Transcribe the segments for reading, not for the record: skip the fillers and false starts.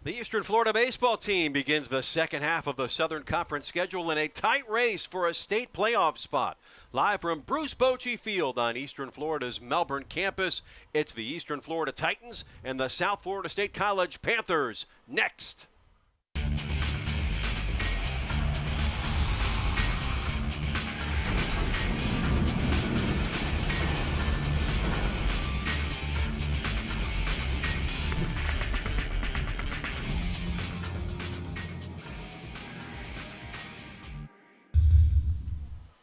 The Eastern Florida baseball team begins the second half of the Southern Conference schedule in a tight race for a state playoff spot. Live from Bruce Bochy Field on Eastern Florida's Melbourne campus, it's the Eastern Florida Titans and the South Florida State College Panthers. Next.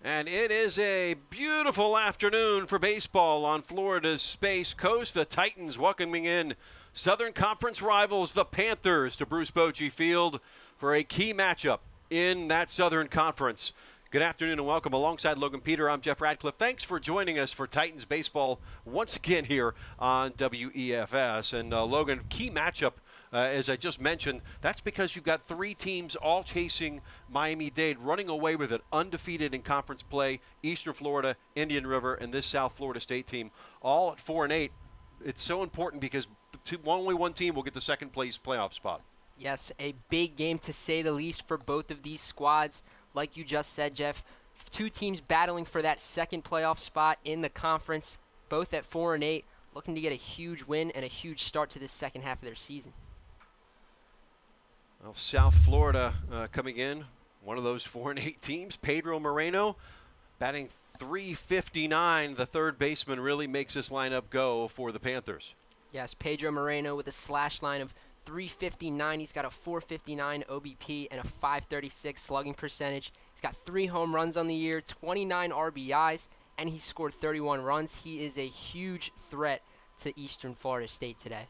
And it is a beautiful afternoon for baseball on Florida's Space Coast. The Titans welcoming in Southern Conference rivals, the Panthers, to Bruce Bochy Field for a key matchup in that Southern Conference. Good afternoon and welcome. Alongside Logan Peter, I'm Jeff Radcliffe. Thanks for joining us for Titans baseball once again here on WEFS. And Logan, key matchup, as I just mentioned, that's because you've got three teams all chasing Miami-Dade, running away with it, undefeated in conference play. Eastern Florida, Indian River, and this South Florida State team, all at 4-8. It's so important because only one team will get the second place playoff spot. Yes, a big game to say the least for both of these squads. Like you just said, Jeff, two teams battling for that second playoff spot in the conference, both at 4-8, looking to get a huge win and a huge start to this second half of their season. Well, South Florida coming in, one of those 4-8 teams. Pedro Moreno batting .359. The third baseman really makes this lineup go for the Panthers. Yes, Pedro Moreno with a slash line of .359. He's got a .459 OBP and a .536 slugging percentage. He's got 3 home runs on the year, 29 RBIs, and he scored 31 runs. He is a huge threat to Eastern Florida State today.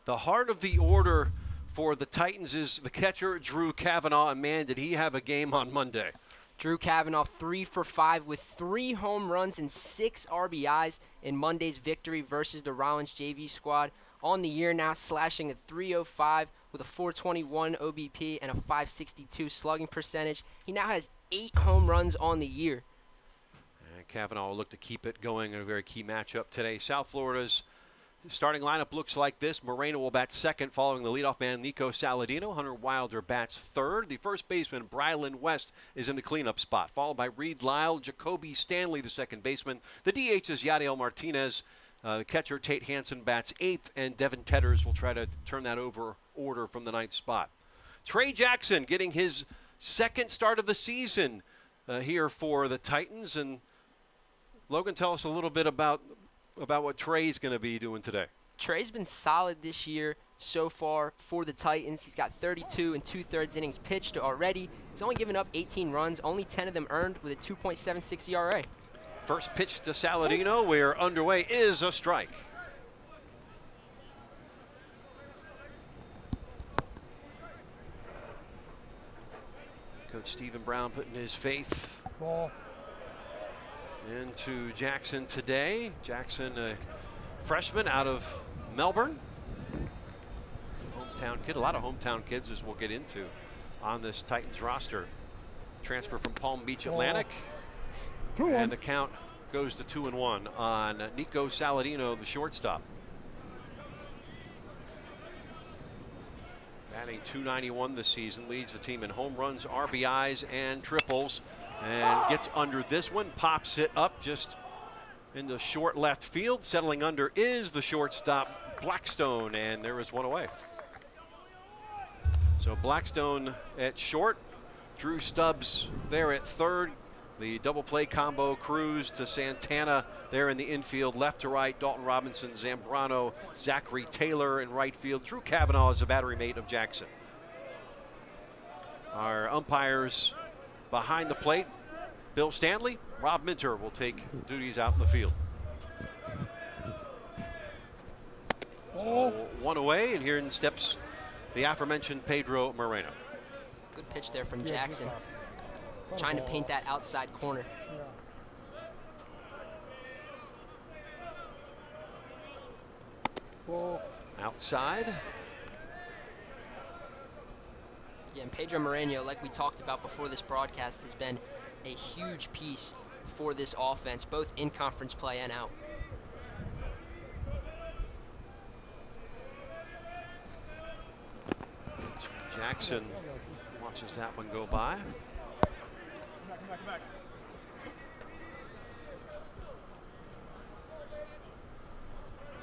The heart of the order for the Titans is the catcher, Drew Cavanaugh. And man, did he have a game on Monday. Drew Cavanaugh 3 for 5 with 3 home runs and 6 RBIs in Monday's victory versus the Rollins JV squad. On the year now, slashing a .305 with a .421 OBP and a .562 slugging percentage. He now has 8 home runs on the year. And Cavanaugh will look to keep it going in a very key matchup today. South Florida's starting lineup looks like this. Moreno will bat second, following the leadoff man, Nico Saladino. Hunter Wilder bats third. The first baseman, Brylan West, is in the cleanup spot, followed by Reed Lyle, Jacoby Stanley, the second baseman. The DH is Yadiel Martinez. The catcher, Tate Hansen, bats eighth, and Devin Tetters will try to turn that over order from the ninth spot. Trey Jackson getting his second start of the season here for the Titans. And Logan, tell us a little bit about what Trey's going to be doing today. Trey's been solid this year so far for the Titans. He's got 32 and 2/3 innings pitched already. He's only given up 18 runs, only 10 of them earned, with a 2.76 ERA. First pitch to Saladino. We're underway, is a strike. Coach Stephen Brown putting his faith into Jackson today. Jackson, a freshman out of Melbourne. Hometown kid, a lot of hometown kids as we'll get into on this Titans roster. Transfer from Palm Beach Atlantic. And the count goes to 2-1 on Nico Saladino, the shortstop. Batting .291 this season, leads the team in home runs, RBIs, and triples. And gets under this one, pops it up just in the short left field. Settling under is the shortstop, Blackstone, and there is one away. So Blackstone at short, Drew Stubbs there at third. The double play combo Cruz to Santana there in the infield, left to right, Dalton Robinson, Zambrano, Zachary Taylor in right field. Drew Cavanaugh is a battery mate of Jackson. Our umpires behind the plate, Bill Stanley. Rob Minter will take duties out in the field. So one away, and here in steps the aforementioned Pedro Moreno. Good pitch there from Jackson, trying to paint that outside corner. Outside. Yeah, and Pedro Moreno, like we talked about before this broadcast, has been a huge piece for this offense, both in conference play and out. Jackson watches that one go by.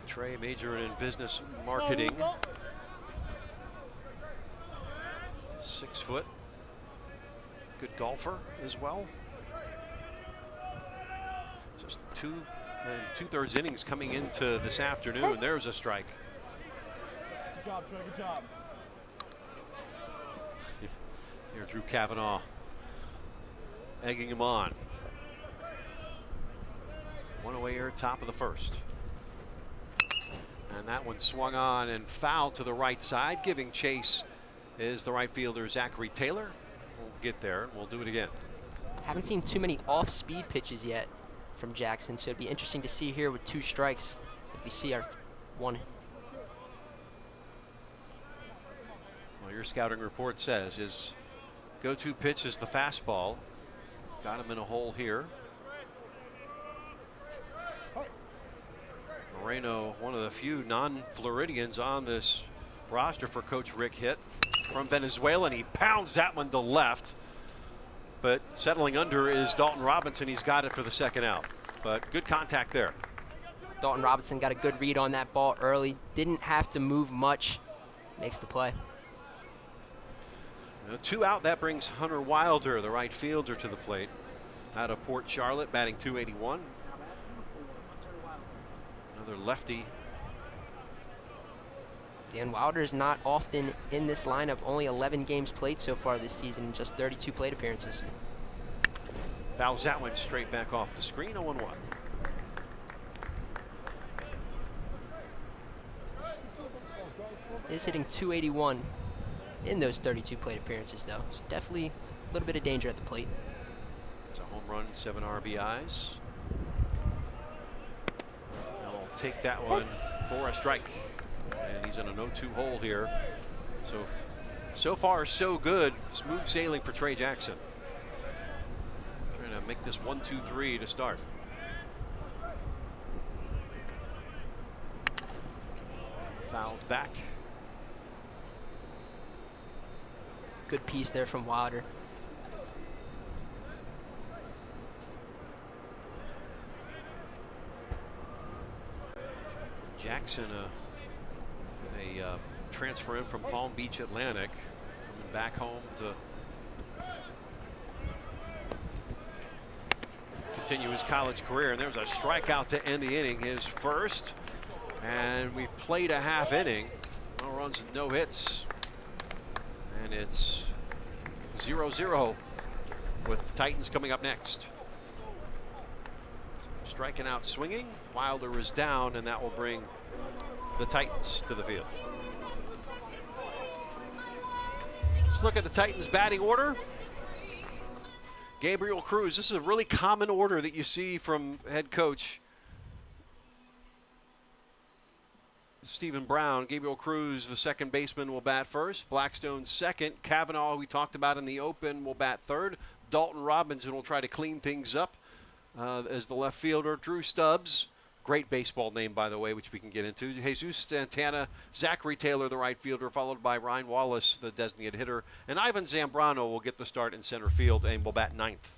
Trey majoring in business marketing. 6 foot. Good golfer as well. Just two-thirds innings coming into this afternoon. There's a strike. Good job, Trey. Good job. Here, Drew Kavanaugh egging him on. One away here, top of the first. And that one swung on and fouled to the right side. Giving chase is the right fielder, Zachary Taylor. We'll get there, and we'll do it again. Haven't seen too many off-speed pitches yet from Jackson, so it'd be interesting to see here with 2 strikes if we see our one. Well, your scouting report says his go-to pitch is the fastball. Got him in a hole here. Moreno, one of the few non-Floridians on this roster for Coach Rick Hitt from Venezuela, and he pounds that one to left. But settling under is Dalton Robinson. He's got it for the second out. But good contact there. Dalton Robinson got a good read on that ball early. Didn't have to move much. Makes the play. 2 out, that brings Hunter Wilder, the right fielder, to the plate. Out of Port Charlotte, batting .281. Another lefty. Dan Wilder is not often in this lineup. Only 11 games played so far this season, just 32 plate appearances. Fouls that one straight back off the screen, 0-1. Is hitting .281 in those 32 plate appearances, though. So definitely a little bit of danger at the plate. It's a home run, 7 RBIs. I'll take that one for a strike. And he's in a 0-2 hole here. So far, so good. Smooth sailing for Trey Jackson. Trying to make this 1-2-3 to start. Fouled back. Good piece there from Wilder. Jackson, a transfer in from Palm Beach Atlantic, coming back home to continue his college career. And there's a strikeout to end the inning, his first. And we've played a half inning. No runs and no hits. And it's 0-0 with the Titans coming up next. Striking out swinging. Wilder is down, and that will bring the Titans to the field. Let's look at the Titans batting order. Gabriel Cruz. This is a really common order that you see from head coach Stephen Brown. Gabriel Cruz, the second baseman, will bat first. Blackstone second. Kavanaugh, we talked about in the open, will bat third. Dalton Robinson will try to clean things up as the left fielder. Drew Stubbs, great baseball name, by the way, which we can get into. Jesus Santana, Zachary Taylor, the right fielder, followed by Ryan Wallace, the designated hitter. And Ivan Zambrano will get the start in center field and will bat ninth.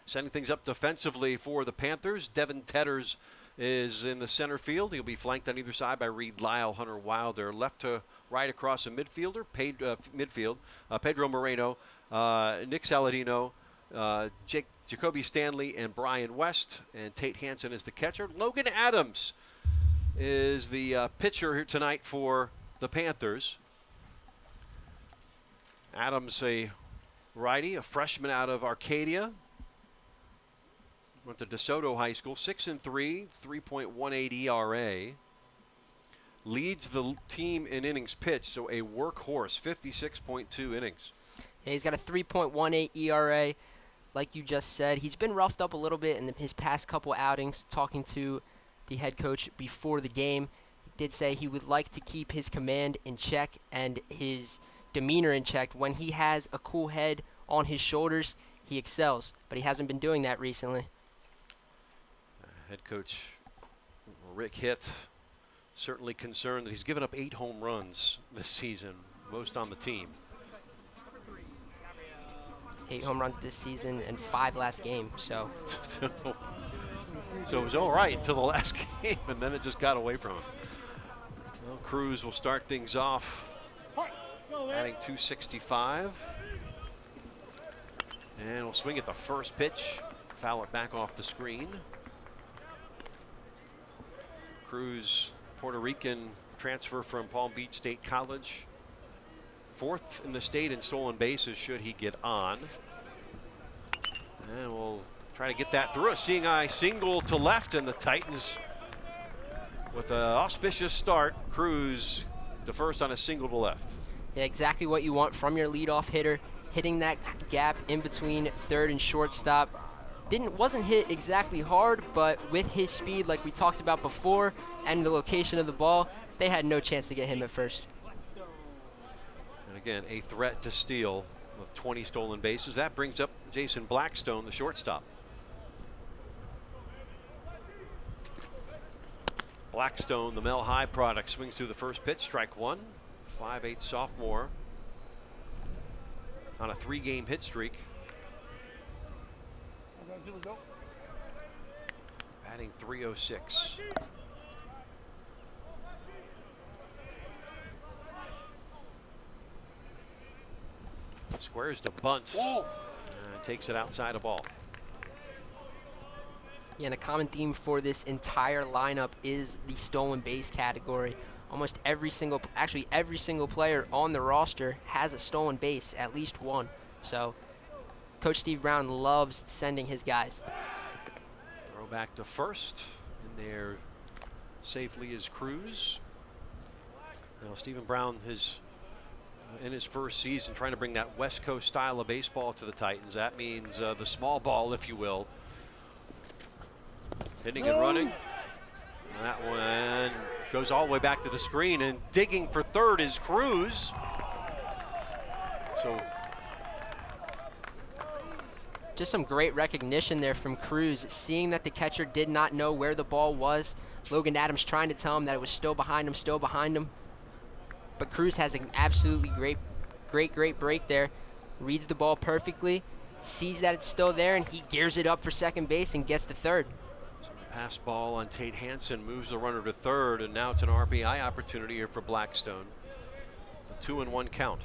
Setting things up defensively for the Panthers, Devin Tetters is in the center field. He'll be flanked on either side by Reed Lyle, Hunter Wilder. Left to right across the midfielder, Pedro Moreno, Nick Saladino, Jacoby Stanley, and Brian West. And Tate Hansen is the catcher. Logan Adams is the pitcher here tonight for the Panthers. Adams, a righty, a freshman out of Arcadia. Went to DeSoto High School, 6-3, 3.18 ERA. Leads the team in innings pitched, so a workhorse, 56.2 innings. Yeah, he's got a 3.18 ERA. Like you just said, he's been roughed up a little bit in his past couple outings. Talking to the head coach before the game, he did say he would like to keep his command in check and his demeanor in check. When he has a cool head on his shoulders, he excels, but he hasn't been doing that recently. Head coach Rick Hitt certainly concerned that he's given up 8 home runs this season. most on the team. 8 home runs this season and 5 last game. So So it was all right until the last game, and then it just got away from him. Well, Cruz will start things off, batting .265. And we'll swing at the first pitch, foul it back off the screen. Cruz, Puerto Rican transfer from Palm Beach State College. 4th in the state in stolen bases should he get on. And we'll try to get that through. A seeing eye single to left, and the Titans with an auspicious start. Cruz to first on a single to left. yeah, exactly what you want from your leadoff hitter. Hitting that gap in between third and shortstop. Wasn't hit exactly hard, but with his speed, like we talked about before, and the location of the ball, they had no chance to get him at first. And again, a threat to steal with 20 stolen bases. That brings up Jason Blackstone, the shortstop. Blackstone, the Mel High product, swings through the first pitch, strike one. 5'8" sophomore on a 3-game hit streak. Batting .306. Squares to bunt. Takes it outside a ball. Yeah, and a common theme for this entire lineup is the stolen base category. Almost every single player on the roster has a stolen base, at least one. So Coach Steve Brown loves sending his guys. Throw back to first. In there safely is Cruz. Now Stephen Brown is in his first season trying to bring that West Coast style of baseball to the Titans. That means the small ball, if you will. Hitting and running. And that one goes all the way back to the screen, and digging for third is Cruz. So just some great recognition there from Cruz, seeing that the catcher did not know where the ball was. Logan Adams trying to tell him that it was still behind him. But Cruz has an absolutely great break there. Reads the ball perfectly, sees that it's still there, and he gears it up for second base and gets to third. So the pass ball on Tate Hansen moves the runner to third, and now it's an RBI opportunity here for Blackstone. The 2-1 count.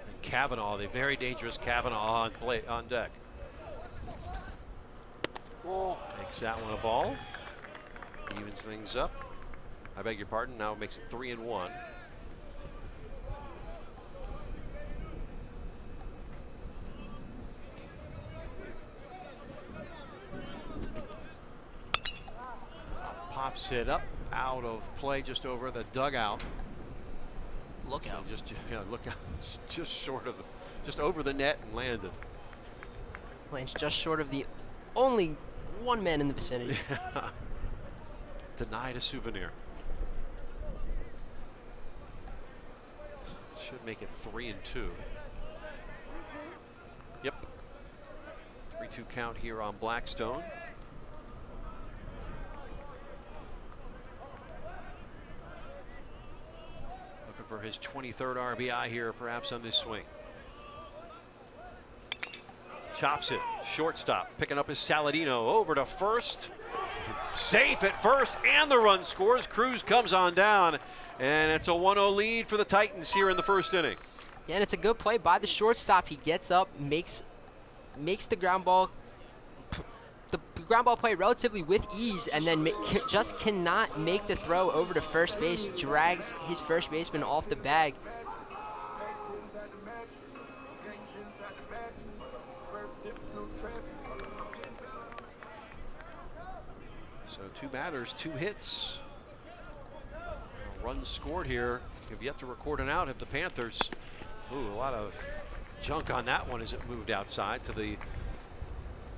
And Cavanaugh, the very dangerous Cavanaugh on deck. Makes that one a ball. Evens things up. I beg your pardon, now it makes it 3-1. Pops it up, out of play, just over the dugout. Look out. So look out, just short of just over the net and landed. Lands just short of the only one man in the vicinity. Denied a souvenir. Should make it 3-2. Yep. 3-2 count here on Blackstone. Looking for his 23rd RBI here, perhaps on this swing. Chops it, shortstop, picking up his Saladino over to first. Safe at first, and the run scores. Cruz comes on down, and it's a 1-0 lead for the Titans here in the first inning. Yeah, and it's a good play by the shortstop. He gets up, makes the ground ball play relatively with ease, and then just cannot make the throw over to first base. Drags his first baseman off the bag. So 2 batters, 2 hits. Runs scored here. Have yet to record an out if the Panthers. Ooh, a lot of junk on that one as it moved outside to the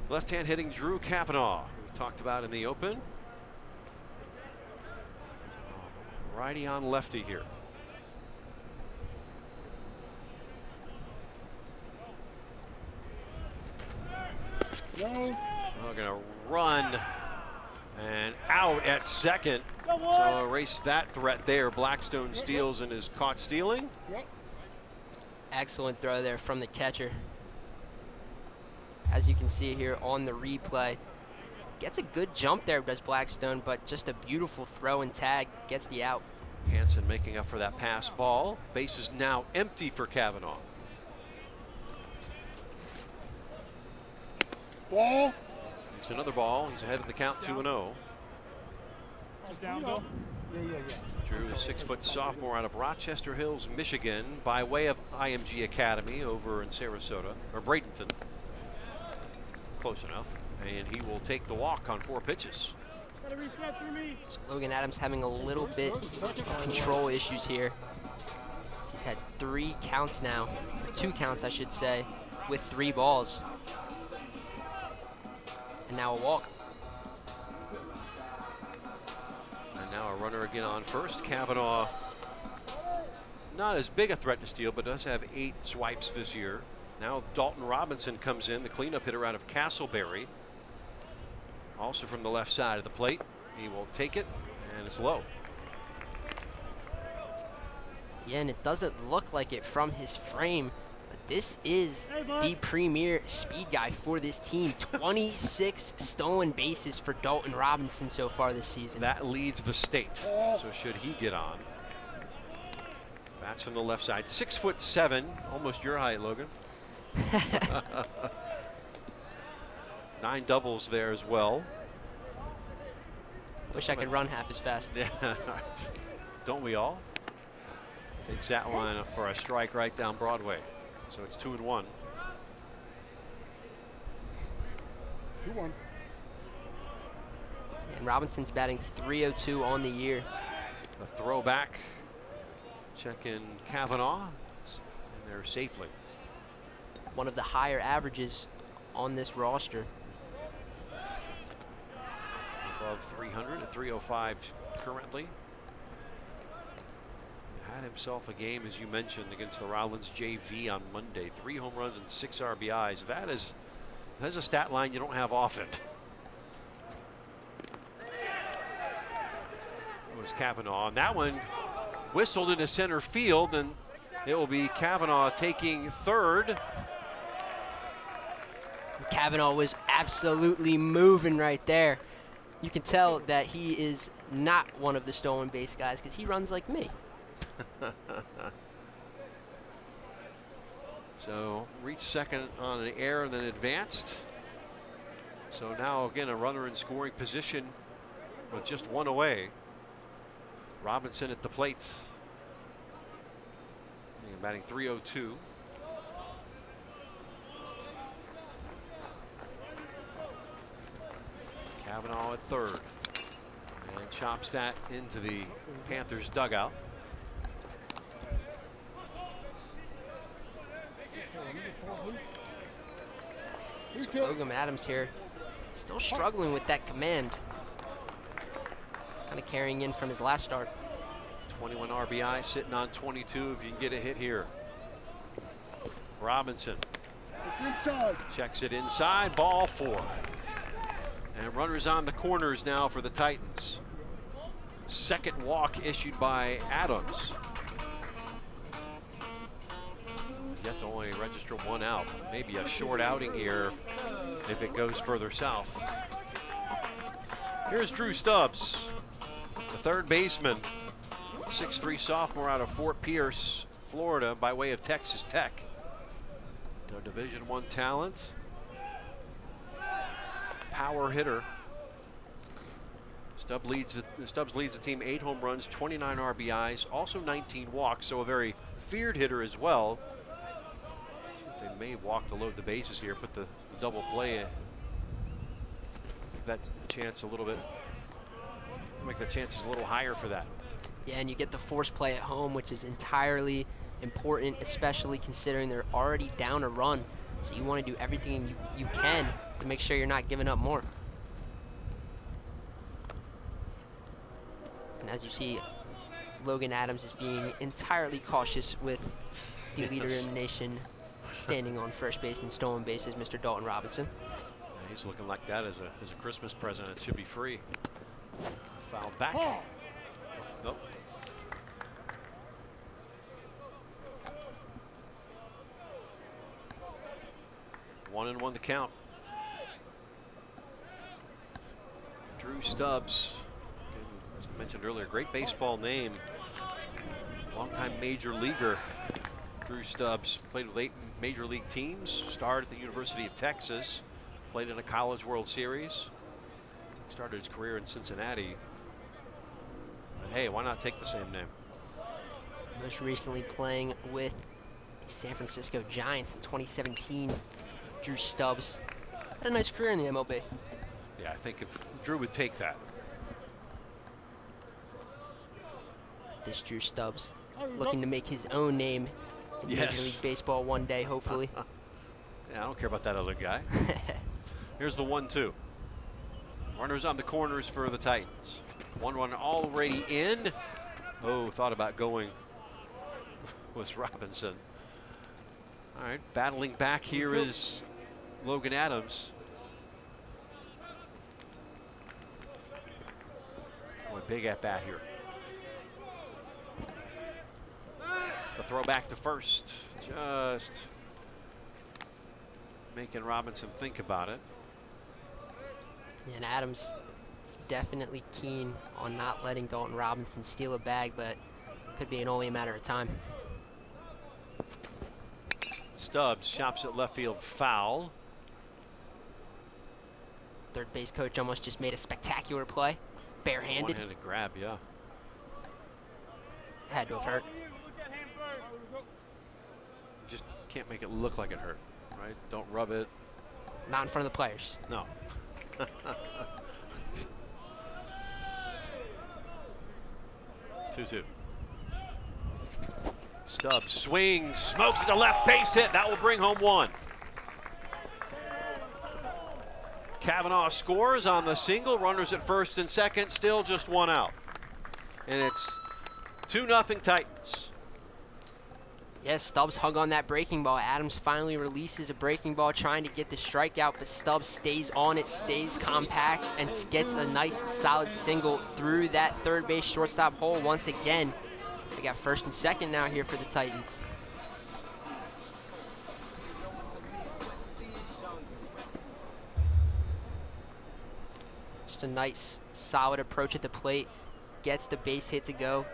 left-hand hitting Drew Cavanaugh, who we talked about in the open. Righty on lefty here. We're going to run. And out at second. So erase that threat there. Blackstone steals and is caught stealing. Excellent throw there from the catcher. As you can see here on the replay, gets a good jump there, does Blackstone, but just a beautiful throw and tag, gets the out. Hansen making up for that pass ball. Base is now empty for Kavanaugh. Ball. It's another ball. He's ahead of the count 2-0. Down, Bill. Yeah. Drew, a 6-foot sophomore out of Rochester Hills, Michigan, by way of IMG Academy over in Sarasota, or Bradenton. Close enough. And he will take the walk on 4 pitches. So Logan Adams having a little bit of control issues here. He's had 3 counts now, or 2 counts I should say, with 3 balls. And now a walk. And now a runner again on first. Kavanaugh, not as big a threat to steal, but does have 8 swipes this year. Now Dalton Robinson comes in, the cleanup hitter out of Castleberry. Also from the left side of the plate. He will take it, and it's low. Yeah, and it doesn't look like it from his frame, but this is the premier speed guy for this team. 26 stolen bases for Dalton Robinson so far this season. That leads the state, so should he get on. Bats from the left side, 6'7", almost your height, Logan. 9 doubles there as well. Wish I could run half as fast. Yeah, don't we all? Takes that one for a strike right down Broadway. So it's 2-1. 2-1. And Robinson's batting .302 on the year. A throwback. Check in Kavanaugh. And they're safely. One of the higher averages on this roster. Above 300 at 305 currently. Had himself a game, as you mentioned, against the Rollins JV on Monday. 3 home runs and 6 RBIs. That's a stat line you don't have often. It was Kavanaugh. And that one whistled into center field, and it will be Kavanaugh taking third. Kavanaugh was absolutely moving right there. You can tell that he is not one of the stolen base guys because he runs like me. So reached second on an error and then advanced. So now again a runner in scoring position with just 1 away. Robinson at the plate. Batting .302. Kavanaugh at third. And chops that into the Panthers dugout. So Logan Adams here still struggling with that command. Kind of carrying in from his last start. 21 RBI, sitting on 22 if you can get a hit here. Robinson checks it inside, ball 4. And runners on the corners now for the Titans. Second walk issued by Adams. Yet to only register 1 out. Maybe a short outing here if it goes further south. Here's Drew Stubbs, the third baseman. 6'3" sophomore out of Fort Pierce, Florida, by way of Texas Tech. A Division I talent. Power hitter. Stubbs leads the team 8 home runs, 29 RBIs, also 19 walks, so a very feared hitter as well. They may walk to load the bases here, put the double play in. That chance a little bit, make the chances a little higher for that. Yeah, and you get the force play at home, which is entirely important, especially considering they're already down a run. So you want to do everything you can to make sure you're not giving up more. And as you see, Logan Adams is being entirely cautious with the leader in the nation standing on first base and stolen bases, Mr. Dalton Robinson. He's looking like that as a Christmas present. It should be free. Foul back. Nope. One and one to count. Drew Stubbs, as I mentioned earlier, great baseball name. Longtime major leaguer. Drew Stubbs played with 8 major league teams, starred at the University of Texas, played in a College World Series, started his career in Cincinnati. But hey, why not take the same name? Most recently playing with the San Francisco Giants in 2017. Drew Stubbs had a nice career in the MLB. Yeah, I think if Drew would take that. This Drew Stubbs looking to make his own name in Major League Baseball one day, hopefully. Yeah, I don't care about that other guy. Here's the 1-2. Runners on the corners for the Titans. 1-1 already in. Oh, thought about going was Robinson. All right, battling back here is Logan Adams. Boy, big at bat here. The throw back to first, just making Robinson think about it. And Adams is definitely keen on not letting Dalton Robinson steal a bag, but could be only a matter of time. Stubbs chops it left field foul. Third base coach almost just made a spectacular play, barehanded. One-handed grab, yeah. Had to have hurt. Just can't make it look like it hurt, right? Don't rub it. Not in front of the players. No. 2-2. Stubbs swings, smokes at the left base hit. That will bring home one. Kavanaugh scores on the single. Runners at first and second, still just one out. And it's 2-0 Titans. Yes, Stubbs hung on that breaking ball. Adams finally releases a breaking ball trying to get the strikeout, but Stubbs stays on it, stays compact, and gets a nice solid single through that third base shortstop hole once again. We got first and second now here for the Titans. Just a nice solid approach at the plate, gets the base hit to go.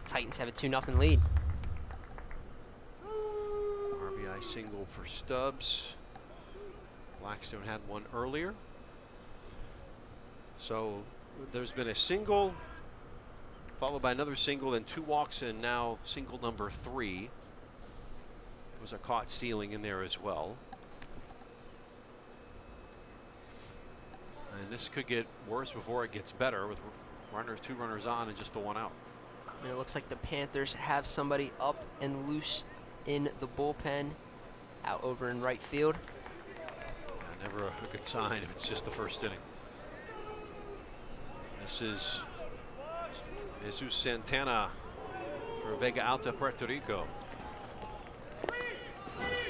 The Titans have a 2-0 lead. RBI single for Stubbs. Blackstone had one earlier. So there's been a single, followed by another single and 2 walks, and now single number 3. There was a caught stealing in there as well. And this could get worse before it gets better with 2 runners on and just the 1 out. And it looks like the Panthers have somebody up and loose in the bullpen out over in right field. Yeah, never a good sign if it's just the first inning. This is Jesus Santana for Vega Alta, Puerto Rico.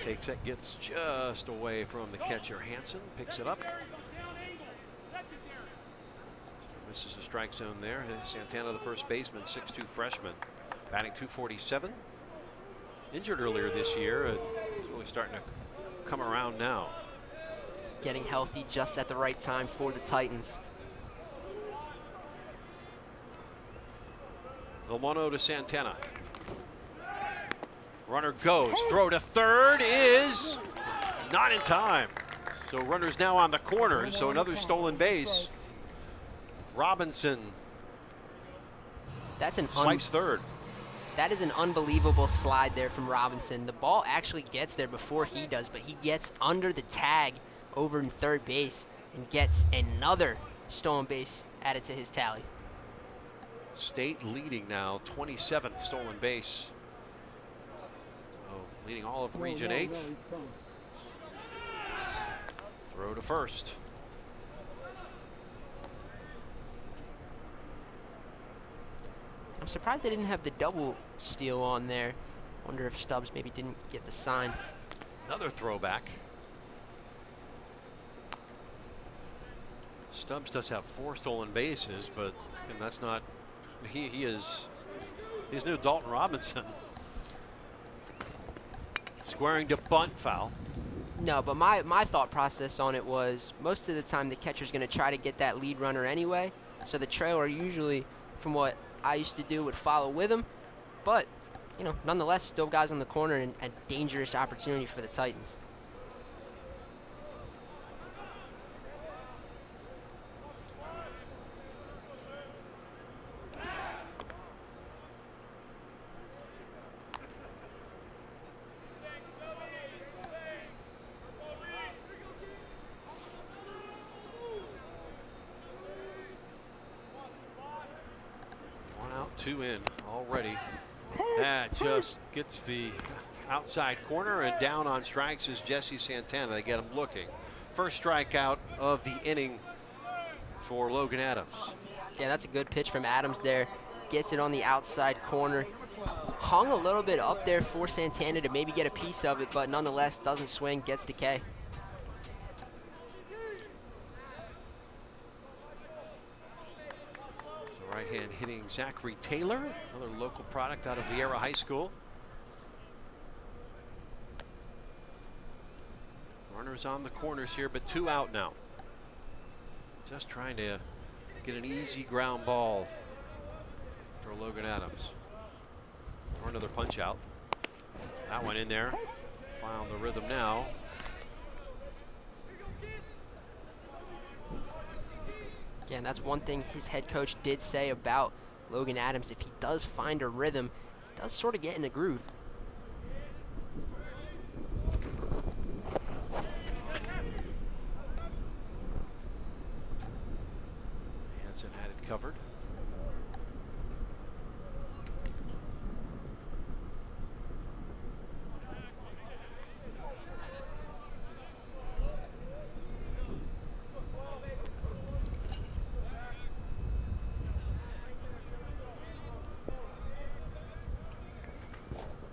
Takes it, gets just away from the catcher Hansen, picks it up. Misses the strike zone there. Santana, the first baseman, 6'2" freshman, batting .247. Injured earlier this year. It's really starting to come around now. Getting healthy just at the right time for the Titans. The 1-0 to Santana. Runner goes. Throw to third is not in time. So runners now on the corners. So another stolen base. Robinson swipes third. That is an unbelievable slide there from Robinson. The ball actually gets there before he does, but he gets under the tag over in third base and gets another stolen base added to his tally. State leading now, 27th stolen base. So leading all of Region 8. Throw to first. I'm surprised they didn't have the double steal on there. Wonder if Stubbs maybe didn't get the sign. Another throwback. Stubbs does have 4 stolen bases, but and that's not. He's no Dalton Robinson. Squaring to bunt, foul. No, but my thought process on it was most of the time the catcher's going to try to get that lead runner anyway. So the trailer usually, from what I used to do, would follow with him. But, you know, nonetheless, still guys on the corner and a dangerous opportunity for the Titans. Two in already. That just gets the outside corner, and down on strikes is Jesse Santana. They get him looking. First strikeout of the inning for Logan Adams. Yeah, that's a good pitch from Adams there. Gets it on the outside corner. Hung a little bit up there for Santana to maybe get a piece of it, but nonetheless doesn't swing, gets the K. Right-hand hitting Zachary Taylor, another local product out of Vieira High School. Runners on the corners here, but 2 out now. Just trying to get an easy ground ball for Logan Adams. Or another punch out. That one in there. Found the rhythm now. Yeah, and that's one thing his head coach did say about Logan Adams. If he does find a rhythm, he does sort of get in a groove. Hansen had it covered.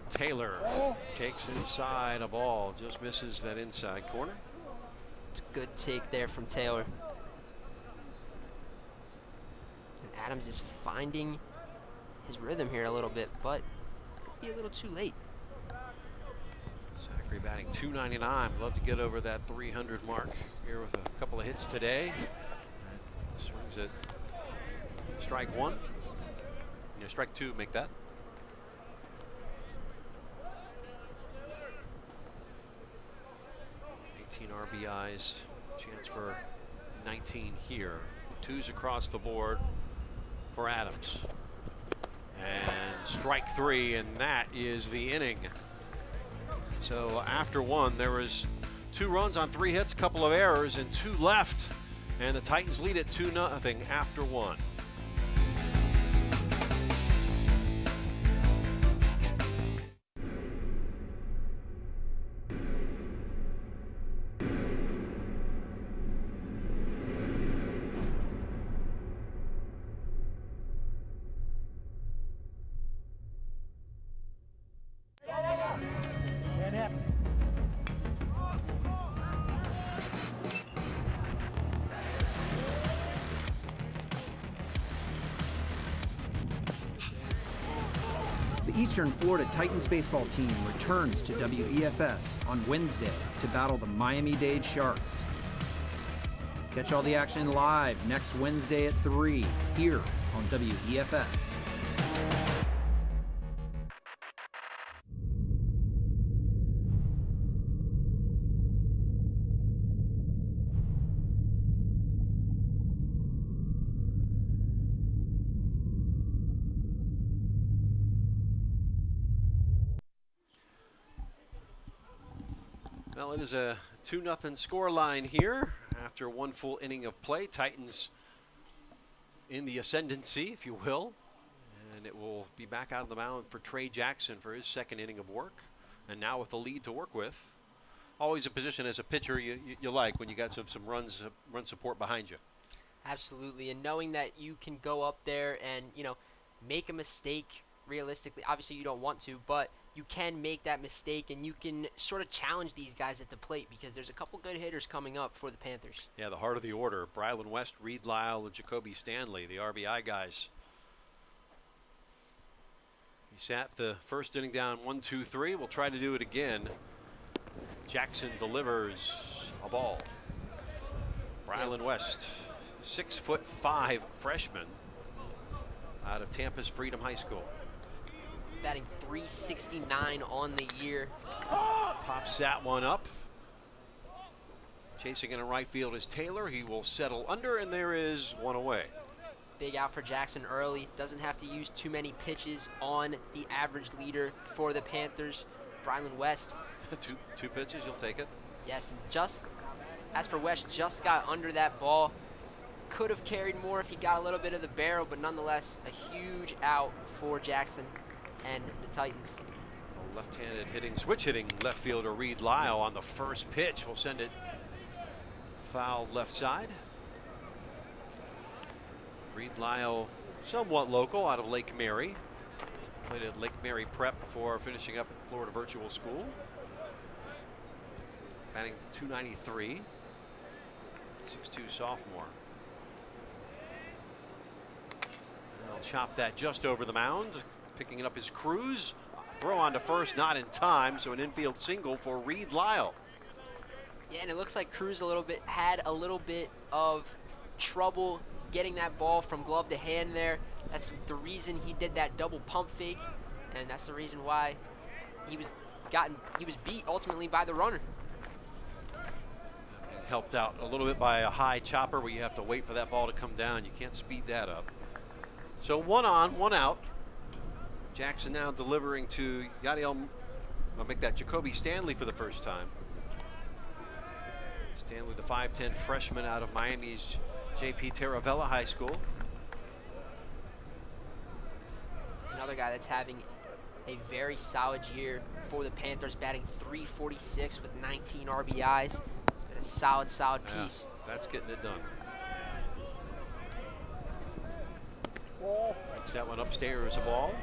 Taylor takes inside a ball, just misses that inside corner. It's a good take there from Taylor. And Adams is finding his rhythm here a little bit, but could be a little too late. Zachary batting .299. Love to get over that 300 mark here with a couple of hits today. Swings at strike 1. Yeah, strike 2, make that. 18 RBIs, chance for 19 here. 2s across the board for Adams. And strike 3, and that is the inning. So after 1, there was 2 runs on 3 hits, couple of errors, and 2 left. And the Titans lead it 2-0 after 1. The Eastern Florida Titans baseball team returns to WEFS on Wednesday to battle the Miami-Dade Sharks. Catch all the action live next Wednesday at 3 here on WEFS. Well, it is a 2-0 score line here after 1 full inning of play. Titans in the ascendancy, if you will. And it will be back out of the mound for Trey Jackson for his 2nd inning of work. And now with the lead to work with. Always a position as a pitcher you like when you got some run support behind you. Absolutely, and knowing that you can go up there and, you know, make a mistake realistically, obviously you don't want to, but you can make that mistake and you can sort of challenge these guys at the plate because there's a couple good hitters coming up for the Panthers. Yeah, the heart of the order. Brylan West, Reed Lyle, and Jacoby Stanley, the RBI guys. He sat the first inning down 1-2-3. We'll try to do it again. Jackson delivers a ball. Brylan West, 6'5" freshman out of Tampa's Freedom High School. Batting .369 on the year. Pops that one up. Chasing in right field is Taylor. He will settle under, and there is one away. Big out for Jackson early. Doesn't have to use too many pitches on the average leader for the Panthers. Brylan West. two pitches, you'll take it. Yes, and just as for West, just got under that ball. Could have carried more if he got a little bit of the barrel, but nonetheless, a huge out for Jackson and the Titans. Left-handed switch hitting left fielder Reed Lyle on the first pitch will send it foul left side. Reed Lyle, somewhat local, out of Lake Mary. Played at Lake Mary Prep before finishing up at Florida Virtual School. Batting .293, 6'2" sophomore. I'll chop that just over the mound. Picking it up is Cruz. Throw on to first, not in time, so an infield single for Reed Lyle. Yeah, and it looks like Cruz had a little bit of trouble getting that ball from glove to hand there. That's the reason he did that double pump fake, and that's the reason why he was beat ultimately by the runner. Helped out a little bit by a high chopper where you have to wait for that ball to come down. You can't speed that up. So 1 on, 1 out. Jackson now delivering to Yadiel. I'll make that Jacoby Stanley for the first time. Stanley, the 5'10" freshman out of Miami's J.P. Taravella High School. Another guy that's having a very solid year for the Panthers, batting .346 with 19 RBIs. It's been a solid piece. Yeah, that's getting it done. Takes that one upstairs, a ball.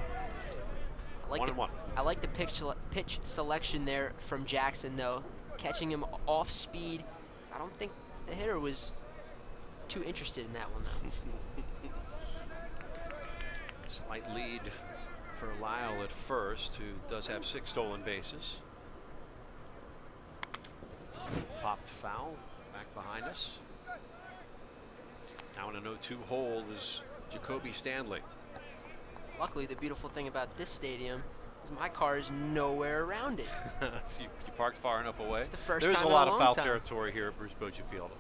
I like the pitch selection there from Jackson, though. Catching him off speed. I don't think the hitter was too interested in that one, though. Slight lead for Lyle at first, who does have 6 stolen bases. Popped foul back behind us. Now in an 0-2 hold is Jacoby Stanley. Luckily, the beautiful thing about this stadium is my car is nowhere around it. So you parked far enough away. It's the first There's time a in lot a of long foul time. territory here at Bruce Bochy Field.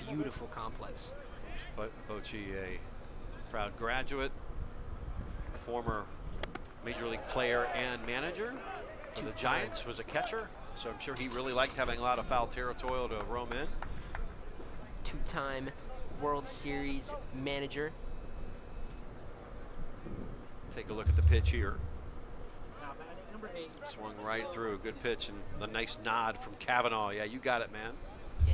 Beautiful complex. But Bochy, a proud graduate, former Major League player and manager for the Giants, was a catcher. So I'm sure he really liked having a lot of foul territory to roam in. 2-time World Series manager. Take a look at the pitch here. Swung right through. Good pitch and the nice nod from Kavanaugh. Yeah, you got it, man.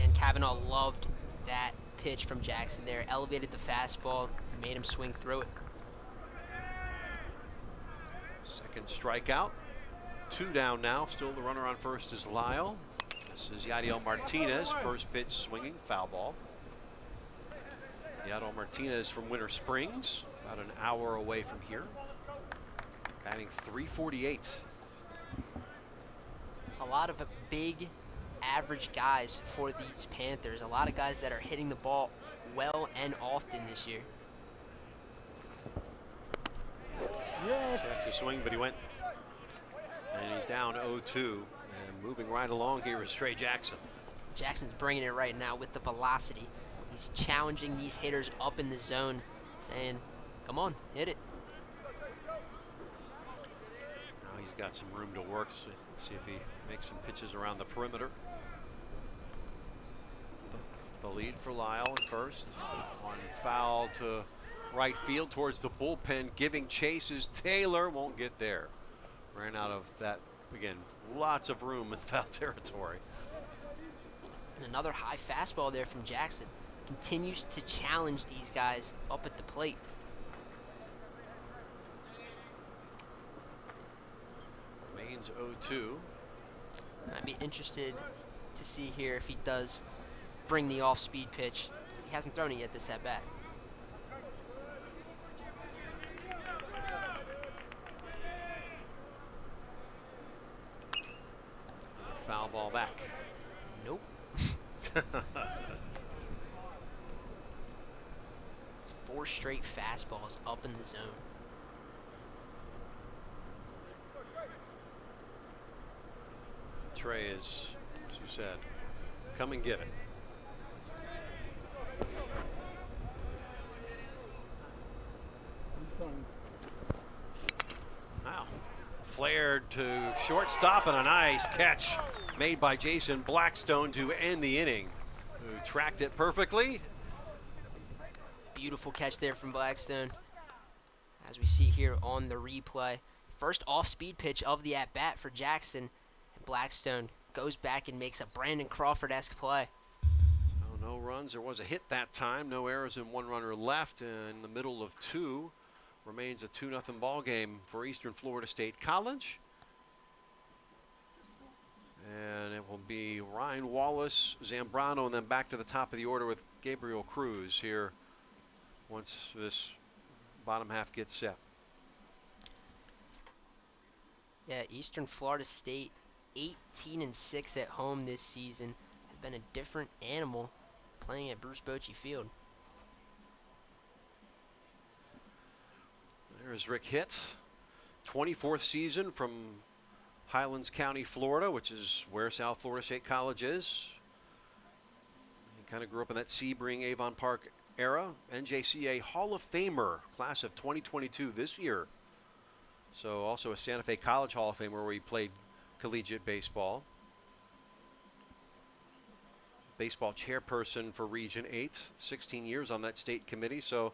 And Kavanaugh loved that pitch from Jackson there. Elevated the fastball, made him swing through it. Second strikeout. 2 down now. Still the runner on first is Lyle. This is Yadiel Martinez. First pitch swinging, foul ball. Yadiel Martinez from Winter Springs, about an hour away from here. Batting .348. A lot of big average guys for these Panthers. A lot of guys that are hitting the ball well and often this year. Checks a swing, but he went. And he's down 0-2. And moving right along here is Trey Jackson. Jackson's bringing it right now with the velocity. He's challenging these hitters up in the zone, saying, come on, hit it. Now he's got some room to work. So let's see if he makes some pitches around the perimeter. The lead for Lyle at first. One foul to right field towards the bullpen. Giving chases. Taylor won't get there. Ran out of that, again, lots of room in foul territory. And another high fastball there from Jackson. Continues to challenge these guys up at the plate. Remains 0-2. I'd be interested to see here if he does bring the off-speed pitch. He hasn't thrown it yet this at-bat. Foul ball back. Nope. It's 4 straight fastballs up in the zone. Trey is, as you said, come and get it. Wow. Flared to shortstop and a nice catch made by Jason Blackstone to end the inning, who tracked it perfectly. Beautiful catch there from Blackstone. As we see here on the replay. First off-speed pitch of the at-bat for Jackson. And Blackstone goes back and makes a Brandon Crawford-esque play. So no runs. There was a hit that time. No errors and 1 runner left in the middle of 2. Remains a 2-0 ball game for Eastern Florida State College. And it will be Ryan Wallace, Zambrano, and then back to the top of the order with Gabriel Cruz here once this bottom half gets set. Yeah, Eastern Florida State 18-6 at home this season. Have been a different animal playing at Bruce Bochy Field. There's Rick Hitt, 24th season from Highlands County, Florida, which is where South Florida State College is. He kind of grew up in that Sebring, Avon Park era. NJCA Hall of Famer, class of 2022 this year. So also a Santa Fe College Hall of Famer where he played collegiate baseball. Baseball chairperson for Region 8, 16 years on that state committee. So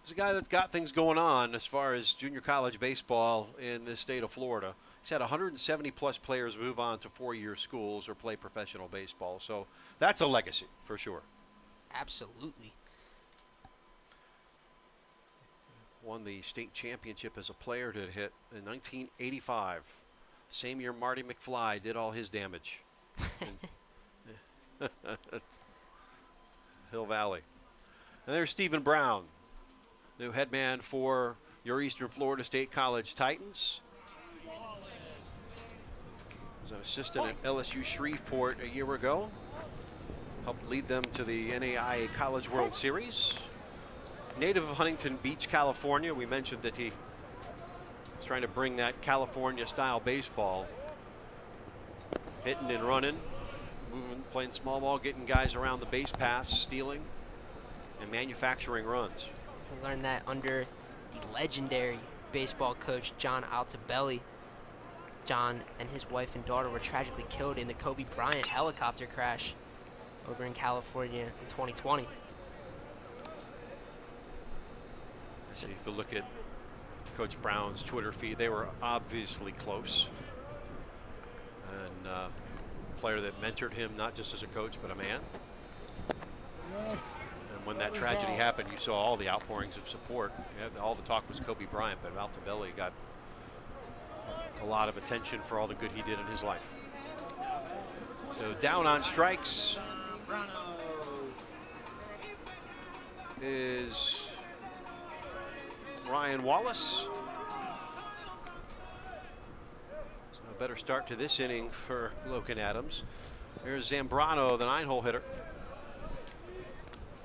he's a guy that's got things going on as far as junior college baseball in this state of Florida. He's had 170 plus players move on to 4-year schools or play professional baseball. So that's a legacy for sure. Absolutely. Won the state championship as a player to hit in 1985. Same year Marty McFly did all his damage. Hill Valley. And there's Stephen Brown, new head man for your Eastern Florida State College Titans. Was an assistant at LSU Shreveport a year ago. Helped lead them to the NAIA College World Series. Native of Huntington Beach, California. We mentioned that he is trying to bring that California style baseball. Hitting and running, moving, playing small ball, getting guys around the base paths, stealing, and manufacturing runs. We learned that under the legendary baseball coach John Altobelli. John and his wife and daughter were tragically killed in the Kobe Bryant helicopter crash over in California in 2020. So if you look at Coach Brown's Twitter feed, they were obviously close. And player that mentored him, not just as a coach, but a man. Yes. And when that tragedy happened, you saw all the outpourings of support. Yeah, all the talk was Kobe Bryant, but Altobelli got a lot of attention for all the good he did in his life. So down on strikes is Ryan Wallace. So a better start to this inning for Logan Adams. There's Zambrano, the 9-hole hitter.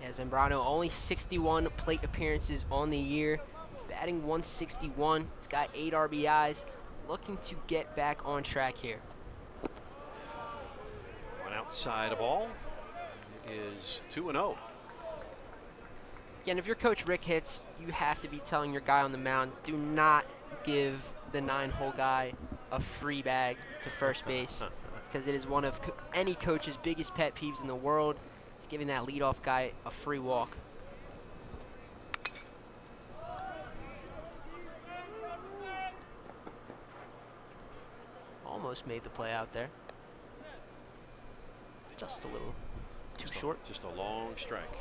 Yeah, Zambrano only 61 plate appearances on the year, batting 161. He's got 8 RBIs, looking to get back on track here. One outside a ball. It is 2-0. Again, if you're Coach Rick Hitz, you have to be telling your guy on the mound, do not give the 9-hole guy a free bag to first base, because it is one of any coach's biggest pet peeves in the world. It's giving that leadoff guy a free walk. Almost made the play out there. Just a little too short. Just a long strike.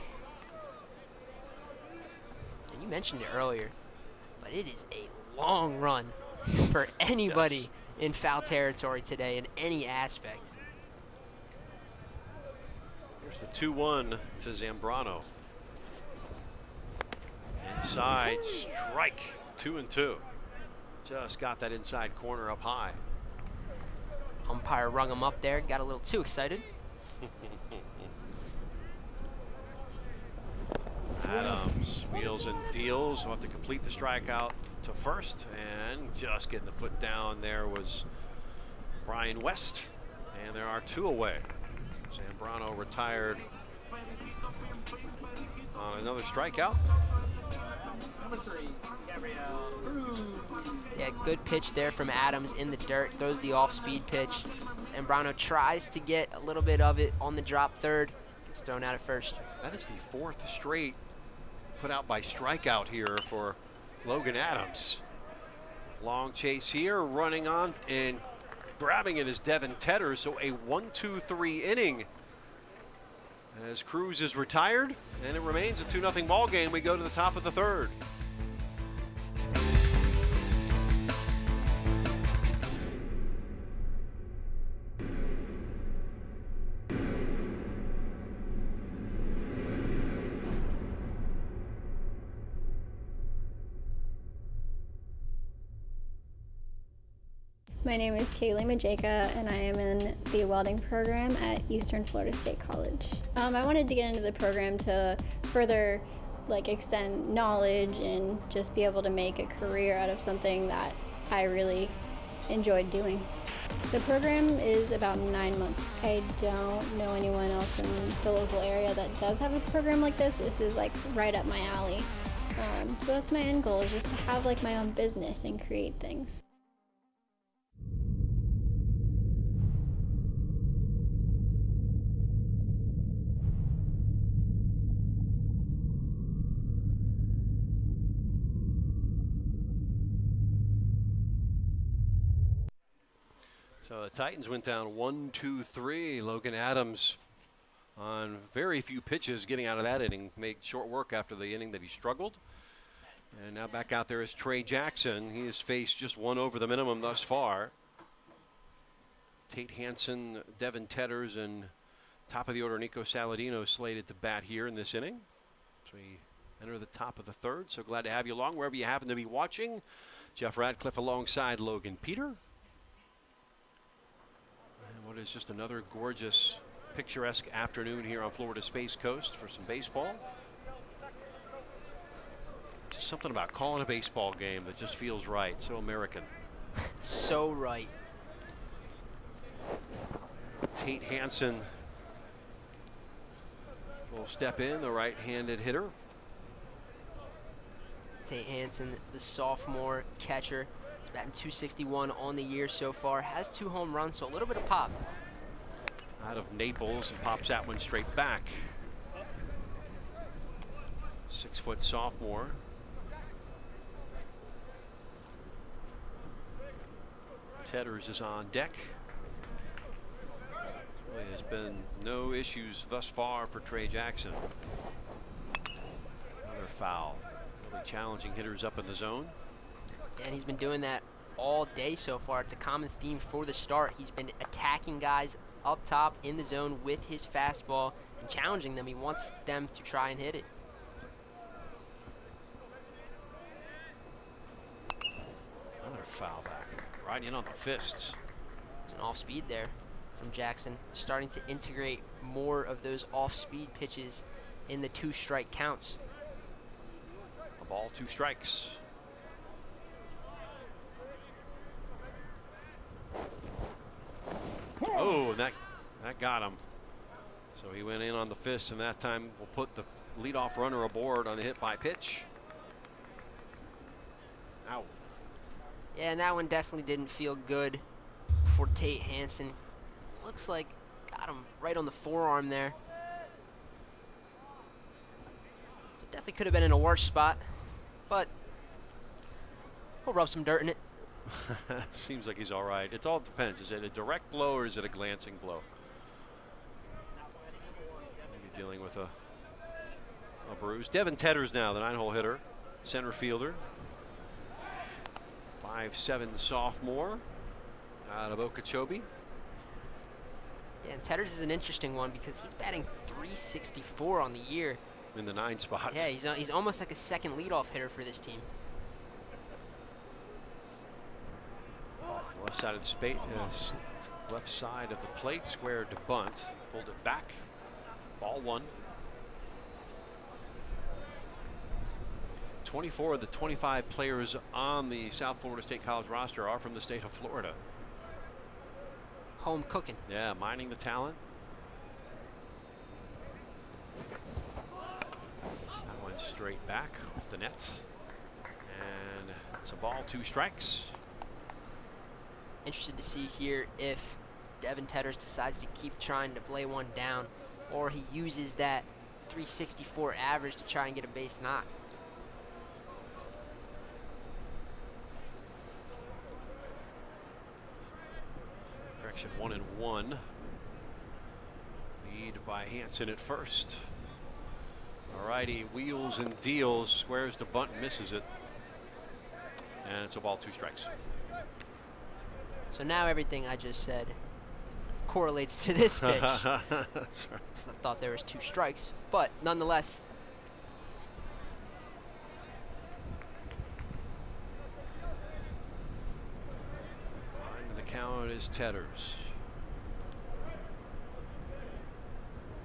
And you mentioned it earlier, but it is a long run for anybody Yes. in foul territory today in any aspect. Here's the 2-1 to Zambrano. Inside strike, 2-2. Just got that inside corner up high. Umpire rung him up there, got a little too excited. Adams wheels and deals. Will have to complete the strikeout to first, and just getting the foot down there was Brian West, and there are 2 away. Zambrano retired on another strikeout. Yeah, good pitch there from Adams in the dirt. Throws the off-speed pitch. Zambrano tries to get a little bit of it on the drop third. Gets thrown out at first. That is the 4th straight put out by strikeout here for Logan Adams. Long chase here, running on and grabbing it is Devin Tedder. So a 1-2-3 inning as Cruz is retired, and it remains a 2-0 ball game. We go to the top of the 3rd. My name is Kaylee Majeka, and I am in the welding program at Eastern Florida State College. I wanted to get into the program to further extend knowledge and just be able to make a career out of something that I really enjoyed doing. The program is about 9 months. I don't know anyone else in the local area that does have a program like this. This is right up my alley. So that's my end goal, is just to have my own business and create things. So the Titans went down 1-2-3. Logan Adams on very few pitches getting out of that inning. Made short work after the inning that he struggled. And now back out there is Trey Jackson. He has faced just 1 over the minimum thus far. Tate Hansen, Devin Tedders, and top of the order Nico Saladino slated to bat here in this inning. So we enter the top of the 3rd. So glad to have you along wherever you happen to be watching. Jeff Radcliffe alongside Logan Peter. What is just another gorgeous, picturesque afternoon here on Florida Space Coast for some baseball. Just something about calling a baseball game that just feels right. So American. So right. Tate Hansen will step in, the right-handed hitter. Tate Hansen, the sophomore catcher. He's batting .261 on the year so far. Has 2 home runs, so a little bit of pop. Out of Naples and pops that one straight back. 6-foot sophomore. Tedders is on deck. Really has been no issues thus far for Trey Jackson. Another foul. Really challenging hitters up in the zone. And he's been doing that all day so far. It's a common theme for the start. He's been attacking guys up top in the zone with his fastball and challenging them. He wants them to try and hit it. Another foul back. Right in on the fists. It's an off-speed there from Jackson. Starting to integrate more of those off-speed pitches in the 2-strike counts. A ball, 2 strikes. Oh, and that got him. So he went in on the fist, and that time we'll put the leadoff runner aboard on the hit by pitch. Ow. Yeah, and that one definitely didn't feel good for Tate Hansen. Looks like got him right on the forearm there. So definitely could have been in a worse spot, but he'll rub some dirt in it. Seems like he's all right. It all depends. Is it a direct blow or is it a glancing blow? Maybe dealing with a bruise. Devin Tedders now, the 9-hole hitter, center fielder. 5'7" sophomore out of Okeechobee. Yeah, and Tetters is an interesting one because he's batting .364 on the year. In the 9 spot. Yeah, he's almost like a second leadoff hitter for this team. Left side of the space, left side of the plate, squared to bunt, pulled it back. Ball 1. 24 of the 25 players on the South Florida State College roster are from the state of Florida. Home cooking. Yeah, mining the talent. That went straight back off the net. And it's a ball, 2 strikes. Interested to see here if Devin Tetters decides to keep trying to play one down, or he uses that .364 average to try and get a base knock. Correction, 1-1. Lead by Hansen at first. Alrighty, wheels and deals. Squares the bunt, misses it. And it's a ball, 2 strikes. So now everything I just said correlates to this pitch. That's right. I thought there was 2 strikes, but nonetheless. Behind the count is Tetters.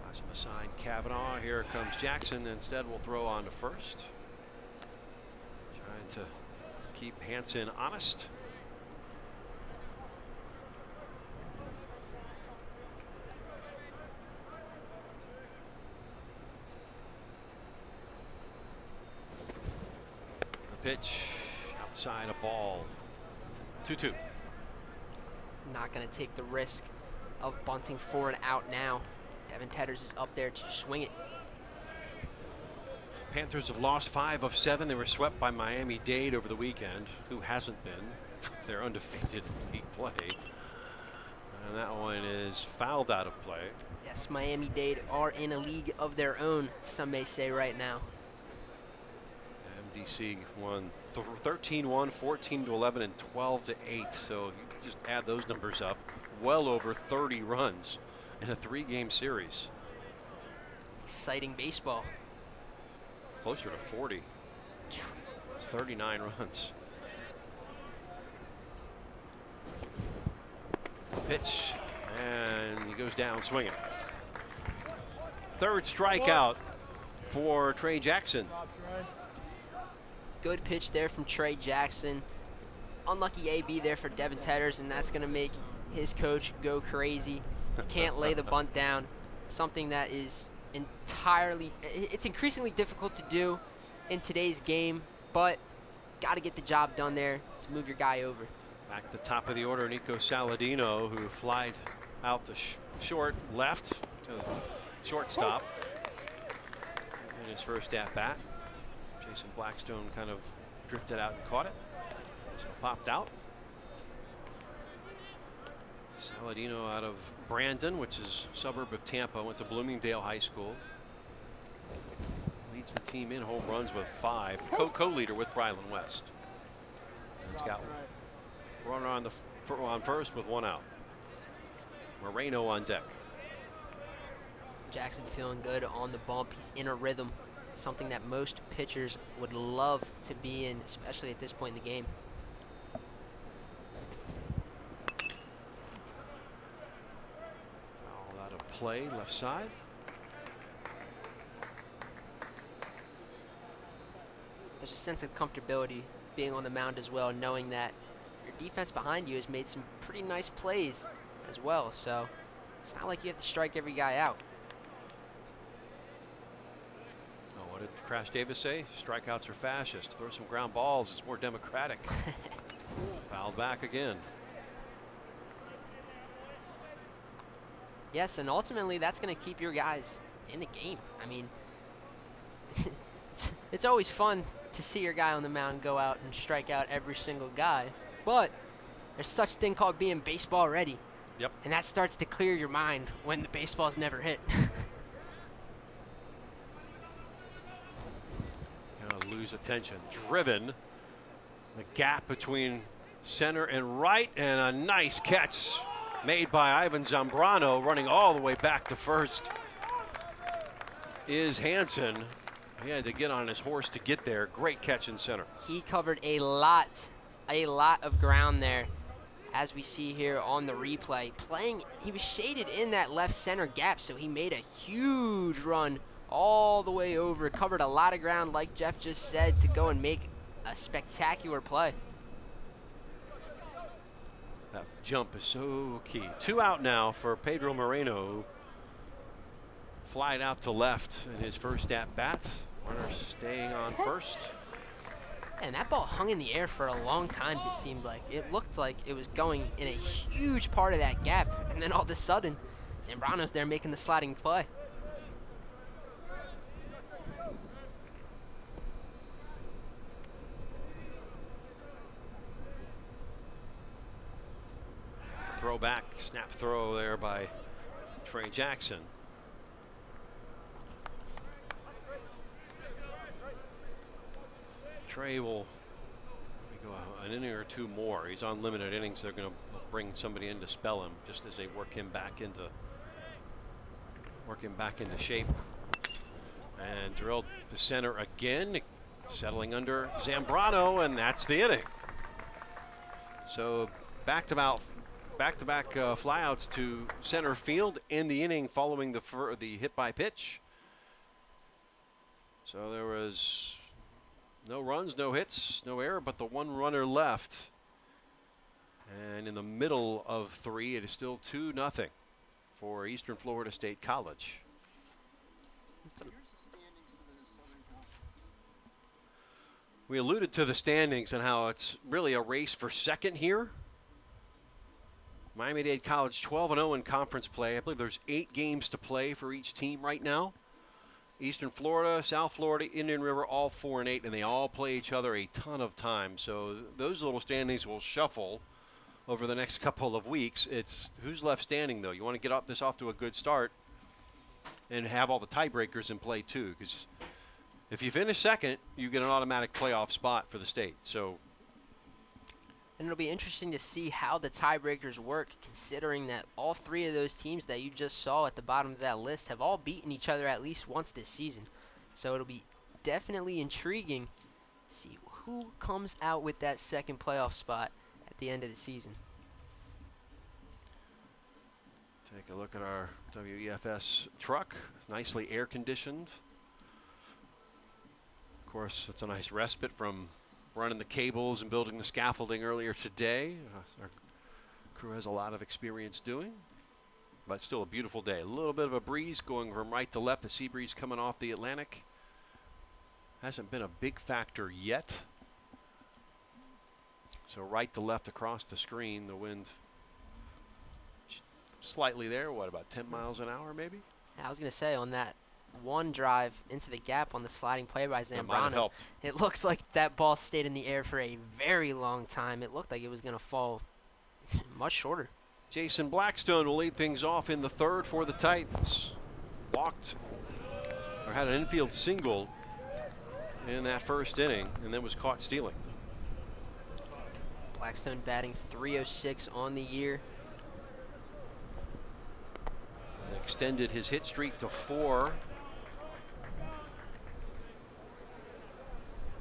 Last him assigned Kavanaugh. Here comes Jackson. Instead, we'll throw on to first. Trying to keep Hansen honest. Pitch outside, a ball. 2-2. Not going to take the risk of bunting for an out now. Devin Tetters is up there to swing it. Panthers have lost 5 of 7. They were swept by Miami-Dade over the weekend. Who hasn't been? They're undefeated in league play. And that one is fouled out of play. Yes, Miami-Dade are in a league of their own, some may say right now. MDC won 13-1, 14-11, and 12-8. So you just add those numbers up. Well over 30 runs in a 3-game series. Exciting baseball. Closer to 40. It's 39 runs. Pitch, and he goes down swinging. 3rd strikeout for Trey Jackson. Good pitch there from Trey Jackson. Unlucky AB there for Devin Tetters, and that's going to make his coach go crazy. Can't lay the bunt down. Something that is it's increasingly difficult to do in today's game, but got to get the job done there to move your guy over. Back at the top of the order, Nico Saladino, who flied out to short left to shortstop in his first at bat. Jason Blackstone kind of drifted out and caught it. So popped out. Saladino out of Brandon, which is a suburb of Tampa, went to Bloomingdale High School. Leads the team in home runs with 5. Co-leader with Brylan West. And he's got runner on first with 1 out. Moreno on deck. Jackson feeling good on the bump. He's in a rhythm. Something that most pitchers would love to be in, especially at this point in the game. Foul out of play, left side. There's a sense of comfortability being on the mound as well, knowing that your defense behind you has made some pretty nice plays as well. So it's not like you have to strike every guy out. What did Crash Davis say? Strikeouts are fascist. Throw some ground balls. It's more democratic. Fouled back again. Yes, and ultimately that's going to keep your guys in the game. I mean, it's always fun to see your guy on the mound go out and strike out every single guy, but there's such thing called being baseball ready. Yep. And that starts to clear your mind when the baseball's never hit. Lose attention. Driven. The gap between center and right, and a nice catch made by Ivan Zambrano, running all the way back to first is Hansen. He had to get on his horse to get there. Great catch in center. He covered a lot of ground there, as we see here on the replay. He was shaded in that left center gap, so he made a huge run all the way over, covered a lot of ground, like Jeff just said, to go and make a spectacular play. That jump is so key. 2 out now for Pedro Moreno, who flied out to left in his first at bat. Runner staying on first. And that ball hung in the air for a long time, it seemed like. It looked like it was going in a huge part of that gap, and then all of a sudden, Zambrano's there making the sliding play. Throw back, snap throw there by Trey Jackson. Trey will go an inning or two more. He's on limited innings. They're going to bring somebody in to spell him just as they work him back into shape. And drilled to center again, settling under Zambrano, and that's the inning. So back-to-back flyouts to center field in the inning following the hit by pitch. So there was no runs, no hits, no error, but the one runner left. And in the middle of 3, it is still 2-0 for Eastern Florida State College. We alluded to the standings and how it's really a race for second here. Miami-Dade College 12-0 in conference play. I believe there's 8 games to play for each team right now. Eastern Florida, South Florida, Indian River, all 4-8, and they all play each other a ton of times. So those little standings will shuffle over the next couple of weeks. It's who's left standing, though. You want to get this off to a good start and have all the tiebreakers in play, too, because if you finish second, you get an automatic playoff spot for the state. And it'll be interesting to see how the tiebreakers work, considering that all 3 of those teams that you just saw at the bottom of that list have all beaten each other at least once this season. So it'll be definitely intriguing to see who comes out with that second playoff spot at the end of the season. Take a look at our WEFS truck, nicely air conditioned. Of course, it's a nice respite from running the cables and building the scaffolding earlier today. Our crew has a lot of experience doing, but still a beautiful day. A little bit of a breeze going from right to left. The sea breeze coming off the Atlantic. Hasn't been a big factor yet. So right to left across the screen, the wind slightly there. What, about 10 miles an hour maybe? I was going to say, on that one drive into the gap on the sliding play by Zambrano, it looks like that ball stayed in the air for a very long time. It looked like it was going to fall much shorter. Jason Blackstone will lead things off in the 3rd for the Titans. Had an infield single in that first inning and then was caught stealing. Blackstone batting .306 on the year. And extended his hit streak to 4.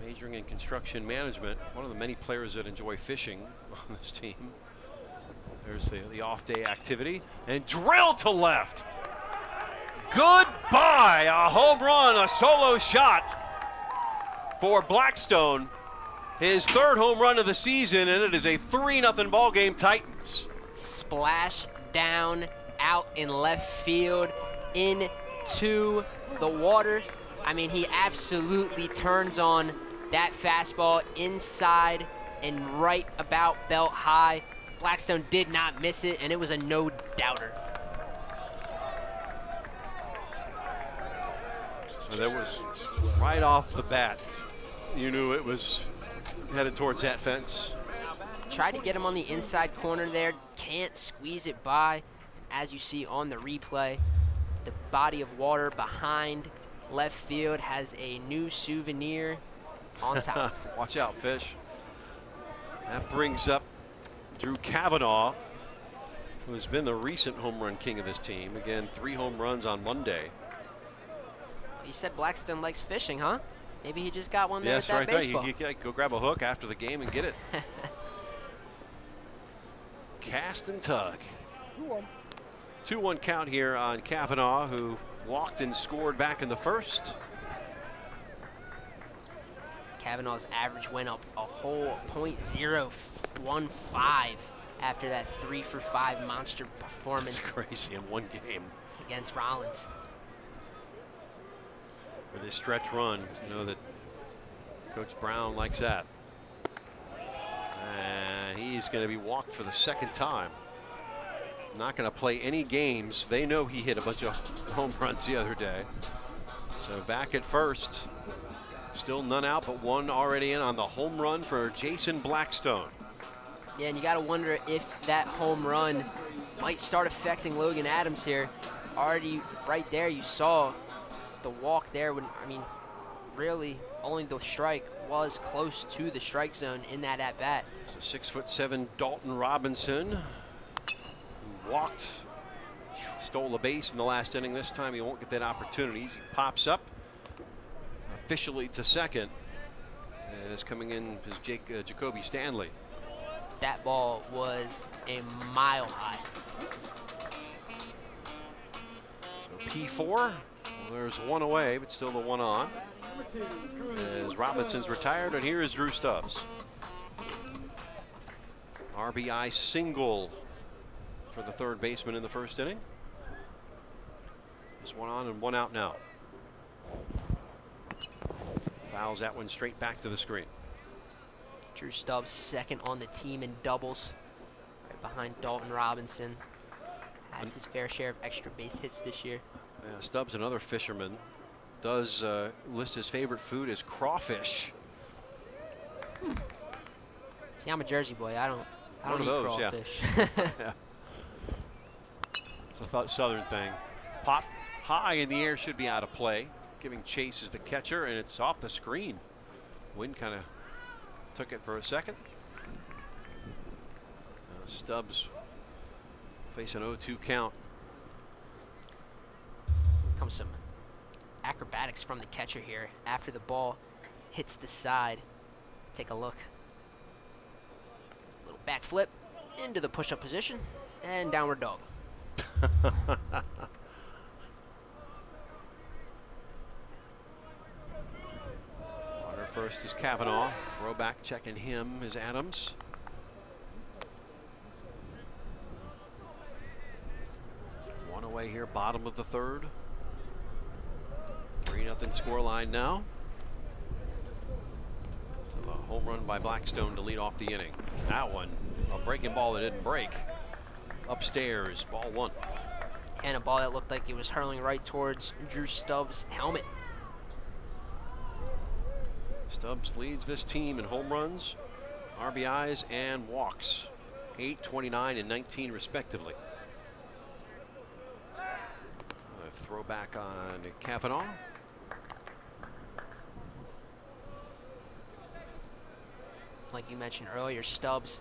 Majoring in construction management, one of the many players that enjoy fishing on this team. There's the off-day activity, and drill to left. Goodbye, a home run, a solo shot for Blackstone. His 3rd home run of the season, and it is a 3-0 ball game, Titans. Splash down, out in left field, into the water. I mean, he absolutely turns on that fastball inside and right about belt high. Blackstone did not miss it, and it was a no-doubter. So that was right off the bat. You knew it was headed towards that fence. Tried to get him on the inside corner there, can't squeeze it by. As you see on the replay, the body of water behind left field has a new souvenir on top. Watch out, fish. That brings up Drew Kavanaugh, who has been the recent home run king of this team. Again, 3 home runs on Monday. You said Blackstone likes fishing, huh? Maybe he just got one there Yes, with that right there. baseball. You go grab a hook after the game and get it. Cast and tug. 2-1 count here on Kavanaugh, who walked and scored back in the first. Kavanaugh's average went up a whole .015 after that 3-for-5 monster performance. That's crazy in one game against Rollins. For this stretch run, you know that Coach Brown likes that. And he's going to be walked for the second time. Not going to play any games. They know he hit a bunch of home runs the other day. So back at first. Still none out, but one already in on the home run for Jason Blackstone. Yeah, and you got to wonder if that home run might start affecting Logan Adams here. Already right there, you saw the walk there. When I mean, really, only the strike was close to the strike zone in that at bat. So 6'7" Dalton Robinson, who walked, stole a base in the last inning. This time he won't get that opportunity. He pops up officially to second, and is coming in is Jacoby Stanley. That ball was a mile high. So P4, well, there's one away, but still the one on. As Robinson's retired, and here is Drew Stubbs. RBI single for the third baseman in the first inning. There's one on and one out now. Fouls that one straight back to the screen. Drew Stubbs second on the team in doubles, right behind Dalton Robinson. Has his fair share of extra base hits this year. Yeah, Stubbs, another fisherman, does list his favorite food as crawfish. See, I'm a Jersey boy. I don't eat those, crawfish. Yeah. It's a Southern thing. Pop high in the air, should be out of play. Giving chase is the catcher, and it's off the screen. Wind kind of took it for a second. Stubbs facing 0-2 count. Comes some acrobatics from the catcher here after the ball hits the side. Take a look. A little back flip into the push-up position and downward dog. First is Kavanaugh. Throwback checking him is Adams. One away here, bottom of the third. 3-0 scoreline now. So the home run by Blackstone to lead off the inning. That one, a breaking ball that didn't break. Upstairs, ball one. And a ball that looked like it was hurling right towards Drew Stubbs' helmet. Stubbs leads this team in home runs, RBIs, and walks. 8, 29, and 19 respectively. A throwback on Kavanaugh. Like you mentioned earlier, Stubbs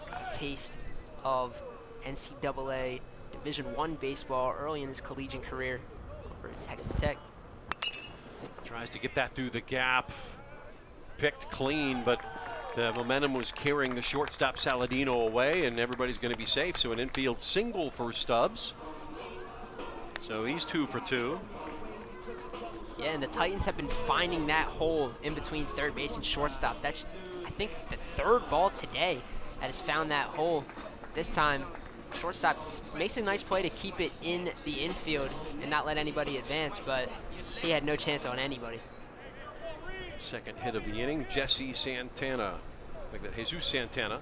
got a taste of NCAA Division I baseball early in his collegiate career over at Texas Tech. Tries to get that through the gap. Picked clean, but the momentum was carrying the shortstop Saladino away, and everybody's going to be safe. So an infield single for Stubbs. So he's 2 for 2. Yeah, and the Titans have been finding that hole in between third base and shortstop. That's, I think, the third ball today that has found that hole. This time, shortstop makes a nice play to keep it in the infield and not let anybody advance, but he had no chance on anybody. Second hit of the inning, Jesse Santana. Like that, Jesus Santana.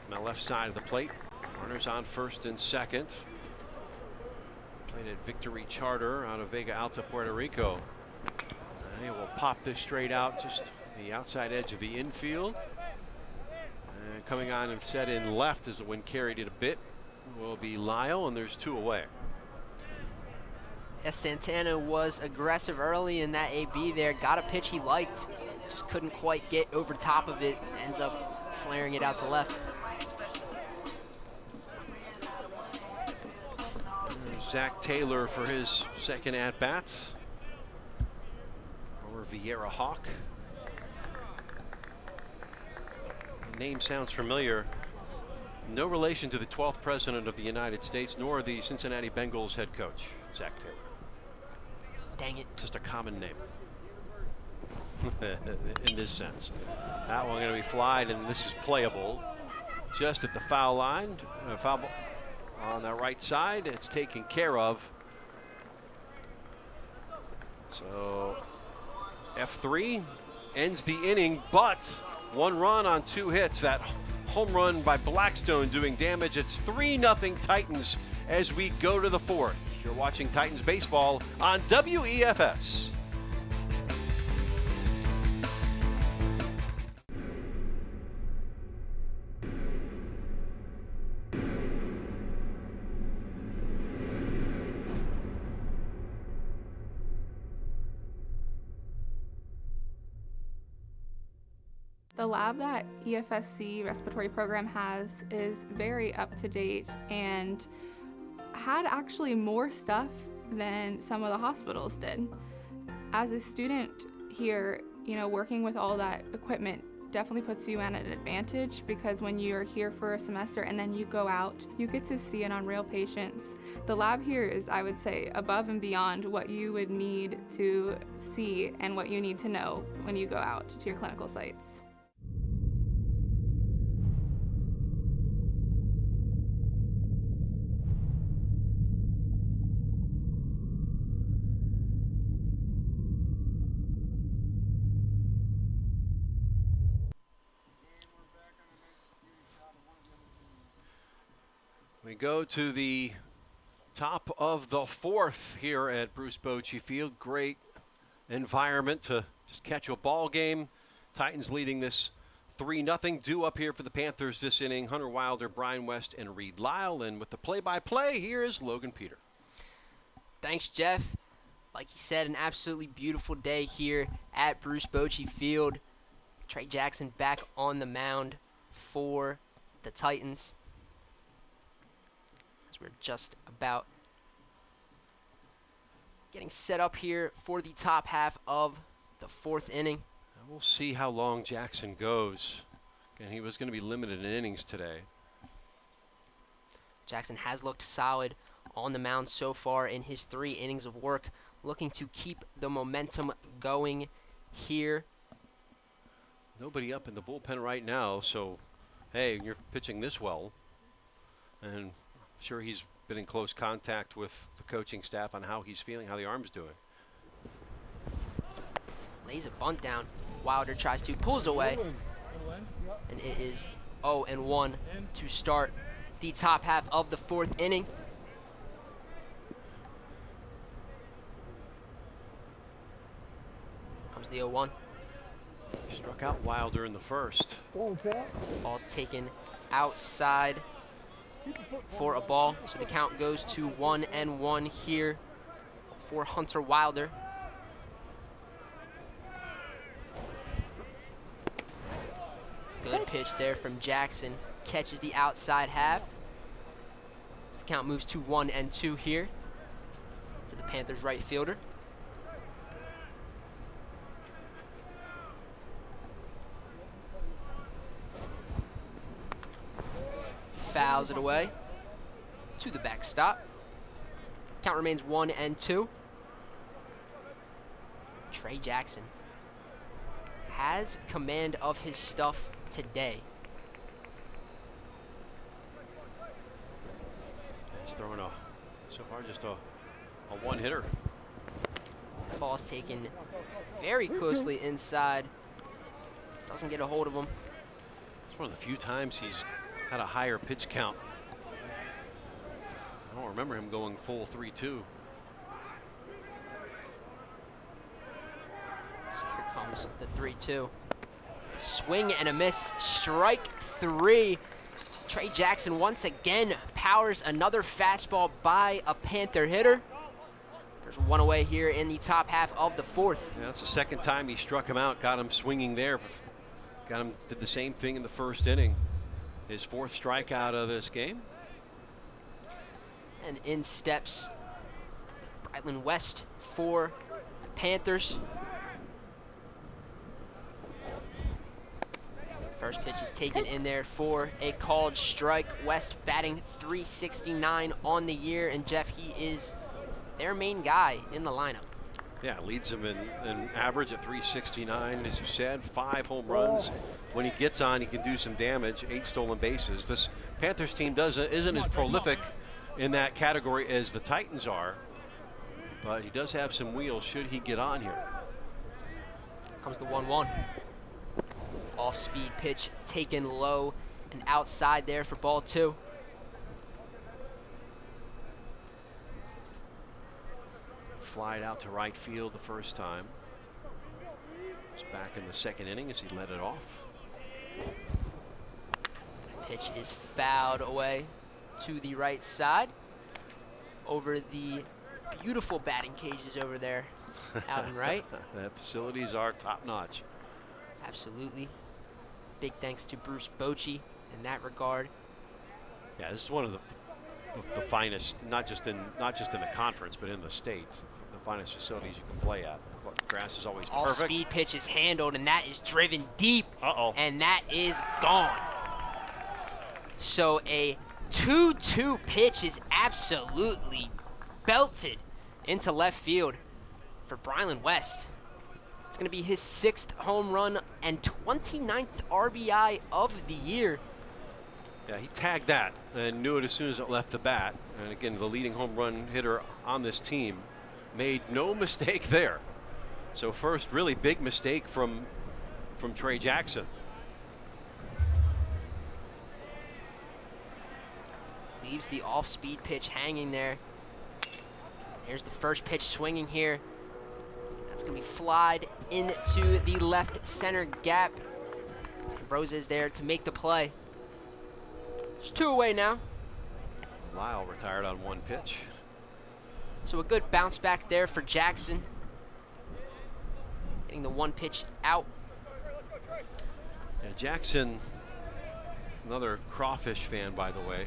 On the left side of the plate. Runners on first and second. Played at Victory Charter out of Vega Alta, Puerto Rico. He will pop this straight out, just the outside edge of the infield. And coming on and set in left as the wind carried it a bit will be Lyle, and there's 2 away. Yes, Santana was aggressive early in that AB there. Got a pitch he liked. Just couldn't quite get over top of it. Ends up flaring it out to left. Zach Taylor for his second at-bat. Or Vieira Hawk. The name sounds familiar. No relation to the 12th president of the United States, nor the Cincinnati Bengals head coach, Zach Taylor. Dang it. Just a common name in this sense. That one going to be flied, and this is playable just at the foul line. Foul ball on the right side. It's taken care of. So F3 ends the inning, but 1 run on 2 hits. That home run by Blackstone doing damage. It's 3-0 Titans as we go to the 4th. You're watching Titans baseball on WEFS. The lab that EFSC respiratory program has is very up to date and had actually more stuff than some of the hospitals did. As a student here, working with all that equipment definitely puts you at an advantage, because when you're here for a semester and then you go out, you get to see it on real patients. The lab here is, I would say, above and beyond what you would need to see and what you need to know when you go out to your clinical sites. We go to the top of the 4th here at Bruce Bochy Field. Great environment to just catch a ball game. Titans leading this 3-0. Due up here for the Panthers this inning: Hunter Wilder, Brian West, and Reed Lyle. And with the play-by-play, here is Logan Peter. Thanks, Jeff. Like he said, an absolutely beautiful day here at Bruce Bochy Field. Trey Jackson back on the mound for the Titans. We're just about getting set up here for the top half of the 4th inning. And we'll see how long Jackson goes. Again, he was going to be limited in innings today. Jackson has looked solid on the mound so far in his 3 innings of work, looking to keep the momentum going here. Nobody up in the bullpen right now, so hey, you're pitching this well, and sure he's been in close contact with the coaching staff on how he's feeling, how the arm's doing. Lays a bunt down. Wilder tries to, pulls away, and it is 0-1 to start the top half of the 4th inning. Comes the 0-1. Struck out Wilder in the 1st. Ball's taken outside for a ball, so the count goes to 1-1 here for Hunter Wilder. Good pitch there from Jackson, catches the outside half. So the count moves to 1-2 here to the Panthers right fielder. Fouls it away to the backstop. Count remains 1-2. Trey Jackson has command of his stuff today. He's throwing so far just a one-hitter. Ball's taken very closely inside. Doesn't get a hold of him. It's one of the few times he's had a higher pitch count. I don't remember him going full 3-2. So here comes the 3-2. Swing and a miss. Strike 3. Trey Jackson once again powers another fastball by a Panther hitter. There's one away here in the top half of the fourth. Yeah, that's the second time he struck him out, got him swinging there. Did the same thing in the first inning. His fourth strikeout of this game. And in steps Brylan West for the Panthers. First pitch is taken in there for a called strike. West batting .369 on the year, and Jeff, he is their main guy in the lineup. Yeah, leads them in average at .369, as you said. 5 home runs. When he gets on, he can do some damage. 8 stolen bases. This Panthers team isn't as prolific in that category as the Titans are, but he does have some wheels should he get on here. Comes the 1-1. Off-speed pitch taken low and outside there for ball 2. Flied out to right field the first time. He's back in the second inning as he let it off. Pitch is fouled away to the right side over the beautiful batting cages over there out and right. The facilities are top-notch. Absolutely. Big thanks to Bruce Bochy in that regard. Yeah, this is one of the finest, not just in the conference, but in the state. The finest facilities you can play at. The grass is always perfect. Off-speed pitch is handled, and that is driven deep. Uh-oh. And that is gone. So a 2-2 pitch is absolutely belted into left field for Brylan West. It's going to be his 6th home run and 29th RBI of the year. Yeah, he tagged that and knew it as soon as it left the bat. And again, the leading home run hitter on this team made no mistake there. So first really big mistake from Trey Jackson. Leaves the off-speed pitch hanging there. Here's the first pitch swinging here. That's going to be flied into the left center gap. Ambrose there to make the play. There's 2 away now. Lyle retired on 1 pitch. So a good bounce back there for Jackson. Getting the 1 pitch out. Yeah, Jackson, another crawfish fan, by the way.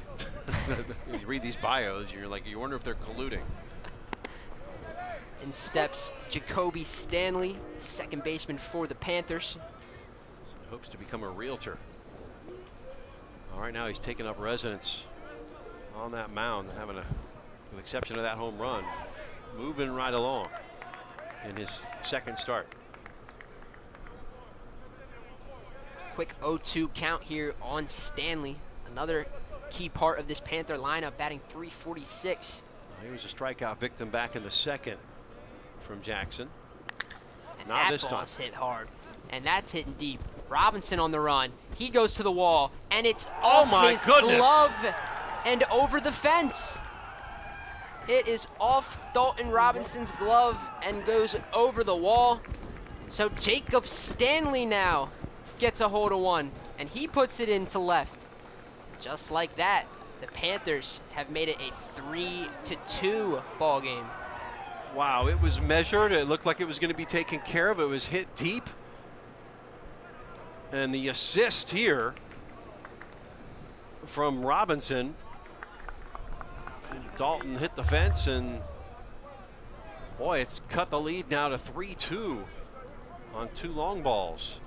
You read these bios, you wonder if they're colluding. In steps Jacoby Stanley, second baseman for the Panthers. Hopes to become a realtor. All right, now he's taking up residence on that mound, having with the exception of that home run, moving right along in his second start. Quick 0-2 count here on Stanley. Another key part of this Panther lineup, batting .346. He was a strikeout victim back in the second from Jackson. And Not that this time. ball's hit hard, and that's hitting deep. Robinson on the run. He goes to the wall, and it's off his glove and over the fence. It is off Dalton Robinson's glove and goes over the wall. So Jacob Stanley now gets a hold of one, and he puts it into left. Just like that, the Panthers have made it a 3-2 ball game. Wow, it was measured. It looked like it was going to be taken care of. It was hit deep. And the assist here from Robinson. Dalton hit the fence, and boy, it's cut the lead now to 3-2 on 2 long balls.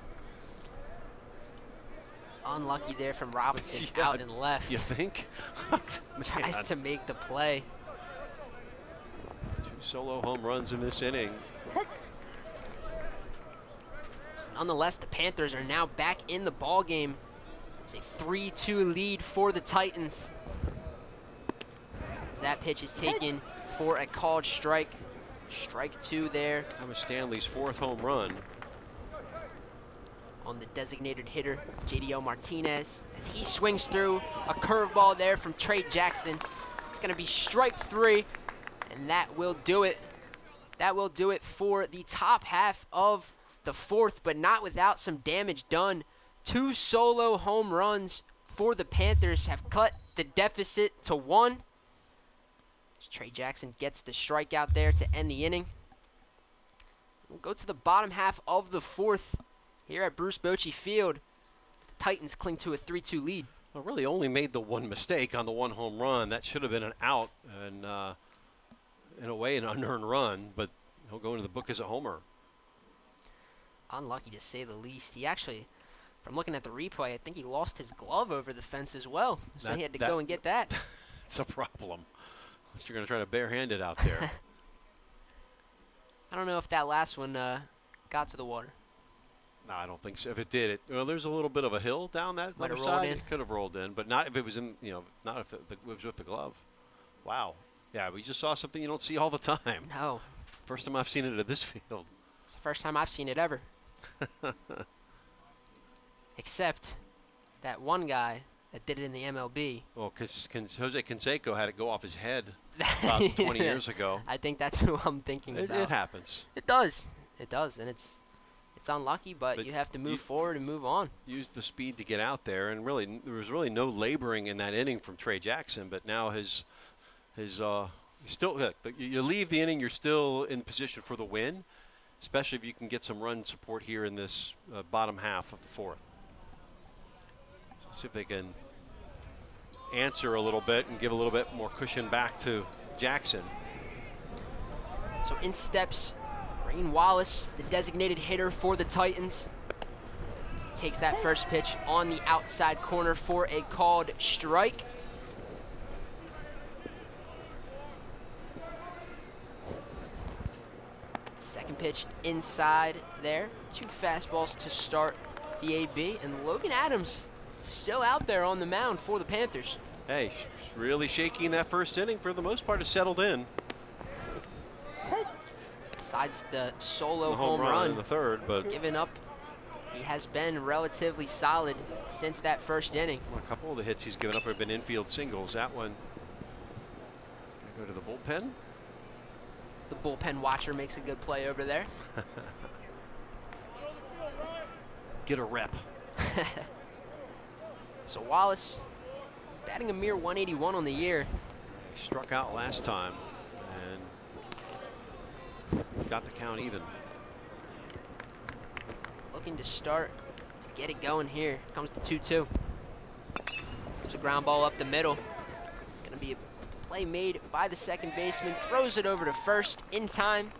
Unlucky there from Robinson, Yeah, out and left. You think? Tries to make the play. 2 solo home runs in this inning. So nonetheless, the Panthers are now back in the ball game. It's a 3-2 lead for the Titans. As that pitch is taken for a called strike. Strike 2 there That was Stanley's 4th home run. on the designated hitter, JDO Martinez, as he swings through a curveball there from Trey Jackson. It's going to be strike 3, and that will do it. That will do it for the top half of the 4th, but not without some damage done. 2 solo home runs for the Panthers have cut the deficit to 1. Trey Jackson gets the strikeout there to end the inning. We'll go to the bottom half of the fourth here at Bruce Bochy Field. The Titans cling to a 3-2 lead. Well, really only made the one mistake on the one home run. That should have been an out and, in a way, an unearned run, but he'll go into the book as a homer. Unlucky to say the least. He actually, from looking at the replay, I think he lost his glove over the fence as well. So he had to go and get that. It's a problem. Unless you're going to try to barehand it out there. I don't know if that last one got to the water. No, I don't think so. If it did, well, there's a little bit of a hill down that Might other have rolled side. in. It could have rolled in, but not if it was in, not if it was with the glove. Wow. Yeah, we just saw something you don't see all the time. No. First time I've seen it at this field. It's the first time I've seen it ever. Except that one guy that did it in the MLB. Well, because Jose Canseco had it go off his head about 20 years ago. I think that's who I'm thinking about. It happens. It does. It does, and it's unlucky, but you have to move forward and move on. Used the speed to get out there, and really there was really no laboring in that inning from Trey Jackson. But now his still you leave the inning, you're still in position for the win, especially if you can get some run support here in this bottom half of the fourth. So let's see if they can answer a little bit and give a little bit more cushion back to Jackson. So in steps Rain Wallace, the designated hitter for the Titans. As he takes that first pitch on the outside corner for a called strike. Second pitch inside there. 2 fastballs to start the AB. And Logan Adams still out there on the mound for the Panthers. Hey, really shaky in that first inning. For the most part, has settled in. Besides the solo The home run in the third, but given up, he has been relatively solid since that first inning. a couple of the hits he's given up have been infield singles. That one, go to the bullpen. The bullpen watcher makes a good play over there. Get a rep. So Wallace batting a mere 181 on the year. He struck out last time and got the count even. Looking to start to get it going here. Comes the 2-2. There's a ground ball up the middle. It's going to be a play made by the second baseman. Throws it over to first in time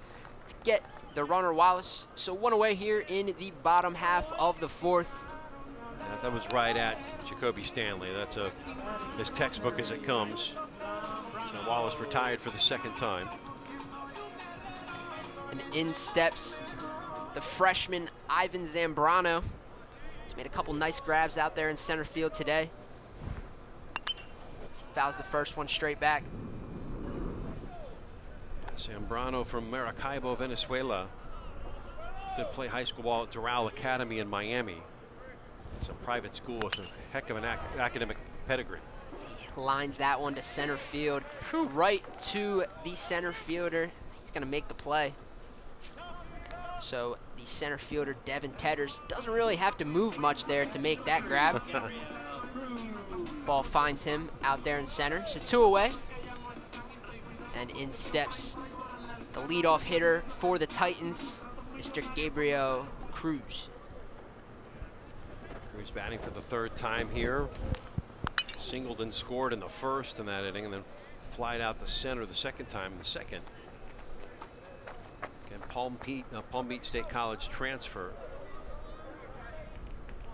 to get the runner Wallace. So one away here in the bottom half of the fourth. Yeah, that was right at Jacoby Stanley. That's as textbook as it comes. So Wallace retired for the second time. And in steps the freshman Ivan Zambrano. He's made a couple nice grabs out there in center field today. He fouls the first one straight back. Zambrano from Maracaibo, Venezuela. Did play high school ball at Doral Academy in Miami. It's a private school with a heck of an academic pedigree. He lines that one to center field, right to the center fielder. He's going to make the play. So the center fielder, Devin Tetters, doesn't really have to move much there to make that grab. Ball finds him out there in center. So 2 away. And in steps the leadoff hitter for the Titans, Mr. Gabriel Cruz. Cruz batting for the third time here. Singled and scored in the first in that inning, and then flied out the center the second time in the second. Again, Palm Beach State College transfer.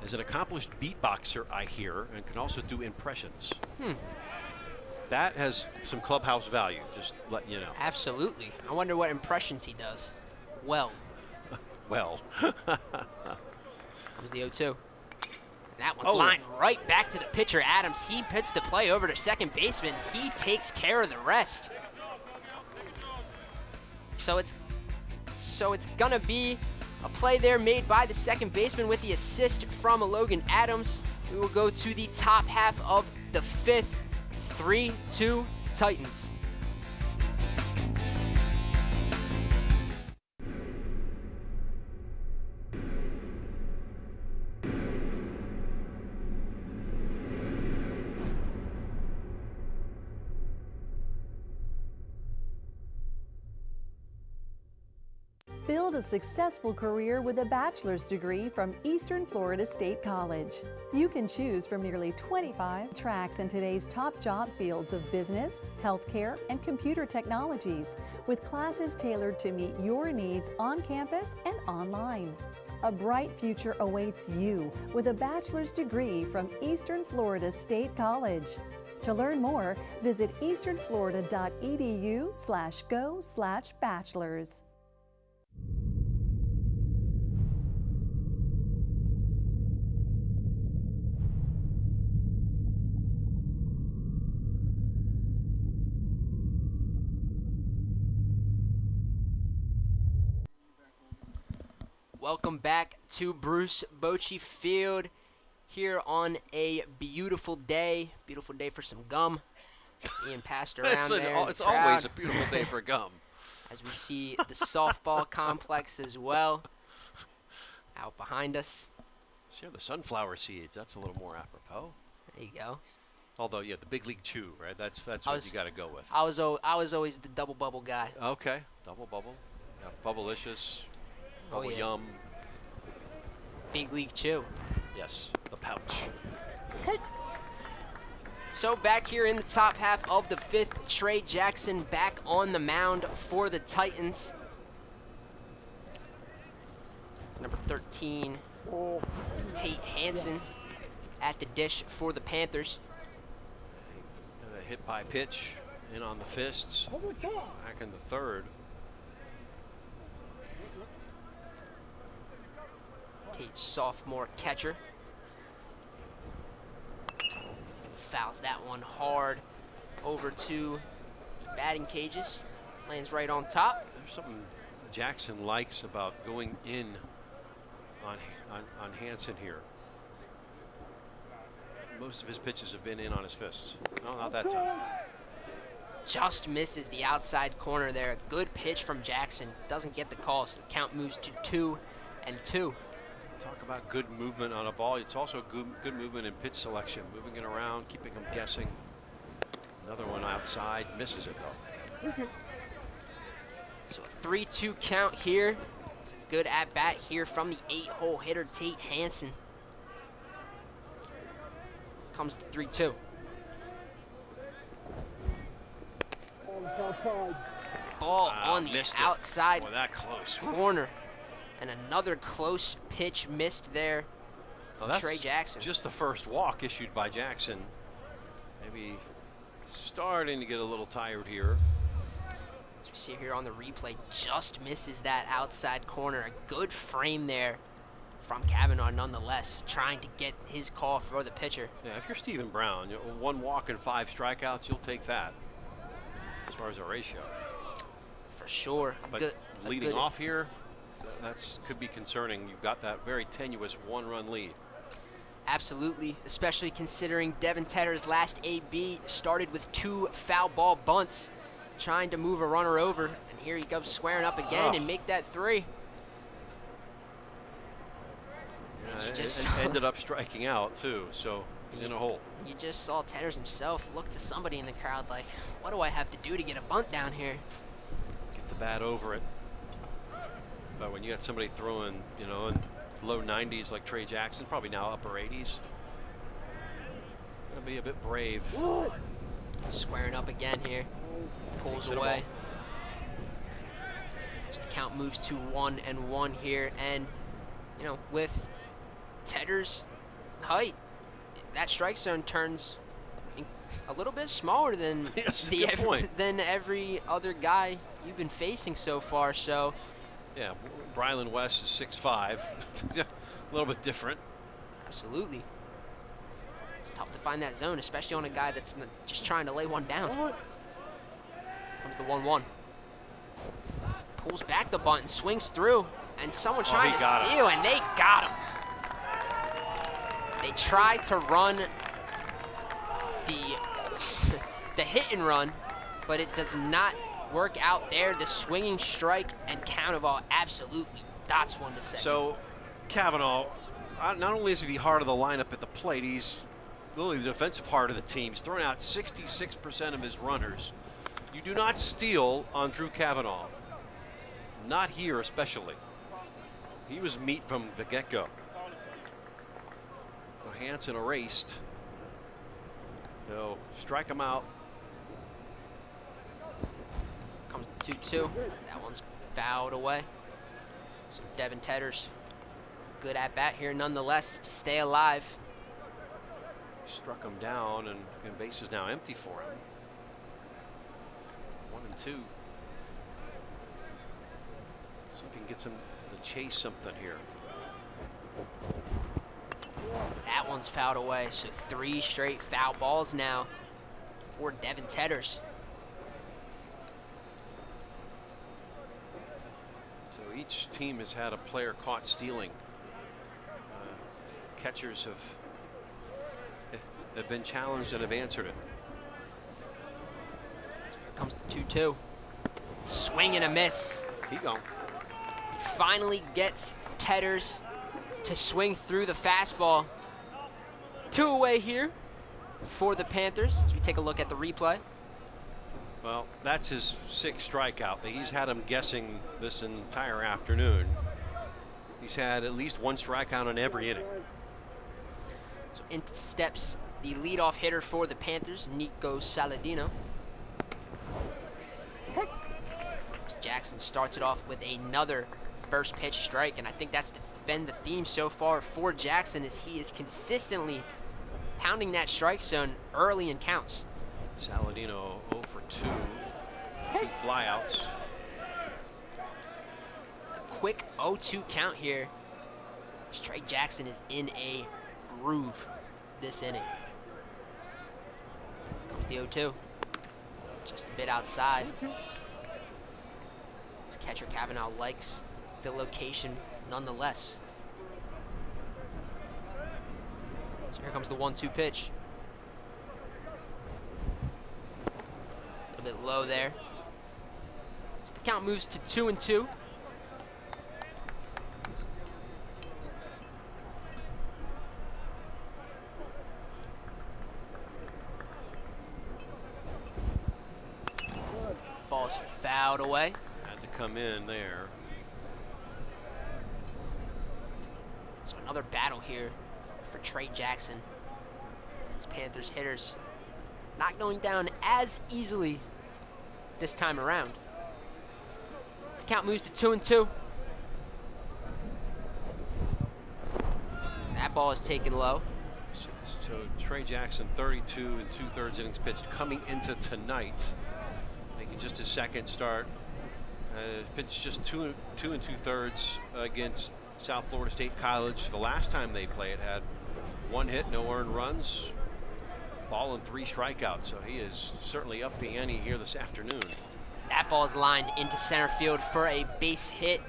Is an accomplished beatboxer, I hear, and can also do impressions. That has some clubhouse value, just letting you know. Absolutely. I wonder what impressions he does. Well. Well. Comes the 0-2. That one's lined right back to the pitcher, Adams. He puts the play over to second baseman. He takes care of the rest. So it's gonna be a play there made by the second baseman with the assist from Logan Adams. We will go to the top half of the fifth. 3-2 Titans. a successful career with a bachelor's degree from Eastern Florida State College. You can choose from nearly 25 tracks in today's top job fields of business, healthcare, and computer technologies, with classes tailored to meet your needs on campus and online. A bright future awaits you with a bachelor's degree from Eastern Florida State College. To learn more, visit easternflorida.edu/go/bachelors. Welcome back to Bruce Bochy Field here on a beautiful day for some gum being passed around there. It's always a beautiful day for gum. As we see the softball complex as well out behind us. Share the sunflower seeds. That's a little more apropos. There you go. Although, yeah, the big league chew, right? That's what you got to go with. I was always the double bubble guy. Okay, double bubble. Yeah, Bubblicious. Bubble Yum. Big league chew. Yes, the pouch. So back here in the top half of the fifth, Trey Jackson back on the mound for the Titans. Number 13, Tate Hansen at the dish for the Panthers. A hit by pitch in on the fists. Back in the third. Tate's sophomore catcher. Fouls that one hard over to the batting cages. Lands right on top. There's something Jackson likes about going in on Hansen here. Most of his pitches have been in on his fists. No, not that time. Just misses the outside corner there. Good pitch from Jackson. Doesn't get the call, so the count moves to 2-2. Talk about good movement on a ball. It's also good movement in pitch selection. Moving it around, keeping them guessing. Another one outside. Misses it, though. So a 3-2 count here. It's a good at-bat here from the 8-hole hitter, Tate Hansen. Comes the 3-2. Ball on the outside that close corner. And another close pitch missed there from Trey Jackson. Just the first walk issued by Jackson. Maybe starting to get a little tired here. As we see here on the replay, just misses that outside corner. A good frame there from Kavanaugh nonetheless, trying to get his call for the pitcher. Yeah, if you're Stephen Brown, one walk and 5 strikeouts, you'll take that as far as a ratio. For sure. But leading off here, that's could be concerning. You've got that very tenuous 1-run lead. Absolutely, especially considering Devin Tedder's last AB started with 2 foul ball bunts, trying to move a runner over, and here he goes squaring up again and make that 3. It ended up striking out too, so he's in a hole. You just saw Tedders himself look to somebody in the crowd like, what do I have to do to get a bunt down here? Get the bat over it. But when you got somebody throwing, in low 90s like Trey Jackson, probably now upper 80s, gonna be a bit brave. Squaring up again here, pulls away. So the count moves to 1-1 here, and with Tedder's height, that strike zone turns a little bit smaller than than every other guy you've been facing so far. So. Yeah, Brylan West is 6'5", a little bit different. Absolutely. It's tough to find that zone, especially on a guy that's just trying to lay one down. Comes the 1-1. Pulls back the bunt and swings through, and someone trying to steal, and they got him. They tried to run the hit and run, but it does not work out there. The swinging strike and count of all absolutely dots 1 to 2nd. So Kavanaugh, not only is he the heart of the lineup at the plate, he's really the defensive heart of the team. He's thrown out 66% of his runners. You do not steal on Drew Kavanaugh. Not here especially. He was meat from the get-go. Hansen erased. They'll strike him out. Comes the 2-2. That one's fouled away. So Devin Tedders, good at bat here nonetheless to stay alive. Struck him down, and base is now empty for him. 1-2. See if he can get some to chase something here. That one's fouled away. So 3 straight foul balls now for Devin Tedders. So each team has had a player caught stealing. Catchers have been challenged and have answered it. Here comes the 2-2. Swing and a miss. He gone. He finally gets Tedders to swing through the fastball. 2 away here for the Panthers as we take a look at the replay. Well, that's his 6th strikeout. He's had him guessing this entire afternoon. He's had at least 1 strikeout in every inning. So in steps the leadoff hitter for the Panthers, Nico Saladino. Jackson starts it off with another first pitch strike, and I think that's been the theme so far for Jackson, as he is consistently pounding that strike zone early in counts. Saladino 0 for 2. 2 flyouts. A quick 0-2 count here. Trey Jackson is in a groove this inning. Comes the 0-2. Just a bit outside. This catcher Kavanaugh likes the location nonetheless. So here comes the 1-2 pitch. A little bit low there. So the count moves to 2-2. Ball's fouled away. Had to come in there. So another battle here for Trey Jackson. These Panthers hitters not going down as easily this time around. The count moves to 2-2. That ball is taken low. So Trey Jackson, 32 2/3 innings pitched, coming into tonight, making just his 2nd start. Pitched just 2 2/3 against South Florida State College. The last time they played had 1 hit, no earned runs, ball and 3 strikeouts. So he is certainly up the ante here this afternoon. That ball is lined into center field for a base hit.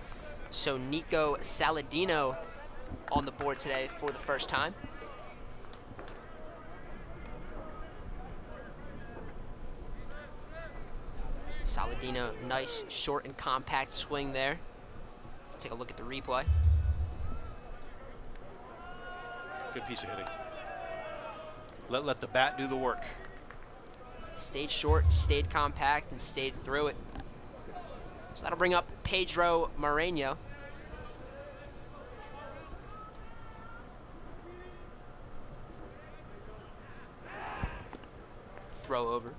So Nico Saladino on the board today for the first time. Saladino, nice short and compact swing there. Take a look at the replay. Good piece of hitting. Let the bat do the work. Stayed short, stayed compact, and stayed through it. So that'll bring up Pedro Moreno. Throw over.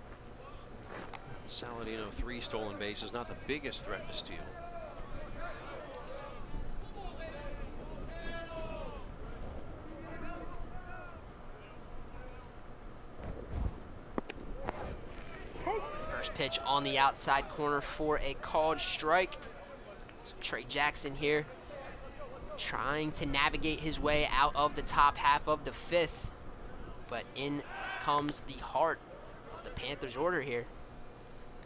Saladino, 3 stolen bases, not the biggest threat to steal. First pitch on the outside corner for a called strike. So Trey Jackson here trying to navigate his way out of the top half of the 5th. But in comes the heart of the Panthers order here.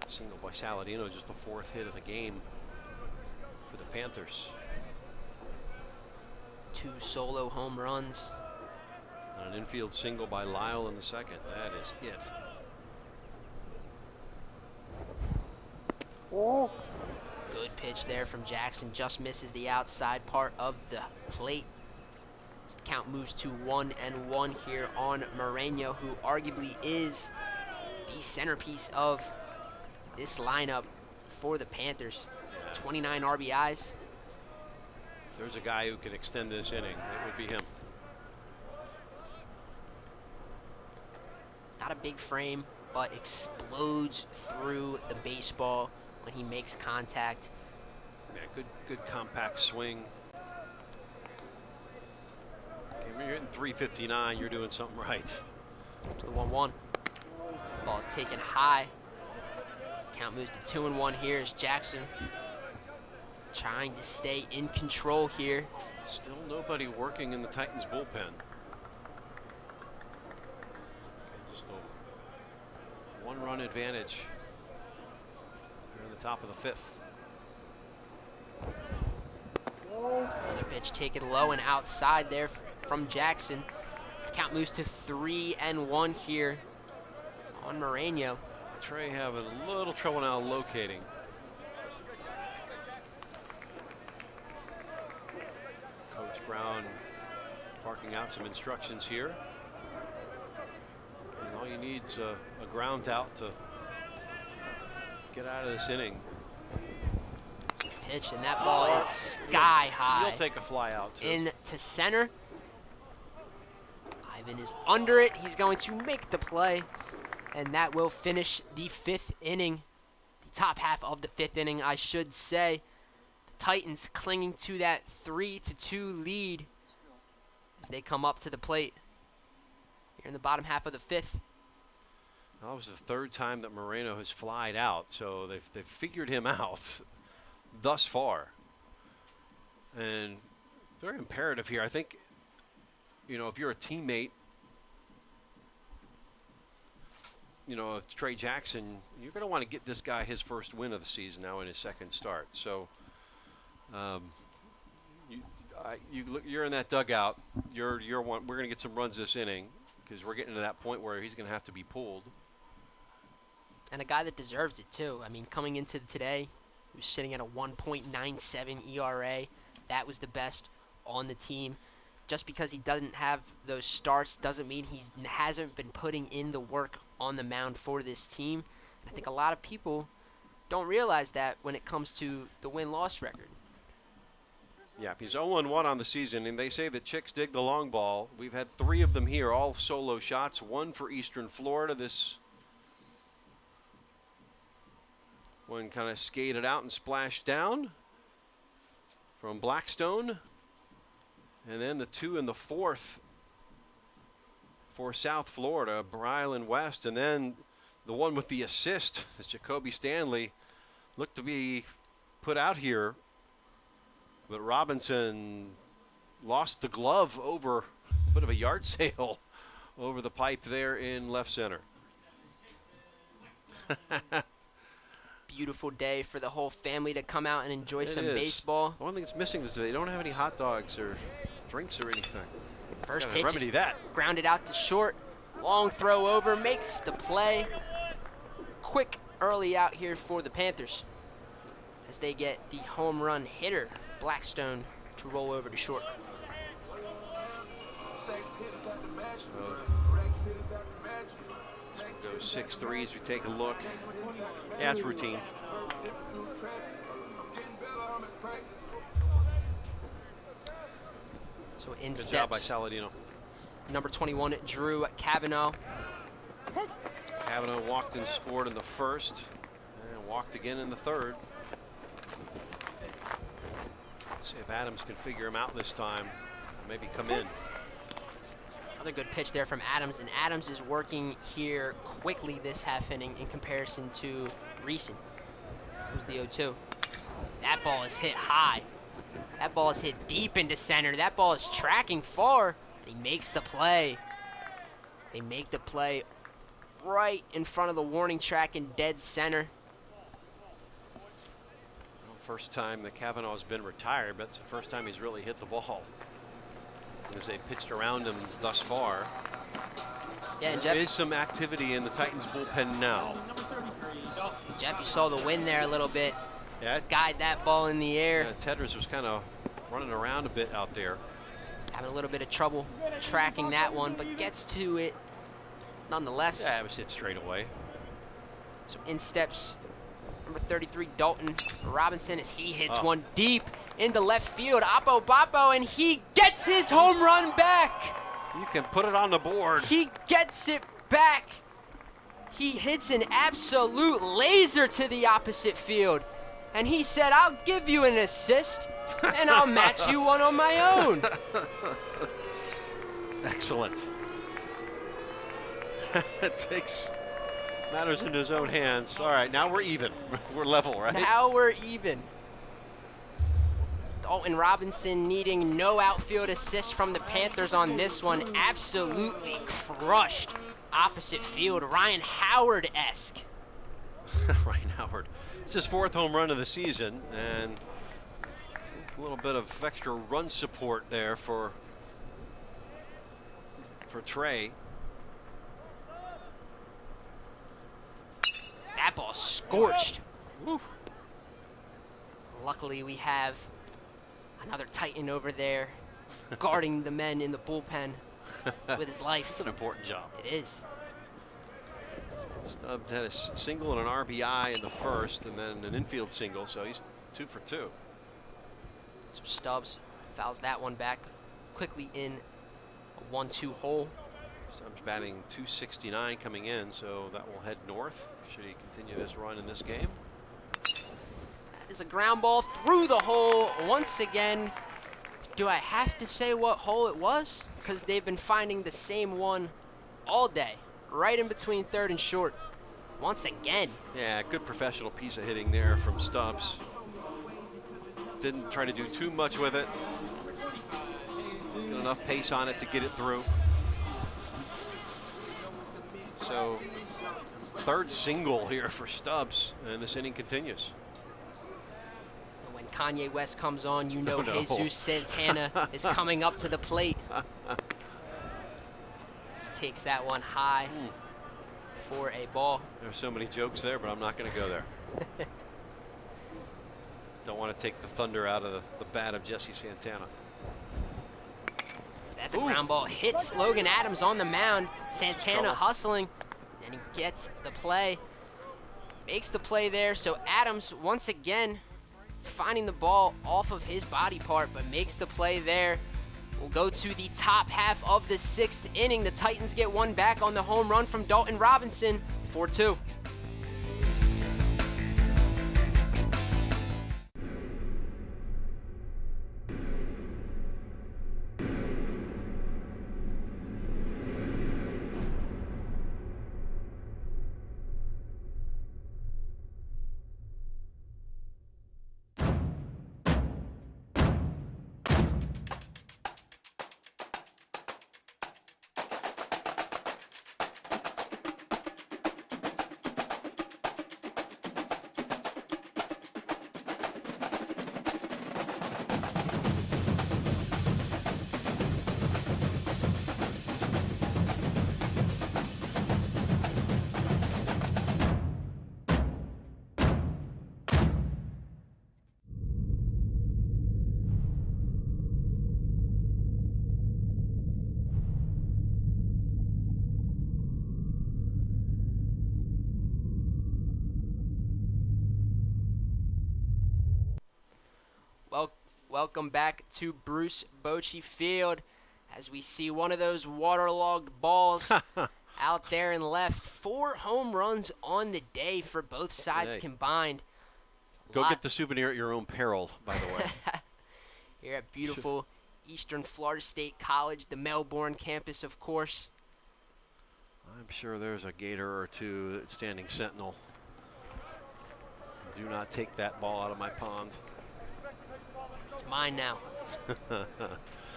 Single by Saladino, just the 4th hit of the game for the Panthers. 2 solo home runs. And an infield single by Lyle in the 2nd. That is it. Good pitch there from Jackson. Just misses the outside part of the plate. The count moves to 1-1 here on Moreno, who arguably is the centerpiece of this lineup for the Panthers. 29 RBIs. There's a guy who can extend this inning. It would be him. Not a big frame, but explodes through the baseball when he makes contact. Yeah, good compact swing. Okay, when you're hitting 359, you're doing something right. It's the 1-1. Ball is taken high. As the count moves to 2-1 here as Jackson trying to stay in control here. Still nobody working in the Titans bullpen. Okay, just a one-run advantage. We're in the top of the 5th. Another pitch taken low and outside there from Jackson. As the count moves to 3-1 here on Moreno. Trey having a little trouble now locating. Coach Brown barking out some instructions here. And all you need is a ground out to get out of this inning. Pitch, and that ball is sky high. He'll take a fly out too. Into center. Ivan is under it. He's going to make the play, and that will finish the 5th inning. The top half of the 5th inning, I should say. The Titans clinging to that 3-2 lead as they come up to the plate here in the bottom half of the 5th. That was the 3rd time that Moreno has flied out, so they've figured him out thus far. And very imperative here. I think, you know, if you're a teammate, you know, of Trey Jackson, you're going to want to get this guy his first win of the season now in his 2nd start. So you're in that dugout. You're one. We're going to get some runs this inning because we're getting to that point where he's going to have to be pulled. And a guy that deserves it too. I mean, coming into today, he was sitting at a 1.97 ERA. That was the best on the team. Just because he doesn't have those starts doesn't mean he hasn't been putting in the work on the mound for this team. And I think a lot of people don't realize that when it comes to the win-loss record. Yeah, he's 0-1 on the season, and they say that chicks dig the long ball. We've had 3 of them here, all solo shots, 1 for Eastern Florida. This one kind of skated out and splashed down from Blackstone. And then the 2 and the 4th for South Florida, Brylan West. And then the one with the assist is Jacoby Stanley. Looked to be put out here, but Robinson lost the glove over a bit of a yard sale over the pipe there in left center. Beautiful day for the whole family to come out and enjoy some baseball. The one thing that's missing is they don't have any hot dogs or drinks or anything. First Gotta pitch remedy that. Grounded out to short. Long throw over, makes the play. Quick early out here for the Panthers as they get the home run hitter, Blackstone, to roll over to short. Go 6-3 as we take a look. Yeah, it's routine. So in Good steps job by Saladino. number 21, Drew Kavanaugh. Kavanaugh walked and scored in the 1st and walked again in the 3rd. See if Adams can figure him out this time. Maybe come in. Another good pitch there from Adams, and Adams is working here quickly this half inning in comparison to recent. That was the 0-2. That ball is hit high. That ball is hit deep into center. That ball is tracking far. He makes the play. They make the play right in front of the warning track in dead center. Well, first time that Kavanaugh's been retired, but it's the first time he's really hit the ball. As they pitched around him thus far. Yeah, and there Jeff, is some activity in the Titans bullpen now. Jeff, you saw the wind there a little bit. Yeah, Guide that ball in the air. Tedros was kind of running around a bit out there. Having a little bit of trouble tracking that one, but gets to it nonetheless. Yeah, it was hit straight away. So in steps number 33, Dalton Robinson, as he hits Oh. one deep into left field. Oppo Boppo, and he gets his home run back. You can put it on the board. He gets it back. He hits an absolute laser to the opposite field. And he said, I'll give you an assist, and I'll match you one on my own. Excellent. Takes matters into his own hands. All right, now we're even. We're level, right? Now we're even. Dalton Robinson needing no outfield assist from the Panthers on this one. Absolutely crushed opposite field. Ryan Howard-esque. Ryan Howard. It's his 4th home run of the season, and a little bit of extra run support there for Trey. That ball scorched. Woo. Luckily, we have another Titan over there guarding the men in the bullpen with his life. It's an important job. It is. Stubbs had a single and an RBI in the first, and then an infield single, so he's 2 for 2. So Stubbs fouls that one back quickly in a 1-2 hole. Stubbs batting .269 coming in, so that will head north should he continue this run in this game. That is a ground ball through the hole once again. Do I have to say what hole it was? Because they've been finding the same one all day, right in between third and short. Once again. Yeah, good professional piece of hitting there from Stubbs. Didn't try to do too much with it. Got enough pace on it to get it through. So, 3rd single here for Stubbs, and this inning continues. When Kanye West comes on, you know no. Jesus Santana is coming up to the plate. As he takes that one high for a ball. There's so many jokes there, but I'm not going to go there. Don't want to take the thunder out of the bat of Jesse Santana. That's a ground ball. Hits Logan Adams on the mound. Santana hustling, and he gets the play. Makes the play there. So Adams, once again, finding the ball off of his body part, but makes the play there. We'll go to the top half of the 6th inning. The Titans get one back on the home run from Dalton Robinson, 4-2. Welcome back to Bruce Bochy Field as we see one of those waterlogged balls out there and left. 4 home runs on the day for both sides combined. Go get the souvenir at your own peril, by the way. Here at beautiful Eastern Florida State College, the Melbourne campus, of course. I'm sure there's a gator or two that's standing sentinel. Do not take that ball out of my pond. It's mine now.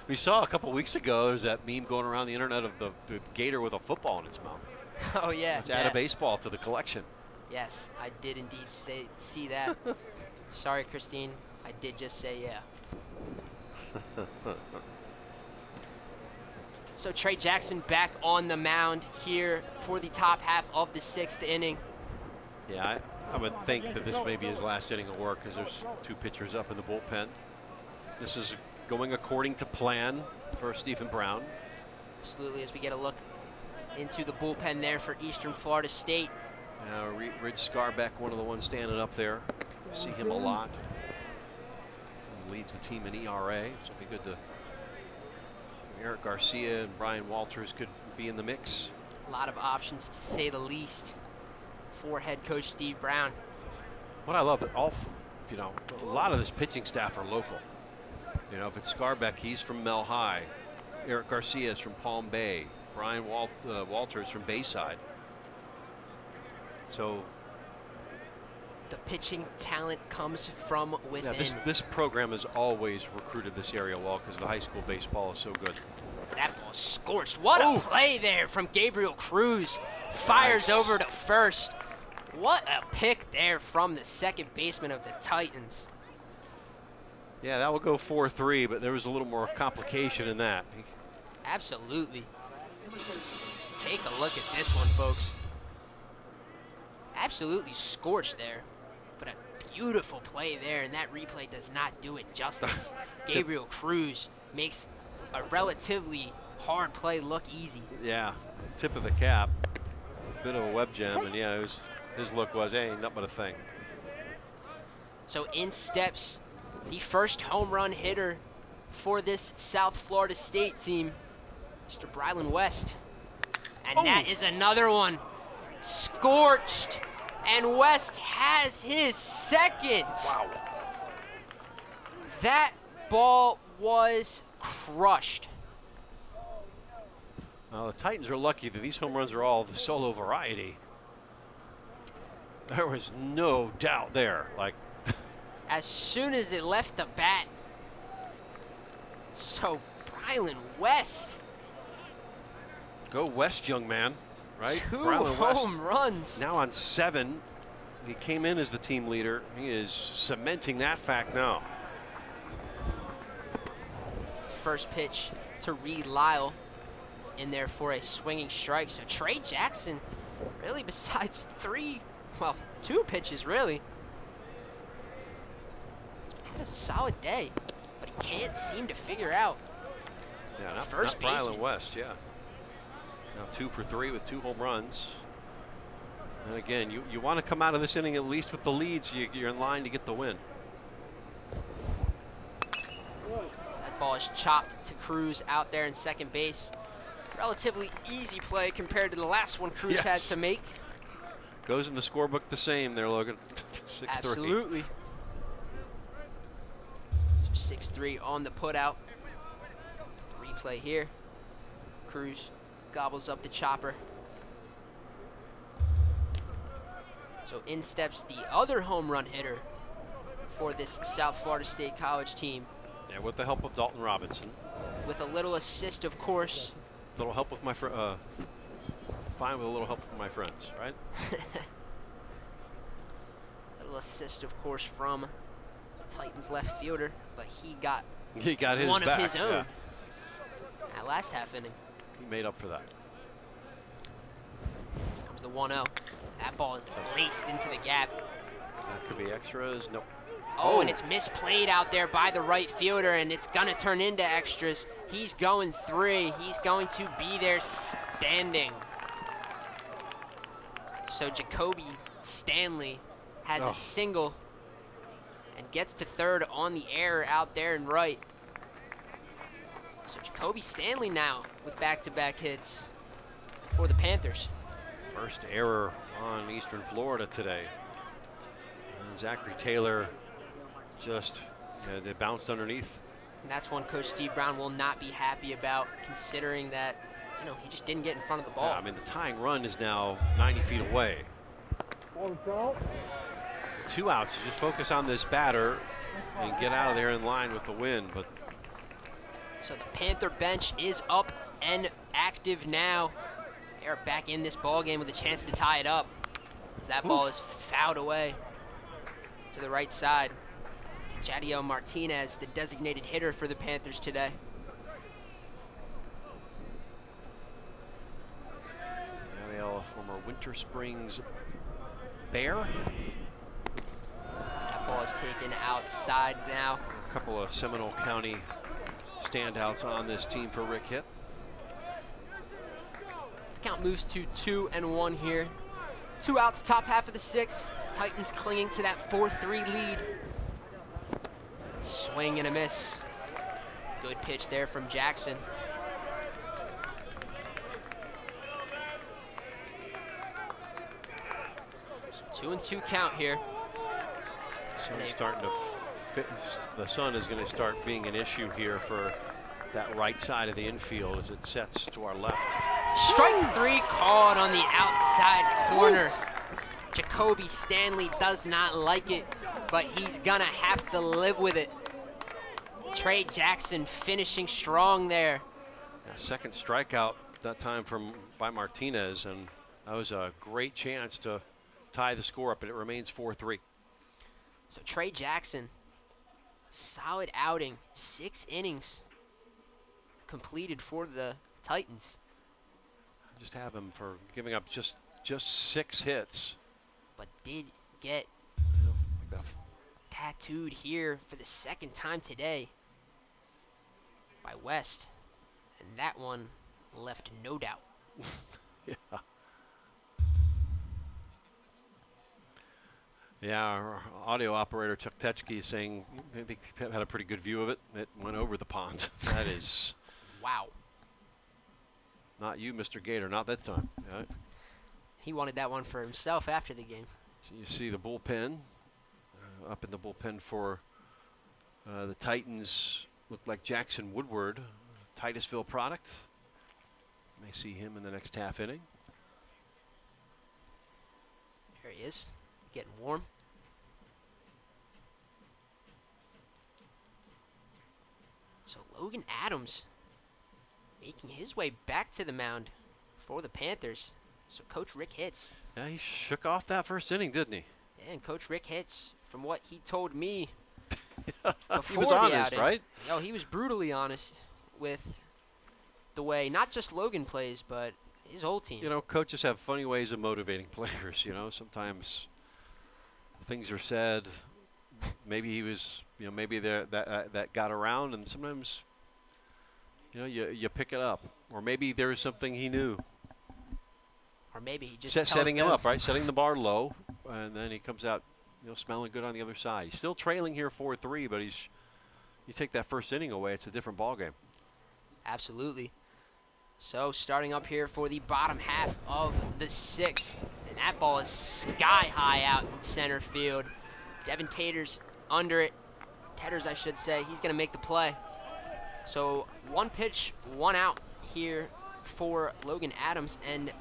We saw a couple weeks ago, there's that meme going around the internet of the gator with a football in its mouth. Oh, yeah. Let's add a baseball to the collection. Yes, I did indeed see that. Sorry, Christine. I did just say yeah. So Trey Jackson back on the mound here for the top half of the 6th inning. Yeah, I would think that this may be his last inning of work because there's 2 pitchers up in the bullpen. This is going according to plan for Stephen Brown. Absolutely, as we get a look into the bullpen there for Eastern Florida State. Ridge Scarbeck, one of the ones standing up there. See him a lot. leads the team in ERA, so it'll be good to. Eric Garcia and Brian Walters could be in the mix. A lot of options, to say the least, for head coach Steve Brown. What I love, a lot of this pitching staff are local. You know, if it's Scarbeck, he's from Mel High. Eric Garcia is from Palm Bay. Brian Walters from Bayside. So the pitching talent comes from within. yeah, this program has always recruited this area well because the high school baseball is so good. That ball scorched. What a play there from Gabriel Cruz. Fires over to first. What a pick there from the second baseman of the Titans. Yeah, that will go 4-3, but there was a little more complication in that. Absolutely. Take a look at this one, folks. Absolutely scorched there, but a beautiful play there, and that replay does not do it justice. Gabriel Cruz makes a relatively hard play look easy. Yeah, tip of the cap. Bit of a web gem, and yeah, his look was, hey, nothing but a thing. So in steps the first home run hitter for this South Florida State team, Mr. Brylan West. And that is another one. Scorched. And West has his second. Wow. That ball was crushed. Well, the Titans are lucky that these home runs are all the solo variety. There was no doubt there. Like, as soon as it left the bat. So Brylan West. go West, young man. Right? Two Brylan West home runs. now on 7. He came in as the team leader. He is cementing that fact now. It's the first pitch to Reed Lyle. He's in there for a swinging strike. So Trey Jackson, really besides 2 pitches really, had a solid day, but he can't seem to figure out Yeah, not first Brylan baseman. West, yeah. Now 2 for 3 with 2 home runs. And again, you want to come out of this inning at least with the lead, so you're in line to get the win. So that ball is chopped to Cruz out there in second base. Relatively easy play compared to the last one Cruz had to make. Goes in the scorebook the same there, Logan. 6-3. Absolutely. So 6-3 on the putout. Replay here. Cruz gobbles up the chopper. So in steps the other home run hitter for this South Florida State College team. Yeah, with the help of Dalton Robinson. With a little assist, of course. Little help with my fine with a little help from my friends, right? Little assist, of course, from the Titans left fielder, but he got his one back, of his own. yeah. That last half inning. He made up for that. Here comes the 1-0. That ball is laced into the gap. That could be extras. Nope. Oh, and it's misplayed out there by the right fielder, and it's going to turn into extras. He's going 3. He's going to be there standing. So Jacoby Stanley has a single and gets to third on the error out there and right. So Jacoby Stanley now with back-to-back hits for the Panthers. First error on Eastern Florida today. And Zachary Taylor just they bounced underneath. And that's one Coach Steve Brown will not be happy about, considering that, he just didn't get in front of the ball. Yeah, I mean, the tying run is now 90 feet away. 2 outs. You just focus on this batter and get out of there in line with the win. But so the Panther bench is up and active now. They're back in this ball game with a chance to tie it up. That ball is fouled away to the right side. To Jadiel Martinez, the designated hitter for the Panthers today. Jadiel, former Winter Springs Bear. That ball is taken outside now. A couple of Seminole County standouts on this team for Rick Hitt. The count moves to 2-1 here. 2 outs, top half of the 6th. Titans clinging to that 4-3 lead. Swing Swing and a miss. Good pitch there from Jackson. So 2-2 count here. Sun's starting to the sun is going to start being an issue here for that right side of the infield as it sets to our left. Strike 3 called on the outside corner. Jacoby Stanley does not like it, but he's gonna have to live with it. Trey Jackson finishing strong there. Yeah, second strikeout that time by Martinez, and that was a great chance to tie the score up, but it remains 4-3. So Trey Jackson, solid outing, 6 innings completed for the Titans. Just have him for giving up just 6 hits. But did get tattooed here for the second time today by West. And that one left no doubt. Yeah. Yeah, our audio operator Chuck Tetchke is saying maybe he had a pretty good view of it. It went over the pond. That is wow. Not you, Mr. Gator, not that time. Yeah. He wanted that one for himself after the game. So you see the bullpen, up in the bullpen for the Titans, looked like Jackson Woodward, Titusville product. May see him in the next half inning. There he is, getting warm. So Logan Adams making his way back to the mound for the Panthers. So Coach Rick Hitz. Yeah, he shook off that first inning, didn't he? Yeah, and Coach Rick Hitz, from what he told me he before was the honest, outing, right? No, he was brutally honest with the way not just Logan plays, but his whole team. You know, coaches have funny ways of motivating players. You know, sometimes things are said. Maybe he was, you know, maybe that got around, and sometimes, you know, you pick it up, or maybe there was something he knew. Or maybe he just setting him up, right? Setting the bar low, and then he comes out, you know, smelling good on the other side. He's still trailing here 4-3, but you take that first inning away, it's a different ball game. Absolutely. So starting up here for the bottom half of the 6th, and that ball is sky high out in center field. Devin Taters under it. Tetters, I should say. He's going to make the play. So 1 pitch, 1 out here for Logan Adams, and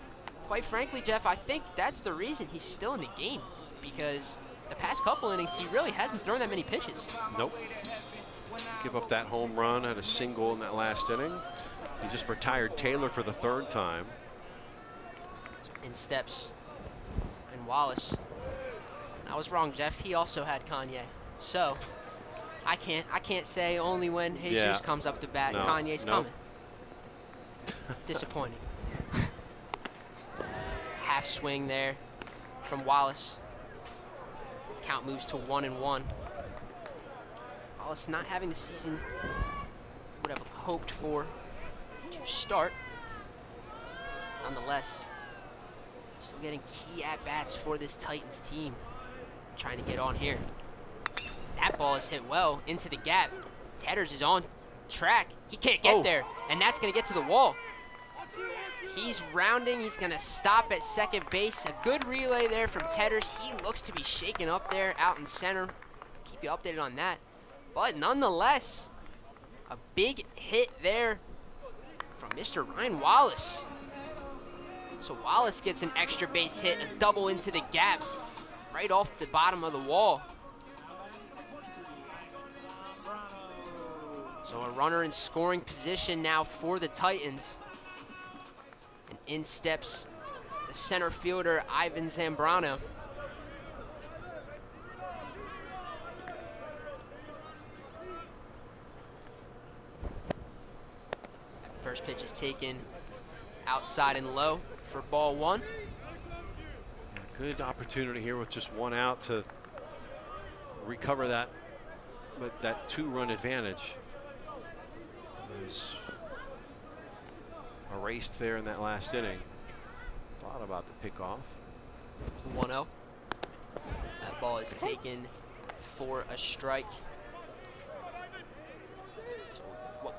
quite frankly, Jeff, I think that's the reason he's still in the game, because the past couple innings, he really hasn't thrown that many pitches. Nope. Give up that home run, had a single in that last inning. He just retired Taylor for the 3rd time. In steps and Wallace. And I was wrong, Jeff. He also had Kanye. So I can't say only when Jesus comes up to bat, Kanye's coming. Disappointing. Half swing there from Wallace. Count moves to 1-1. Wallace not having the season would have hoped for to start. Nonetheless, still getting key at-bats for this Titans team. Trying to get on here. That ball is hit well into the gap. Tetters is on track. He can't get there, and that's going to get to the wall. He's rounding. He's going to stop at second base. A good relay there from Tetters. He looks to be shaken up there out in center. Keep you updated on that. But nonetheless, a big hit there from Mr. Ryan Wallace. So Wallace gets an extra base hit, a double into the gap, right off the bottom of the wall. So a runner in scoring position now for the Titans. And in steps the center fielder, Ivan Zambrano. First pitch is taken outside and low for ball 1. Good opportunity here with just 1 out to recover that, but that 2-run advantage is erased there in that last inning. Thought about the pickoff. It's the 1-0. That ball is taken for a strike.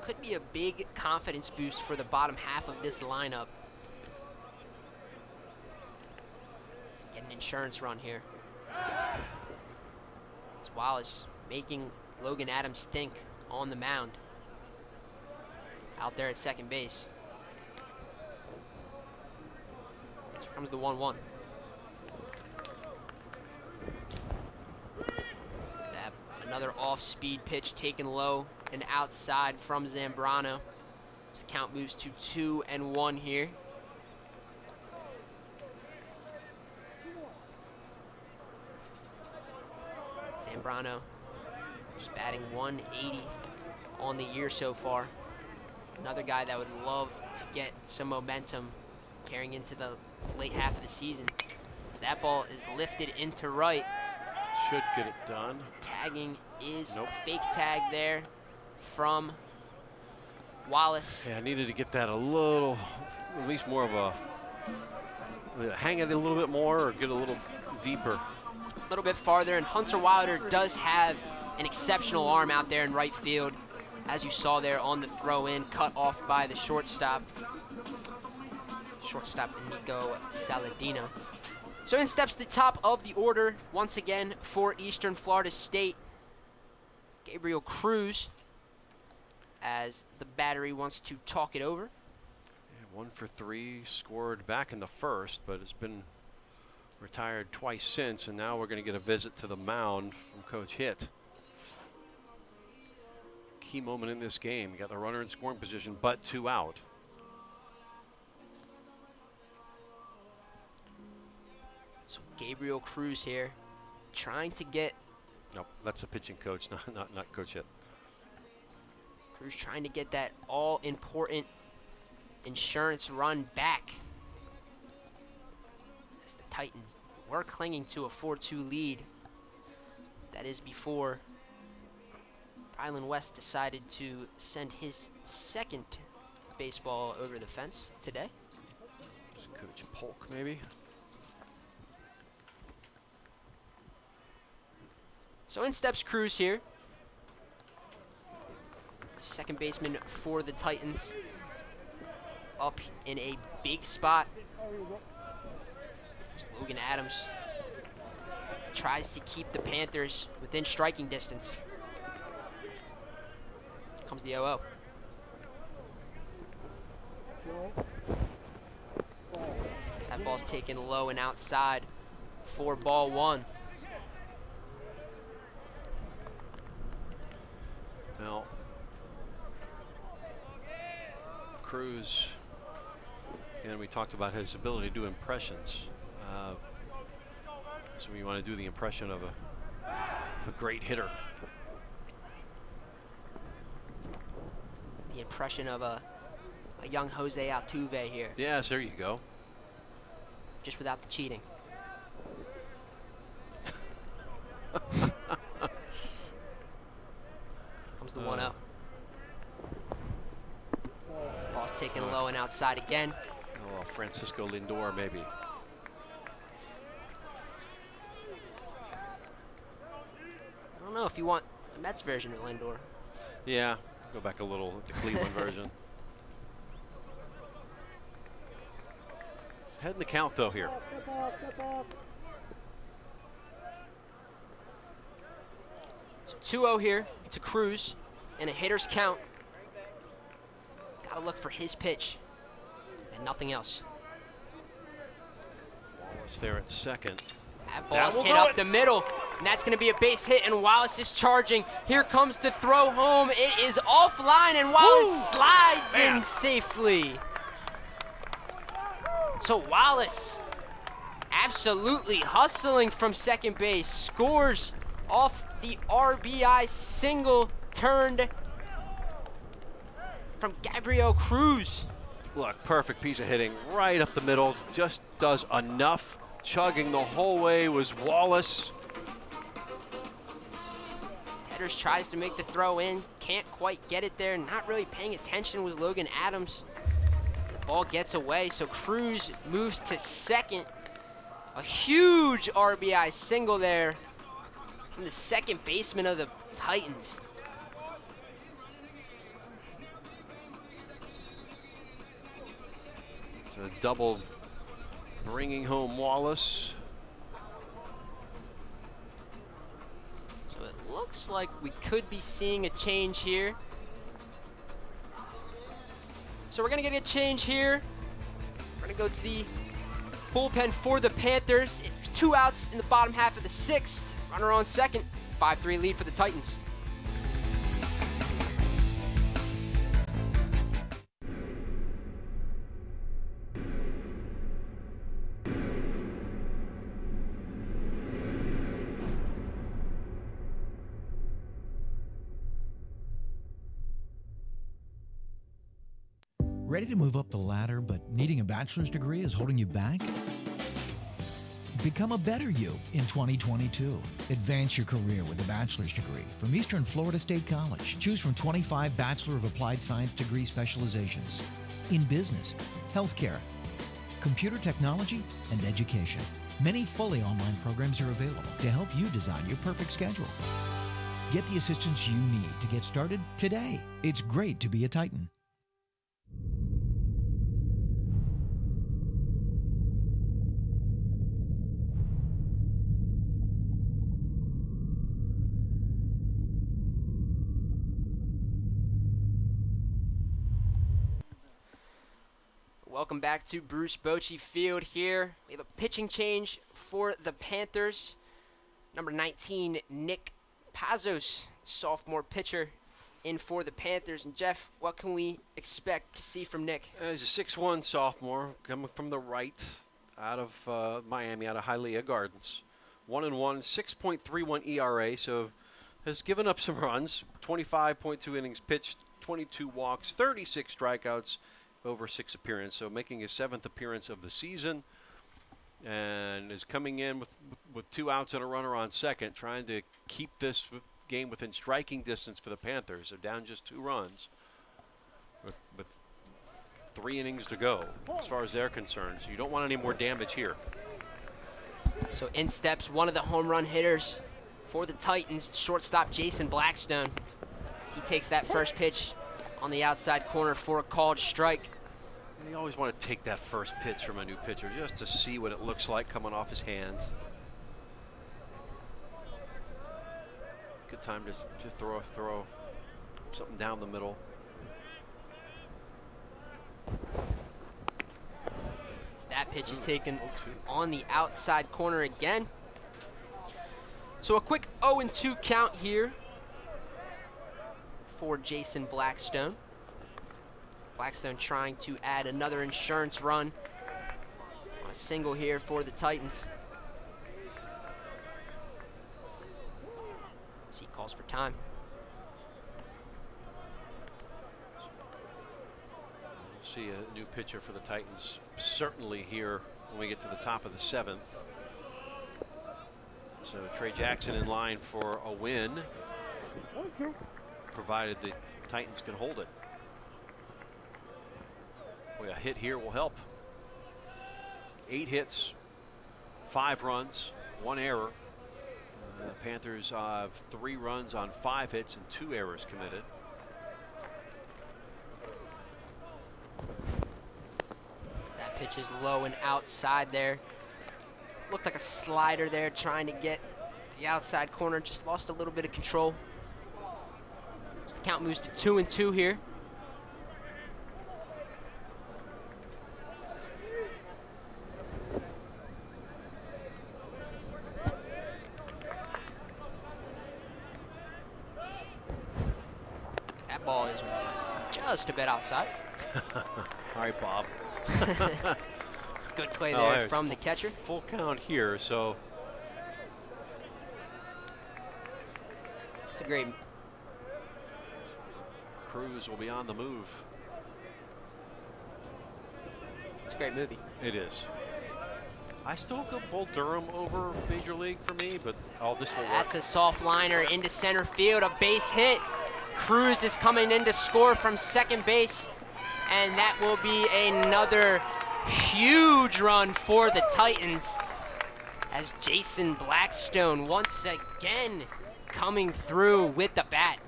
could be a big confidence boost for the bottom half of this lineup. Get an insurance run here. As Wallace making Logan Adams think on the mound. Out there at second base. Here comes the 1-1. Another off-speed pitch taken low and outside from Zambrano. So the count moves to 2-1 here. Zambrano just batting 180 on the year so far. Another guy that would love to get some momentum carrying into the late half of the season. As that ball is lifted into right. Should get it done. Tagging is a fake tag there from Wallace. Yeah, I needed to get that a little, at least more of a, hang it a little bit more or get a little deeper. A little bit farther, and Hunter Wilder does have an exceptional arm out there in right field. As you saw there on the throw-in, cut off by the shortstop. Shortstop Nico Saladino. So in steps the top of the order, once again, for Eastern Florida State. Gabriel Cruz, as the battery wants to talk it over. Yeah, 1 for 3, scored back in the first, but has been retired twice since, and now we're going to get a visit to the mound from Coach Hitt. Key moment in this game. You got the runner in scoring position, but 2 out. So Gabriel Cruz here, trying to get. Nope, that's a pitching coach, not Coach Hitt. Cruz trying to get that all-important insurance run back. As the Titans were clinging to a 4-2 lead. That is before Rylan West decided to send his second baseball over the fence today. Coach Polk, maybe. So in steps Cruz here. Second baseman for the Titans. Up in a big spot. There's Logan Adams. Tries to keep the Panthers within striking distance. Comes the 0-0. That ball's taken low and outside for ball 1. Now, Cruz, and we talked about his ability to do impressions. So you want to do the impression of a great hitter. The impression of a young Jose Altuve here. Yes, there you go. Just without the cheating. Comes the 1-0. Ball's taken low and outside again. Oh, Francisco Lindor, maybe. I don't know if you want the Mets version of Lindor. Yeah, go back a little, the Cleveland version. He's heading the count, though, here. So 2-0 here to Cruz, and a hitter's count. Gotta look for his pitch, and nothing else. Wallace there at second. That ball's hit up the middle, and that's gonna be a base hit, and Wallace is charging. Here comes the throw home. It is offline, and Wallace slides in safely. So Wallace absolutely hustling from second base, scores off the RBI single turned from Gabriel Cruz. Look, perfect piece of hitting right up the middle. Just does enough. Chugging the whole way was Wallace. Tedros tries to make the throw in, can't quite get it there. Not really paying attention was Logan Adams. The ball gets away, so Cruz moves to second. A huge RBI single there from the second baseman of the Titans. A double bringing home Wallace. So it looks like we could be seeing a change here. So we're going to get a change here. We're going to go to the bullpen for the Panthers. 2 outs in the bottom half of the 6th. Runner on second. 5-3 lead for the Titans. Ready to move up the ladder, but needing a bachelor's degree is holding you back? Become a better you in 2022. Advance your career with a bachelor's degree from Eastern Florida State College. Choose from 25 Bachelor of Applied Science degree specializations in business, healthcare, computer technology, and education. Many fully online programs are available to help you design your perfect schedule. Get the assistance you need to get started today. It's great to be a Titan. Welcome back to Bruce Bochy Field here. We have a pitching change for the Panthers. Number 19, Nick Pazos, sophomore pitcher, in for the Panthers. And Jeff, what can we expect to see from Nick? He's a 6'1" sophomore coming from the right out of Miami, out of Hialeah Gardens. 1-1, 6.31 ERA, so has given up some runs. 25.2 innings pitched, 22 walks, 36 strikeouts over 6 appearances, so making his 7th appearance of the season, and is coming in with 2 outs and a runner on second, trying to keep this game within striking distance for the Panthers. They're down just 2 runs with 3 innings to go as far as they're concerned, so you don't want any more damage here. So in steps one of the home run hitters for the Titans, shortstop Jason Blackstone, as he takes that first pitch on the outside corner for a called strike. You always want to take that first pitch from a new pitcher just to see what it looks like coming off his hand. Good time to throw something down the middle. As that pitch is taken on the outside corner again. So a quick 0-2 count here for Jason Blackstone. Blackstone trying to add another insurance run on a single here for the Titans. As he calls for time. We'll see a new pitcher for the Titans certainly here when we get to the top of the 7th. So Trey Jackson in line for a win, provided the Titans can hold it. Boy, a hit here will help. 8 hits, 5 runs, 1 error. The Panthers have 3 runs on 5 hits and 2 errors committed. That pitch is low and outside there. Looked like a slider there, trying to get the outside corner. Just lost a little bit of control. So the count moves to 2-2 here. That ball is just a bit outside. All right, Bob. Good play there from the catcher. Full count here, so It's a great. Cruz will be on the move. It's a great movie. It is. I still go Bull Durham over Major League for me, but this will work. That's a soft liner into center field, a base hit. Cruz is coming in to score from second base, and that will be another huge run for the Titans as Jason Blackstone once again coming through with the bat.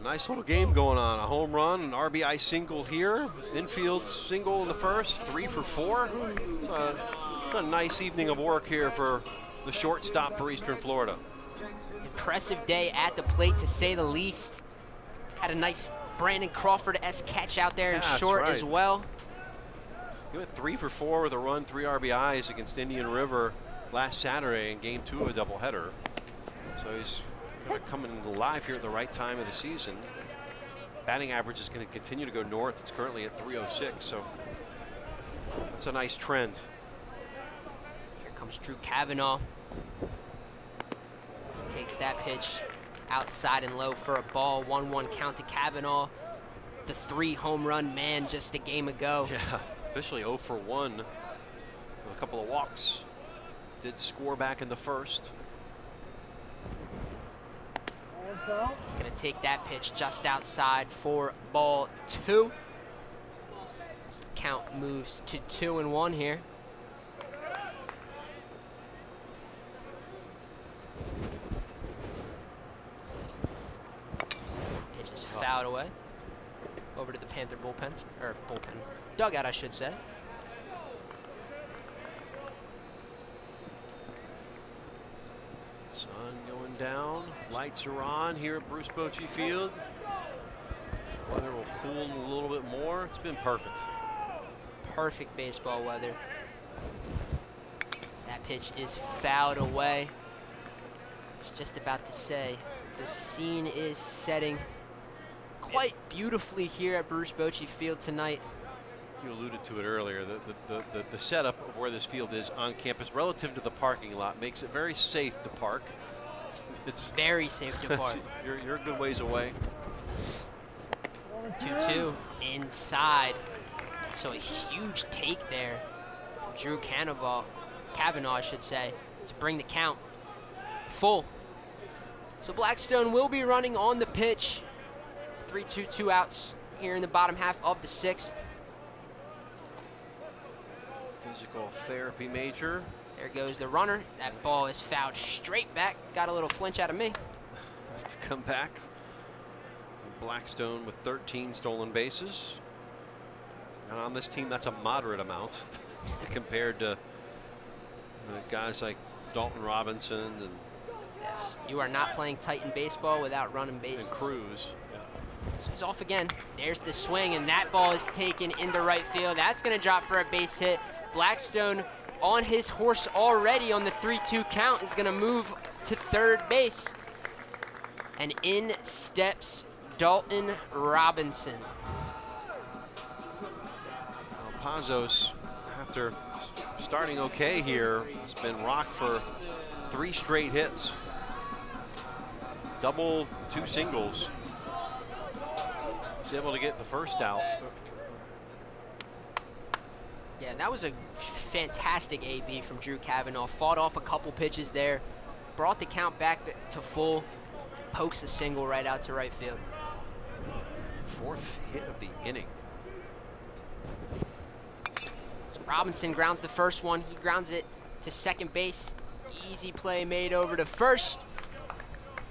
Nice little game going on. A home run, an RBI single here, infield single in the first, 3 for 4. It's a nice evening of work here for the shortstop for Eastern Florida. Impressive day at the plate, to say the least. Had a nice Brandon Crawford-esque catch out there in short as well. He went 3 for 4 with a run, 3 RBIs against Indian River last Saturday in Game 2 of a doubleheader. So he's kind of coming alive here at the right time of the season. Batting average is going to continue to go north. It's currently at 306, so that's a nice trend. Here comes Drew Kavanaugh. Takes that pitch outside and low for a ball. 1-1 count to Kavanaugh, the 3 home run man just a game ago. Yeah, officially 0 for 1 with a couple of walks. Did score back in the first. He's going to take that pitch just outside for ball 2. So the count moves to 2-1 here. Pitch is fouled away. Over to the Panther bullpen, dugout, I should say. Sun going down, lights are on here at Bruce Bochy Field. Weather will cool a little bit more. It's been perfect. Perfect baseball weather. That pitch is fouled away. I was just about to say, the scene is setting quite beautifully here at Bruce Bochy Field tonight. You alluded to it earlier. The setup of where this field is on campus relative to the parking lot makes it very safe to park. It's very safe to park. You're a good ways away. 2-2 inside. So a huge take there from Drew Kavanaugh, I should say, to bring the count full. So Blackstone will be running on the pitch. 3-2, 2 outs here in the bottom half of the 6th. Physical therapy major. There goes the runner. That ball is fouled straight back. Got a little flinch out of me. Have to come back. Blackstone with 13 stolen bases. And on this team, that's a moderate amount compared to guys like Dalton Robinson and yes, you are not playing Titan baseball without running bases. And Cruz. Yeah. So he's off again. There's the swing, and that ball is taken into right field. That's going to drop for a base hit. Blackstone on his horse already on the 3-2 count is going to move to third base. And in steps Dalton Robinson. Pazos, after starting okay here, has been rocked for 3 straight hits. Double, 2 singles. He's able to get the first out. Yeah, that was a fantastic AB from Drew Kavanaugh. Fought off a couple pitches there. Brought the count back to full. Pokes a single right out to right field. 4th hit of the inning. So Robinson grounds the first one. He grounds it to second base. Easy play made over to first.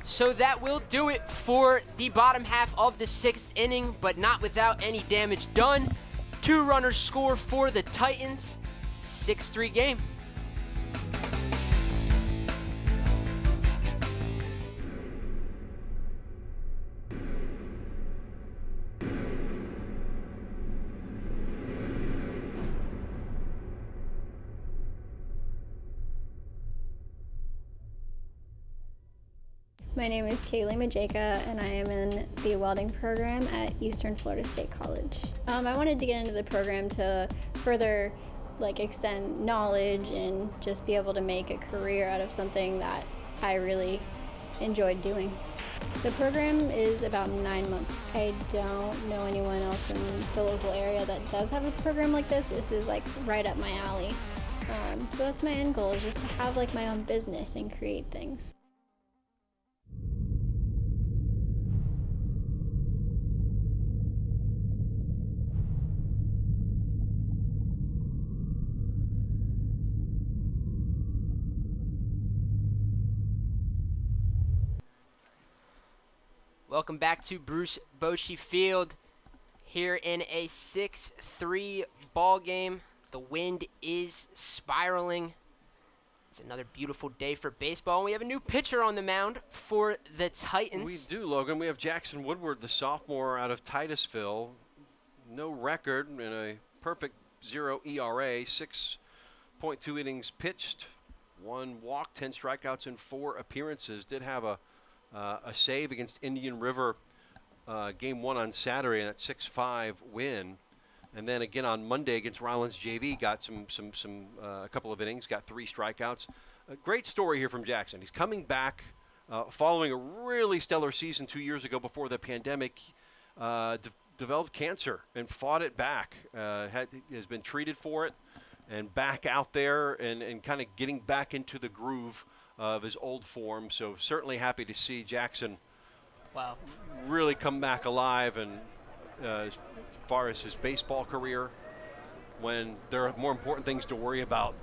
So that will do it for the bottom half of the 6th inning, but not without any damage done. 2 runners score for the Titans. It's a 6-3 game. My name is Kaylee Majeka, and I am in the welding program at Eastern Florida State College. I wanted to get into the program to further extend knowledge and just be able to make a career out of something that I really enjoyed doing. The program is about 9 months. I don't know anyone else in the local area that does have a program like this. This is right up my alley. So that's my end goal, is just to have my own business and create things. Welcome back to Bruce Bochy Field here in a 6-3 ball game. The wind is spiraling. It's another beautiful day for baseball. And we have a new pitcher on the mound for the Titans. We do, Logan. We have Jackson Woodward, the sophomore out of Titusville. No record in a perfect 0 ERA, 6.2 innings pitched, 1 walk, 10 strikeouts in 4 appearances. Did have a save against Indian River game 1 on Saturday in that 6-5 win. And then again on Monday against Rollins JV, got a couple of innings, got 3 strikeouts. A great story here from Jackson. He's coming back following a really stellar season 2 years ago before the pandemic. Developed cancer and fought it back. Has been treated for it and back out there and kind of getting back into the groove of his old form. So certainly happy to see Jackson really come back alive and as far as his baseball career, when there are more important things to worry about.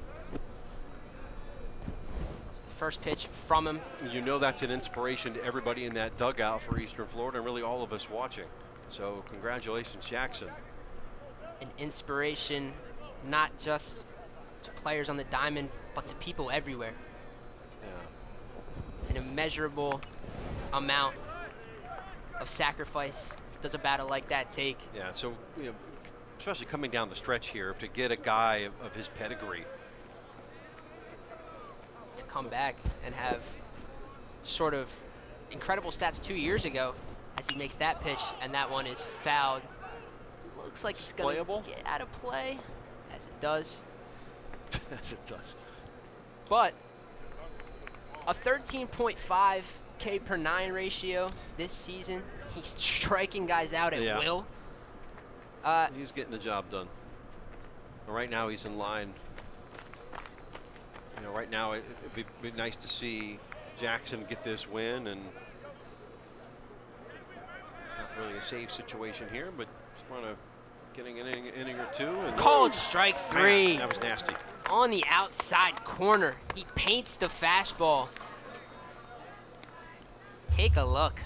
First pitch from him. You know that's an inspiration to everybody in that dugout for Eastern Florida and really all of us watching. So congratulations, Jackson. An inspiration not just to players on the diamond, but to people everywhere. Yeah. An immeasurable amount of sacrifice does a battle like that take. Yeah, so especially coming down the stretch here, to get a guy of his pedigree to come back and have sort of incredible stats 2 years ago as he makes that pitch, and that one is fouled. Looks like it's going to get out of play, as it does. As it does. But a 13.5 K per 9 ratio this season. He's striking guys out at will. He's getting the job done. Right now he's in line. Right now it'd be nice to see Jackson get this win, and not really a save situation here, but just want to getting an inning or two. And called strike 3. Man, that was nasty. On the outside corner, he paints the fastball. Take a look.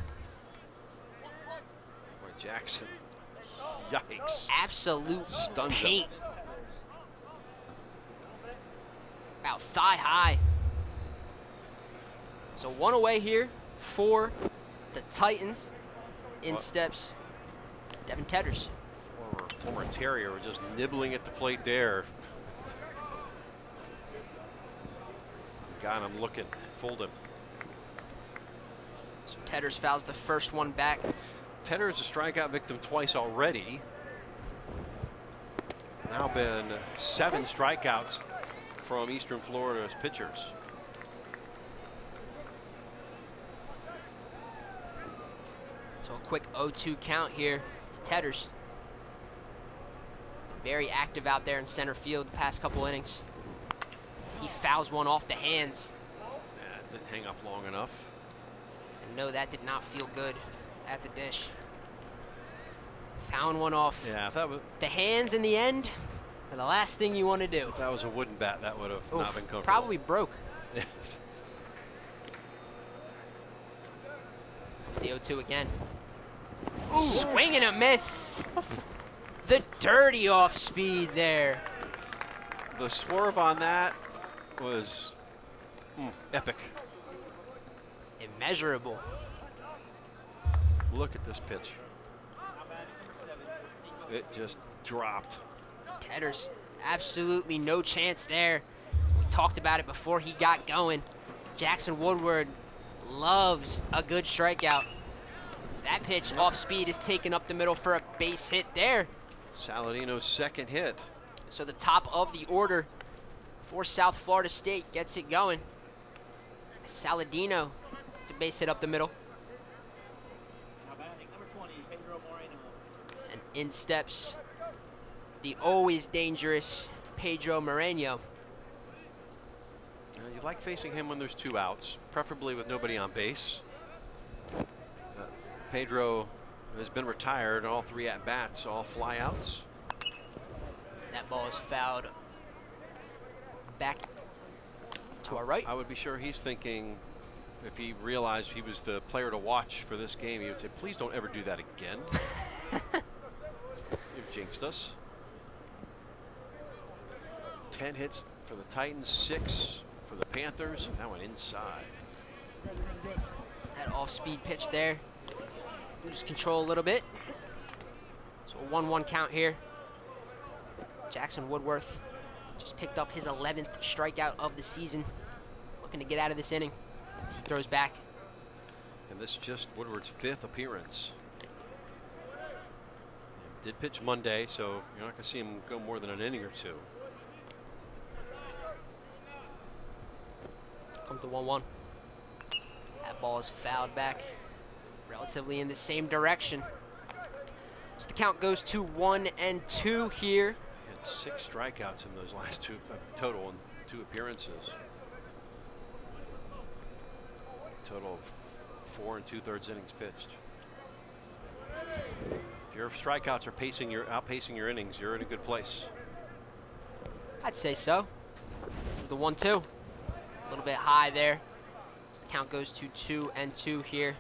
Boy, Jackson. Yikes. Absolute Stuns paint. him. About thigh high. So 1 away here for the Titans. In steps Devin Tedders. Former Terrier just nibbling at the plate there. Got him looking, fooled him. So Tedders fouls the first one back. Tedder's a strikeout victim twice already. Now been 7 strikeouts from Eastern Florida's pitchers. So a quick 0-2 count here to Tedders. Very active out there in center field the past couple innings. He fouls one off the hands. Yeah, it didn't hang up long enough. And no, that did not feel good at the dish. Found one off. Yeah, if that was the hands in the end are the last thing you want to do. If that was a wooden bat, that would have not been comfortable. Probably broke. The 0-2 again. Ooh. Swing and a miss. The dirty off speed there. The swerve on that was epic. Immeasurable. Look at this pitch. It just dropped. Tedders, absolutely no chance there. We talked about it before he got going. Jackson Woodward loves a good strikeout. That pitch off speed is taken up the middle for a base hit there. Saladino's second hit. So the top of the order for South Florida State gets it going. Saladino, it's a base hit up the middle. And in steps the always dangerous Pedro Moreno. You like facing him when there's 2 outs, preferably with nobody on base. Pedro has been retired, all 3 at-bats, all flyouts. That ball is fouled back to our right. I would be sure he's thinking if he realized he was the player to watch for this game, he would say, please don't ever do that again. You've jinxed us. 10 hits for the Titans, 6 for the Panthers. That one inside. That off-speed pitch there. Lose control a little bit. So a 1-1 count here. Jackson Woodworth just picked up his 11th strikeout of the season. Looking to get out of this inning as he throws back. And this is just Woodward's 5th appearance. He did pitch Monday, so you're not going to see him go more than an inning or two. Comes the 1-1. That ball is fouled back relatively in the same direction. So the count goes to 1-2 here. He had 6 strikeouts in those last 2 total in 2 appearances. Total of 4 2/3 innings pitched. If your strikeouts are outpacing your innings, you're in a good place. I'd say so. There's the 1-2. A little bit high there. So the count goes to 2-2 here.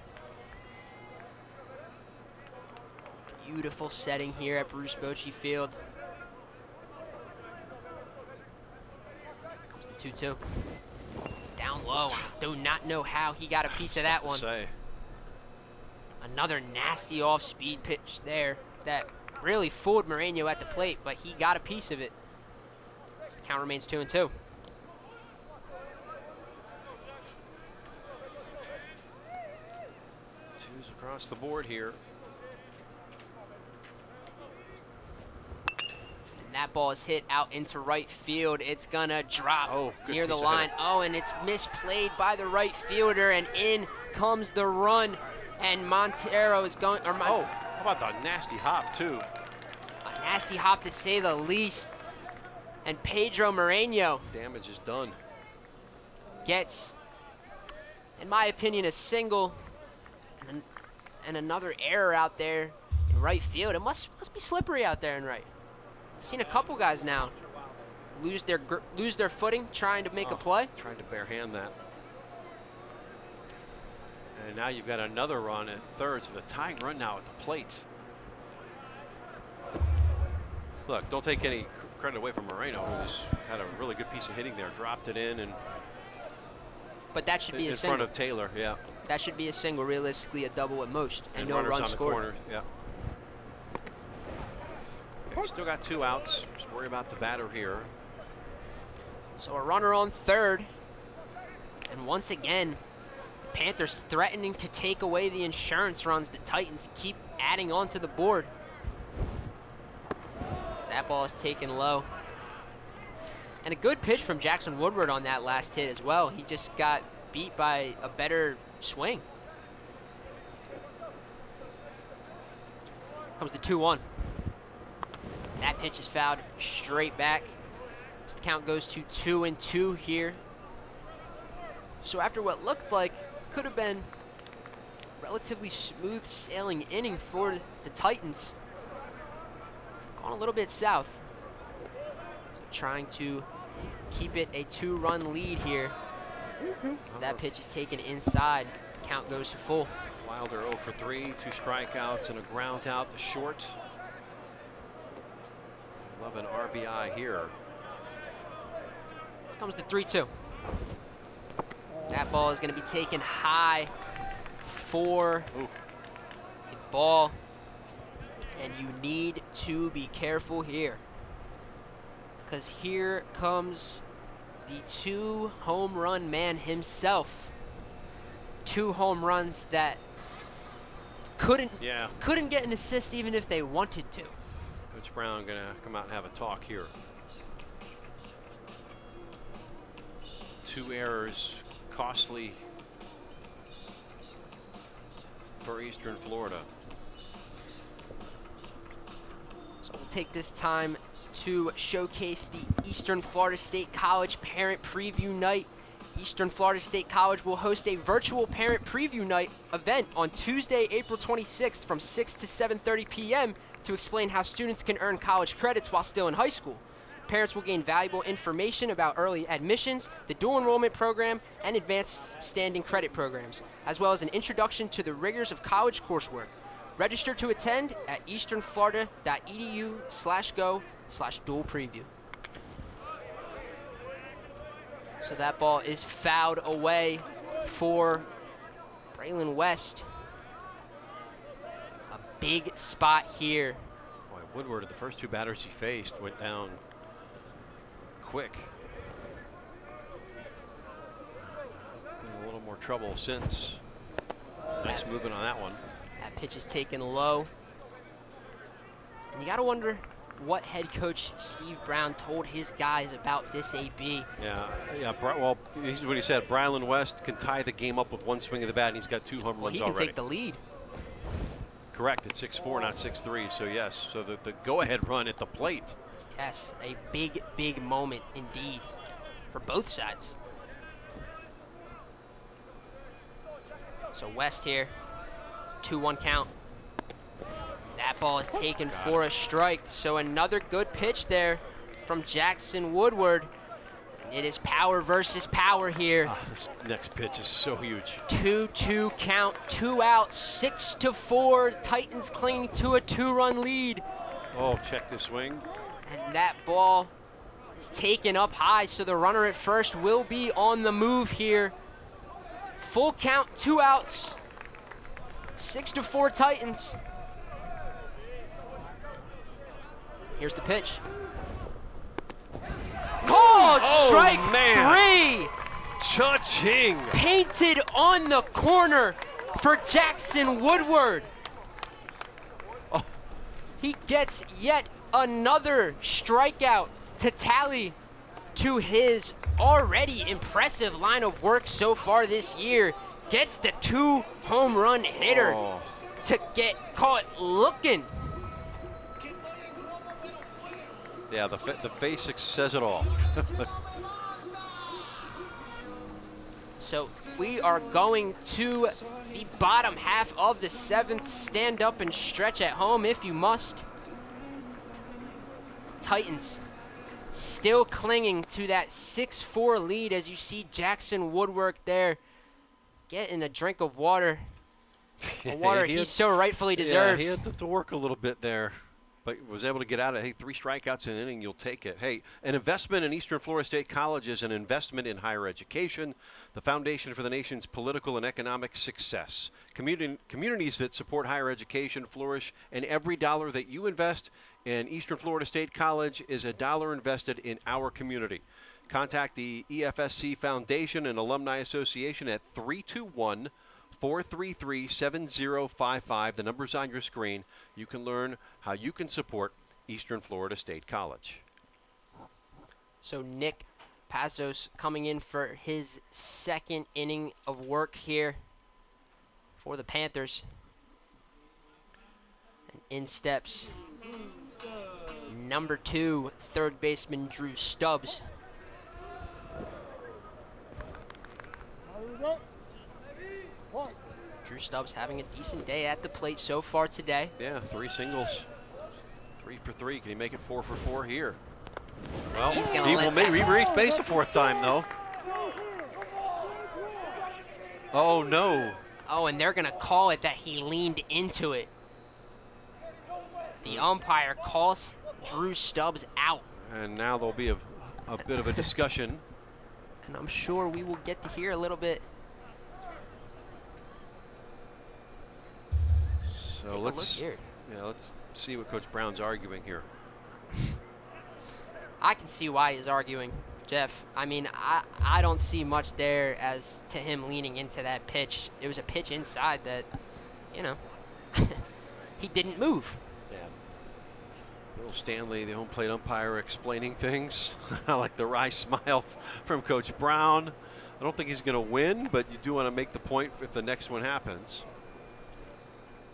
Beautiful setting here at Bruce Bochy Field. Comes the 2-2. Down low. Do not know how he got a piece of that one. Another nasty off-speed pitch there that really fooled Moreno at the plate, but he got a piece of it. So the count remains 2-2. 2s across the board here. And that ball is hit out into right field. It's gonna drop near the piece of line. hit. Oh, and it's misplayed by the right fielder, and in comes the run. And Montero is going. How about the nasty hop too? A nasty hop to say the least. And Pedro Moreno Damage is done. gets, in my opinion, a single and another error out there in right field. It must be slippery out there in right. I've seen a couple guys now lose their footing trying to make a play. Trying to barehand that. And now you've got another run at third, so the tying run now at the plate. Look, don't take any credit away from Moreno, who's had a really good piece of hitting there. Dropped it in and But that should be a in single. front of Taylor, yeah. That should be a single, realistically a double at most, and no runners run on scored. the corner, yeah. Okay, still got 2 outs. Just worry about the batter here. So a runner on third, and once again, the Panthers threatening to take away the insurance runs. The Titans keep adding onto the board. That ball is taken low. And a good pitch from Jackson Woodward on that last hit as well. He just got beat by a better swing. Comes the 2-1. That pitch is fouled straight back. So the count goes to 2-2 here. So after what looked like could have been a relatively smooth sailing inning for the Titans, gone a little bit south. So trying to keep it a 2-run lead here. As that pitch is taken inside as the count goes to full. Wilder 0 for 3, 2 strikeouts and a ground out to short. Love an RBI here. Comes the 3-2. That ball is going to be taken high for a ball. And you need to be careful here, because here comes the 2-home run man himself. 2 home runs that couldn't get an assist even if they wanted to. Coach Brown gonna come out and have a talk here. 2 errors, costly for Eastern Florida. So we'll take this time to showcase the Eastern Florida State College Parent Preview Night. Eastern Florida State College will host a virtual Parent Preview Night event on Tuesday, April 26th from 6 to 7:30 p.m. to explain how students can earn college credits while still in high school. parents will gain valuable information about early admissions, the dual enrollment program, and advanced standing credit programs, as well as an introduction to the rigors of college coursework. Register to attend at easternflorida.edu/go/dual preview. So that ball is fouled away for Braylon West. A big spot here. Boy, Woodward, the first two batters he faced, went down quick. In a little more trouble since. Nice movement on that one. That pitch is taken low. And you got to wonder what head coach Steve Brown told his guys about this AB. Yeah. Well, this is what he said. Braylon West can tie the game up with one swing of the bat, and he's got 2 home runs He can already. take the lead. Correct. It's 6-4, not 6-3. So yes. So the go-ahead run at the plate. Yes, a big, big moment indeed for both sides. So West here. It's a 2-1 count. That ball is taken for a strike. So another good pitch there from Jackson Woodward. And it is power versus power here. This next pitch is so huge. 2-2 count, 2 outs, 6-4. Titans clinging to a 2-run lead. Oh, check this swing. And that ball is taken up high, so the runner at first will be on the move here. Full count, 2 outs. 6-4 Titans. Here's the pitch. Called strike man. 3. Cha-ching. Painted on the corner for Jackson Woodward. Oh. He gets yet another strikeout to tally to his already impressive line of work so far this year. Gets the 2 home run hitter to get caught looking. Yeah, the face says it all. So we are going to the bottom half of the 7th. Stand up and stretch at home if you must. Titans still clinging to that 6-4 lead as you see Jackson Woodward there getting a drink of water. A water he so rightfully deserves. Yeah, he had to work a little bit there, but was able to get out of it. Hey, 3 strikeouts in an inning, you'll take it. Hey, an investment in Eastern Florida State College is an investment in higher education, the foundation for the nation's political and economic success. Communities that support higher education flourish, and every dollar that you invest in Eastern Florida State College is a dollar invested in our community. Contact the EFSC Foundation and Alumni Association at 321-433-7055. The number's on your screen. You can learn how you can support Eastern Florida State College. So Nick Pazos coming in for his 2nd inning of work here for the Panthers. And in steps number 2, third baseman Drew Stubbs. Drew Stubbs having a decent day at the plate so far today. Yeah, 3 singles. 3 for 3. Can he make it 4 for 4 here? Well, He's gonna he let will that reach base a 4th time, though. Oh, no. Oh, and they're going to call it that he leaned into it. The umpire calls Drew Stubbs out. And now there'll be a bit of a discussion. And I'm sure we will get to hear a little bit. So let's see what Coach Brown's arguing here. I can see why he's arguing, Jeff. I mean, I don't see much there as to him leaning into that pitch. It was a pitch inside that, you know, he didn't move. Yeah. Bill Stanley, the home plate umpire, explaining things. I like the wry smile from Coach Brown. I don't think he's going to win, but you do want to make the point if the next one happens.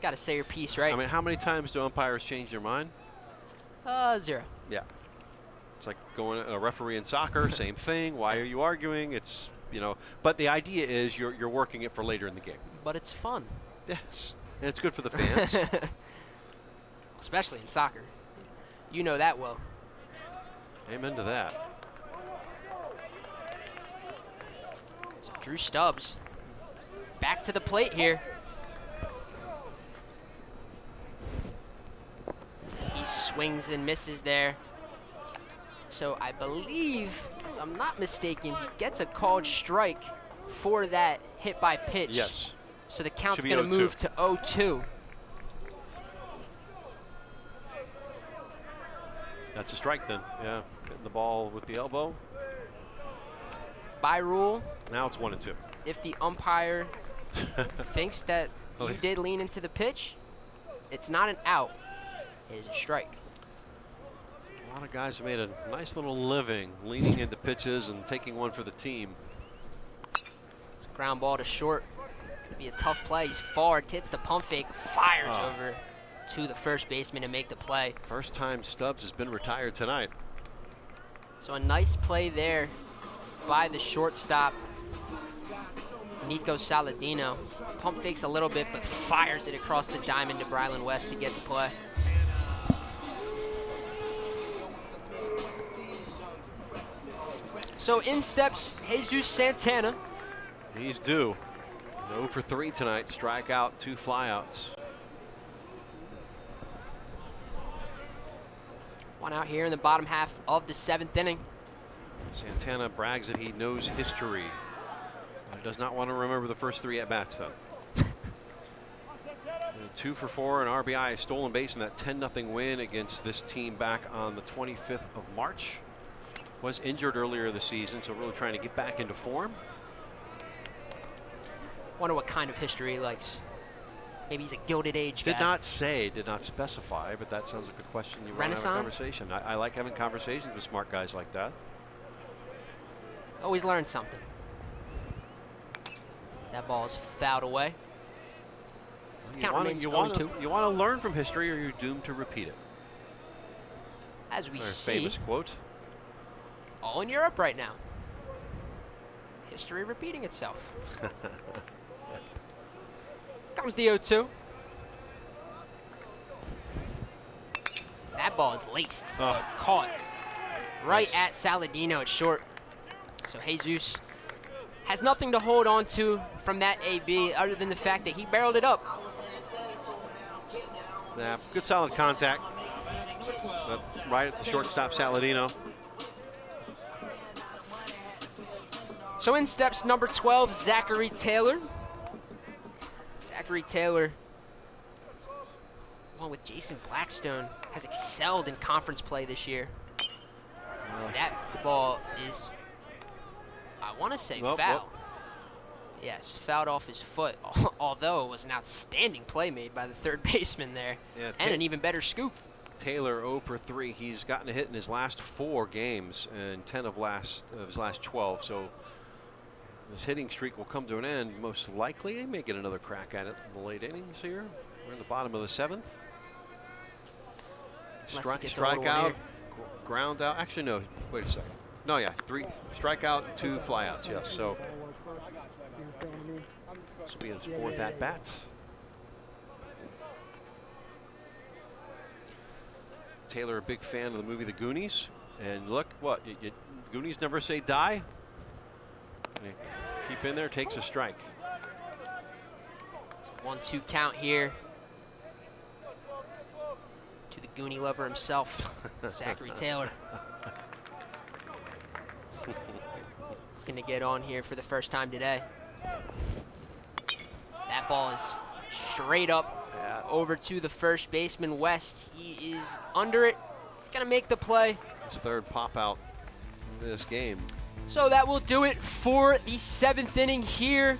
Got to say your piece, right? I mean, how many times do umpires change their mind? 0. Yeah. It's like going a referee in soccer, same thing. Why are you arguing? It's, you know, but the idea is you're working it for later in the game. But it's fun. Yes. And it's good for the fans. Especially in soccer. You know that well. Amen to that. So Drew Stubbs back to the plate here. As he swings and misses there. So I believe, if I'm not mistaken, he gets a called strike for that hit by pitch. Yes. So the count's Should be going to 0-2. move to 0-2. That's a strike then. Yeah, hitting the ball with the elbow. By rule, Now it's 1-2. if the umpire thinks that Oh, you yeah. did lean into the pitch, it's not an out. It is a strike. A lot of guys have made a nice little living leaning into pitches and taking one for the team. It's a ground ball to short. Could be a tough play. He's far, hits the pump fake, fires Oh. over to the first baseman to make the play. First time Stubbs has been retired tonight. So a nice play there by the shortstop, Nico Saladino. Pump fakes a little bit, but fires it across the diamond to Brylan West to get the play. So in steps Jesus Santana. He's due. 0 for 3 tonight. Strikeout, 2 flyouts. One out here in the bottom half of the 7th inning. Santana brags that he knows history. He does not want to remember the first 3 at-bats, though. 2 for 4, an RBI, a stolen base in that 10-0 win against this team back on the 25th of March. Was injured earlier this season, so really trying to get back into form. Wonder what kind of history he likes. Maybe he's a Gilded Age guy. Did not specify, but that sounds like a question you want to have a Renaissance? conversation. I like having conversations with smart guys like that. Always learn something. That ball is fouled away. The count remains 0-2. You want to learn from history, or you're doomed to repeat it. As we Their see, famous quote. all in Europe right now. History repeating itself. Comes the 0-2. That ball is laced. Oh. Caught right Nice. at Saladino at short. So Jesus has nothing to hold on to from that AB other than the fact that he barreled it up. Yeah, good solid contact. But right at the shortstop, Saladino. So in steps number 12, Zachary Taylor. Zachary Taylor, along with Jason Blackstone, has excelled in conference play this year. That ball is, I want to say, Nope, foul. nope. Yes, fouled off his foot, although it was an outstanding play made by the third baseman there, Yeah, and an even better scoop. Taylor 0 for 3. He's gotten a hit in his last 4 games and 10 of his last 12. So this hitting streak will come to an end. Most likely, he may get another crack at it in the late innings here. We're in the bottom of the 7th. Unless he gets a little one Strikeout, here. ground out. Actually, no. Wait a second. No, yeah, 3 strikeout, 2 flyouts. Yes, so this will be his 4th at bat. Taylor, a big fan of the movie The Goonies, and look, what Goonies never say die. And keep in there, takes a strike. 1-2 count here to the Goonie lover himself, Zachary Taylor. Looking to get on here for the first time today. That ball is straight up over to the first baseman, West. He is under it. He's going to make the play. His 3rd pop out in this game. So that will do it for the 7th inning here.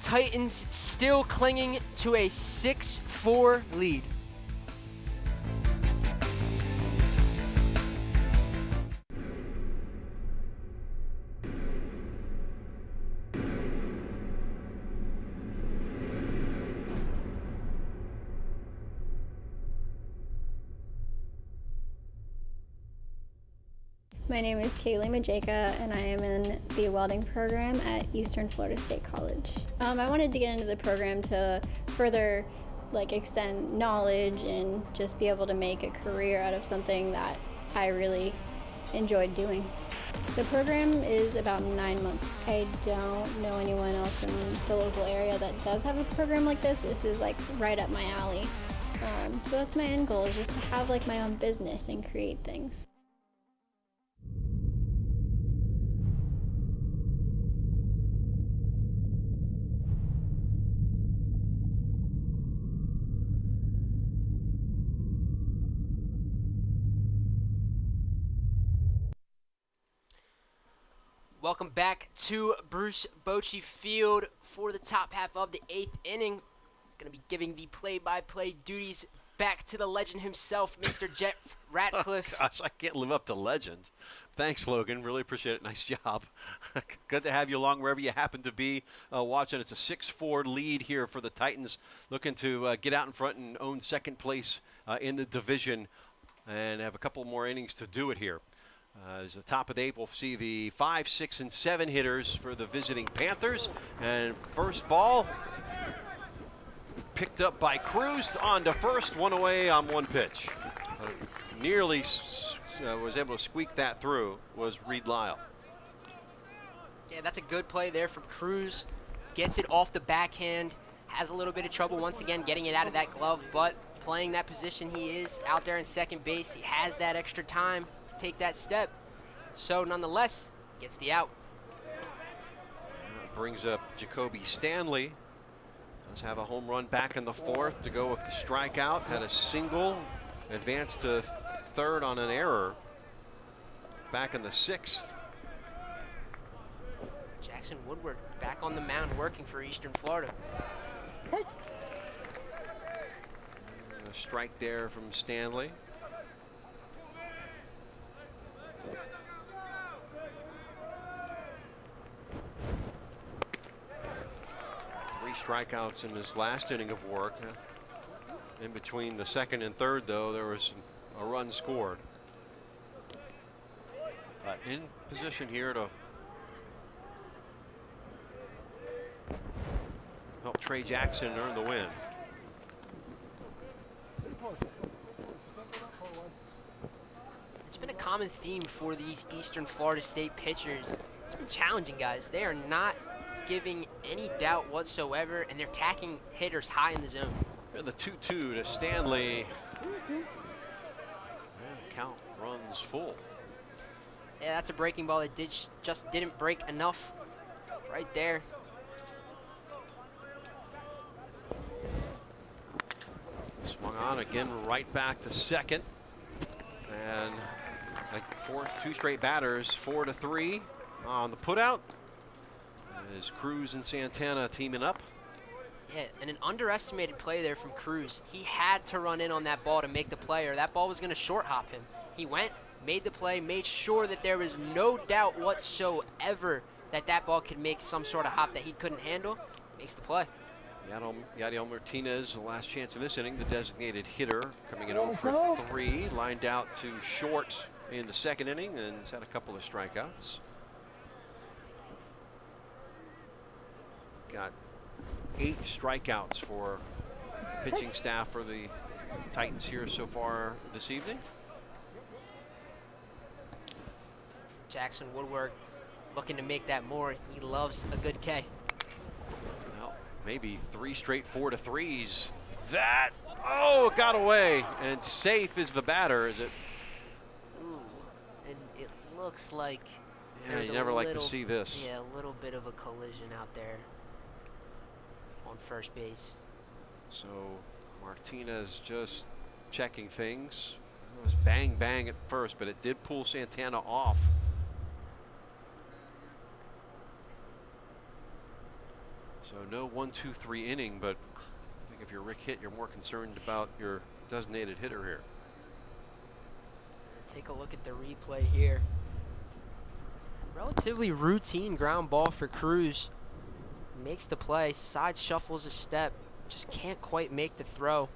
Titans still clinging to a 6-4 lead. My name is Kaylee Majeka, and I am in the welding program at Eastern Florida State College. I wanted to get into the program to further extend knowledge and just be able to make a career out of something that I really enjoyed doing. The program is about 9 months. I don't know anyone else in the local area that does have a program like this. This is like right up my alley. So that's my end goal, is just to have like my own business and create things. Welcome back to Bruce Bochy Field for the top half of the 8th inning. Going to be giving the play-by-play duties back to the legend himself, Mr. Jeff Ratcliffe. Oh, gosh, I can't live up to legend. Thanks, Logan. Really appreciate it. Nice job. Good to have you along wherever you happen to be watching. It's a 6-4 lead here for the Titans, looking to get out in front and own second place in the division, and have a couple more innings to do it here. As the top of the 8th, we'll see the 5, 6, and 7 hitters for the visiting Panthers. And first ball picked up by Cruz on to first, one away on one pitch. Nearly was able to squeak that through was Reed Lyle. Yeah, that's a good play there from Cruz. Gets it off the backhand. Has a little bit of trouble once again getting it out of that glove, but playing that position he is out there in second base, he has that extra time to take that step. So nonetheless, gets the out. Brings up Jacoby Stanley. Does have a home run back in the 4th to go with the strikeout. Had a single, advanced to third on an error back in the 6th. Jackson Woodward back on the mound working for Eastern Florida. A strike there from Stanley. Strikeouts in his last inning of work. In between the 2nd and 3rd, though, there was a run scored. In position here to help Trey Jackson earn the win. It's been a common theme for these Eastern Florida State pitchers. It's been challenging, guys. They are not giving any doubt whatsoever, and they're tacking hitters high in the zone. And the 2-2 to Stanley. And count runs full. Yeah, that's a breaking ball that just didn't break enough right there. Swung on again, right back to second. And like 2 straight batters, 4-3 on the putout. Is Cruz and Santana teaming up? Yeah, and an underestimated play there from Cruz. He had to run in on that ball to make the play, or that ball was going to short hop him. He went, made the play, made sure that there was no doubt whatsoever that that ball could make some sort of hop that he couldn't handle. Makes the play. Yadiel Martinez, the last chance of this inning, the designated hitter, coming in 0 for 3, lined out to short in the 2nd inning, and has had a couple of strikeouts. Got 8 strikeouts for pitching staff for the Titans here so far this evening. Jackson Woodward looking to make that more. He loves a good K. Well, maybe 3 straight 4-3s. That, oh, got away. And safe is the batter, is it? Ooh, and it looks like yeah, you never like to see this. Yeah, a little bit of a collision out there on first base. So Martinez just checking things. It was bang bang at first, but it did pull Santana off. So no 1-2-3 inning, but I think if you're Rick Hitt, you're more concerned about your designated hitter here. Take a look at the replay here. Relatively routine ground ball for Cruz. Makes the play, side shuffles a step, just can't quite make the throw.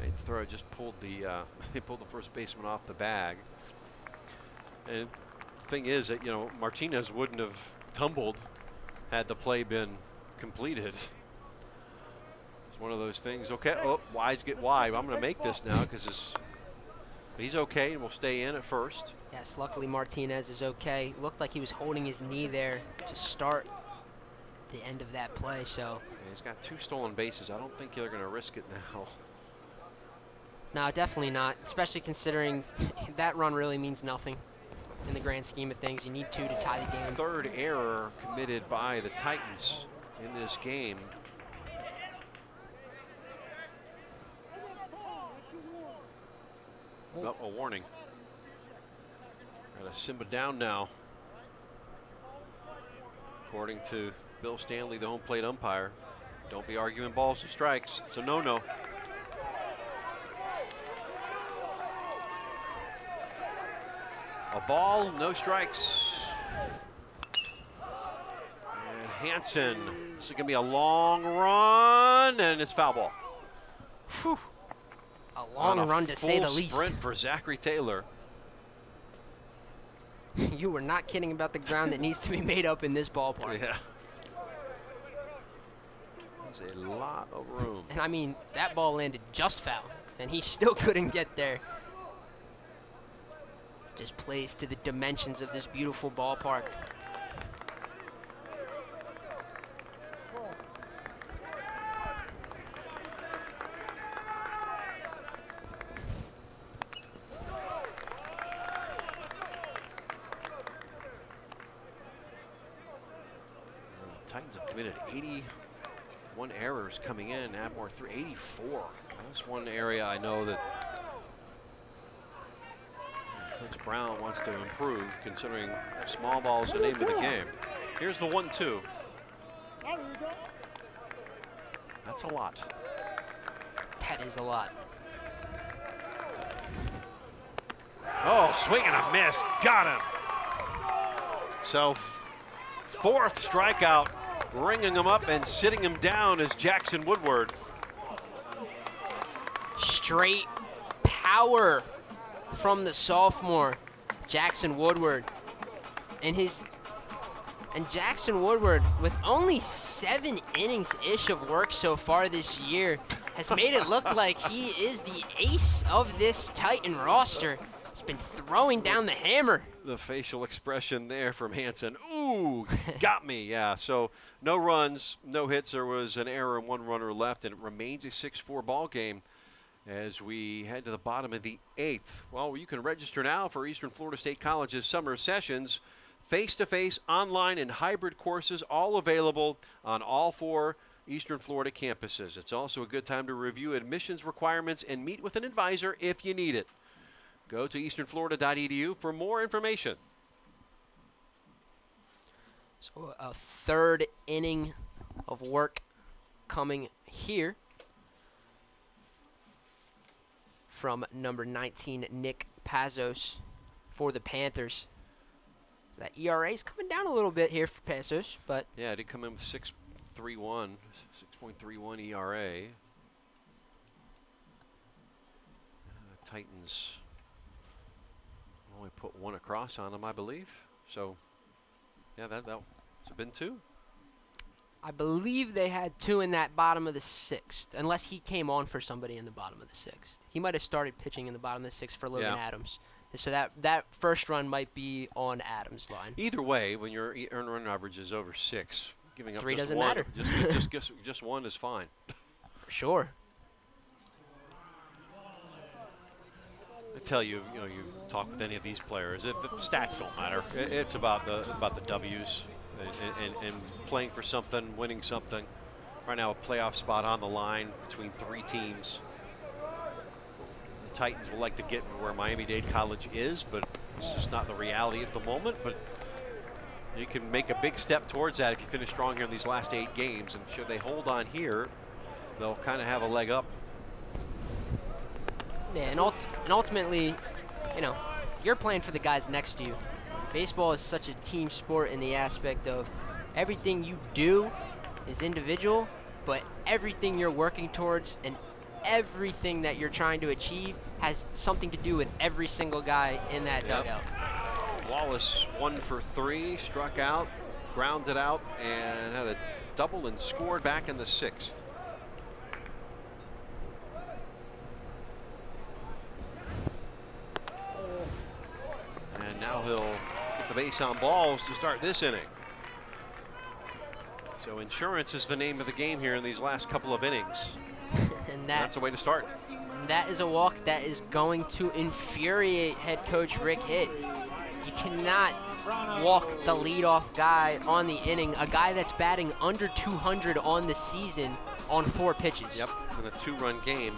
Made the throw, just pulled the they pulled the first baseman off the bag. And the thing is that, you know, Martinez wouldn't have tumbled had the play been completed. It's one of those things. Okay, oh, wise get wide. I'm going to make this now because He's okay and will stay in at first. Yes, luckily Martinez is okay. Looked like he was holding his knee there to start the end of that play, so. Yeah, he's got 2 stolen bases. I don't think they're going to risk it now. No, definitely not, especially considering that run really means nothing in the grand scheme of things. You need 2 to tie the game. 3rd error committed by the Titans in this game. Oh, a warning. Got to simmer down now. According to Bill Stanley, the home plate umpire, don't be arguing balls and strikes. It's a no-no. A ball, no strikes. And Hansen, this is going to be a long run, and it's foul ball. Whew. A long run, to say the least. Sprint for Zachary Taylor. You were not kidding about the ground that needs to be made up in this ballpark. Yeah. There's a lot of room. And I mean, that ball landed just foul, and he still couldn't get there. Just plays to the dimensions of this beautiful ballpark. Titans have committed 81 errors coming in. Abmore 84. That's one area I know that Coach Brown wants to improve, considering small ball is the name of the game. Here's the 1-2. That's a lot. That is a lot. Oh, swing and a miss. Got him. So 4th strikeout, ringing him up and sitting him down is Jackson Woodward. Straight power from the sophomore, Jackson Woodward. And Jackson Woodward, with only 7 innings-ish of work so far this year, has made it look like he is the ace of this Titan roster. He's been throwing down the hammer. The facial expression there from Hansen. Ooh, got me. Yeah, so no runs, no hits. There was an error and 1 runner left, and it remains a 6-4 ball game as we head to the bottom of the 8th. Well, you can register now for Eastern Florida State College's summer sessions. Face-to-face, online, and hybrid courses, all available on all 4 Eastern Florida campuses. It's also a good time to review admissions requirements and meet with an advisor if you need it. Go to easternflorida.edu for more information. So a 3rd inning of work coming here from number 19, Nick Pazos, for the Panthers. So that ERA is coming down a little bit here for Pazos, but yeah, it did come in with 6.31 ERA. Titans only put 1 across on him, I believe. So, yeah, that's been 2. I believe they had 2 in that bottom of the 6th, unless he came on for somebody in the bottom of the 6th. He might have started pitching in the bottom of the 6th for Logan Adams. And so that first run might be on Adams' line. Either way, when your earned run average is over 6, giving up 3 just doesn't 1, matter. just 1 is fine. For sure. I tell you, you talk with any of these players, the stats don't matter. It's about the W's and playing for something, winning something. Right now, a playoff spot on the line between 3 teams. The Titans would like to get where Miami-Dade College is, but it's just not the reality at the moment. But you can make a big step towards that if you finish strong here in these last 8 games. And should they hold on here, they'll kind of have a leg up. Yeah, and ultimately, you're playing for the guys next to you. Baseball is such a team sport in the aspect of everything you do is individual, but everything you're working towards and everything that you're trying to achieve has something to do with every single guy in that dugout. Wallace 1 for 3, struck out, grounded out, and had a double and scored back in the 6th. And now he'll get the base on balls to start this inning. So insurance is the name of the game here in these last couple of innings. And That's the way to start. that is a walk that is going to infuriate head coach Rick Hitt. You cannot walk the leadoff guy on the inning, a guy that's batting under 200 on the season on 4 pitches. Yep, in a 2-run game.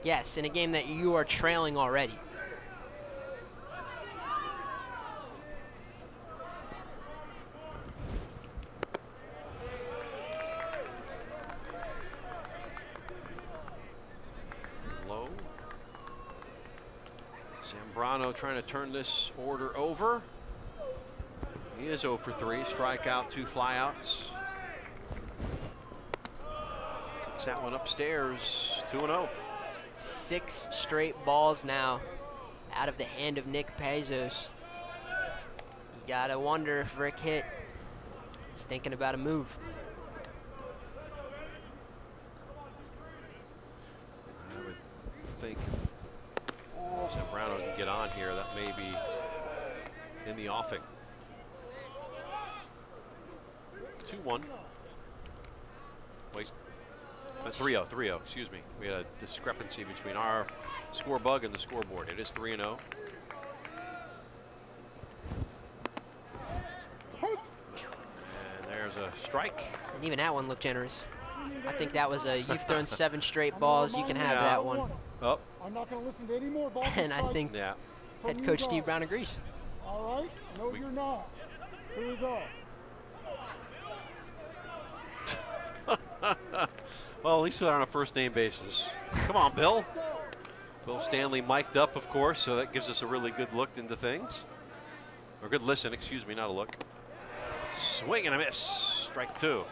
Yes, in a game that you are trailing already. Low. Zambrano trying to turn this order over. He is 0 for 3, strikeout, 2 flyouts. Takes that one upstairs, 2-0. 6 straight balls now out of the hand of Nick Pezos. You gotta wonder if Rick Hitt is thinking about a move. I would think Zambrano can get on here. That may be in the offing. 2-1. Wait. 3-0, excuse me. We had a discrepancy between our score bug and the scoreboard. It is 3-0. And there's a strike. And even that one looked generous. I think that was you've thrown 7 straight balls, you can have that one. Oh. I'm not going to listen to any more balls. And I think Yeah. head coach Steve Brown agrees. All right? No, you're not. Here we go. Well, at least they're on a first-name basis. Come on, Bill. Bill Stanley mic'd up, of course, so that gives us a really good look into things. Or good listen, excuse me, not a look. Swing and a miss. Strike 2.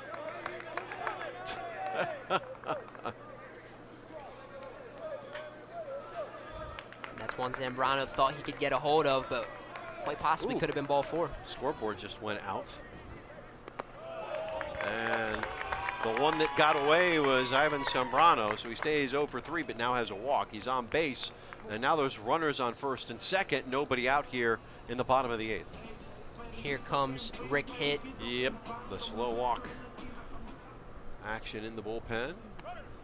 That's one Zambrano thought he could get a hold of, but quite possibly could have been ball 4. Scoreboard just went out. And the one that got away was Ivan Zambrano, so he stays 0 for 3, but now has a walk. He's on base, and now there's runners on first and second. Nobody out here in the bottom of the 8th. Here comes Rick Hitt. Yep, the slow walk action in the bullpen,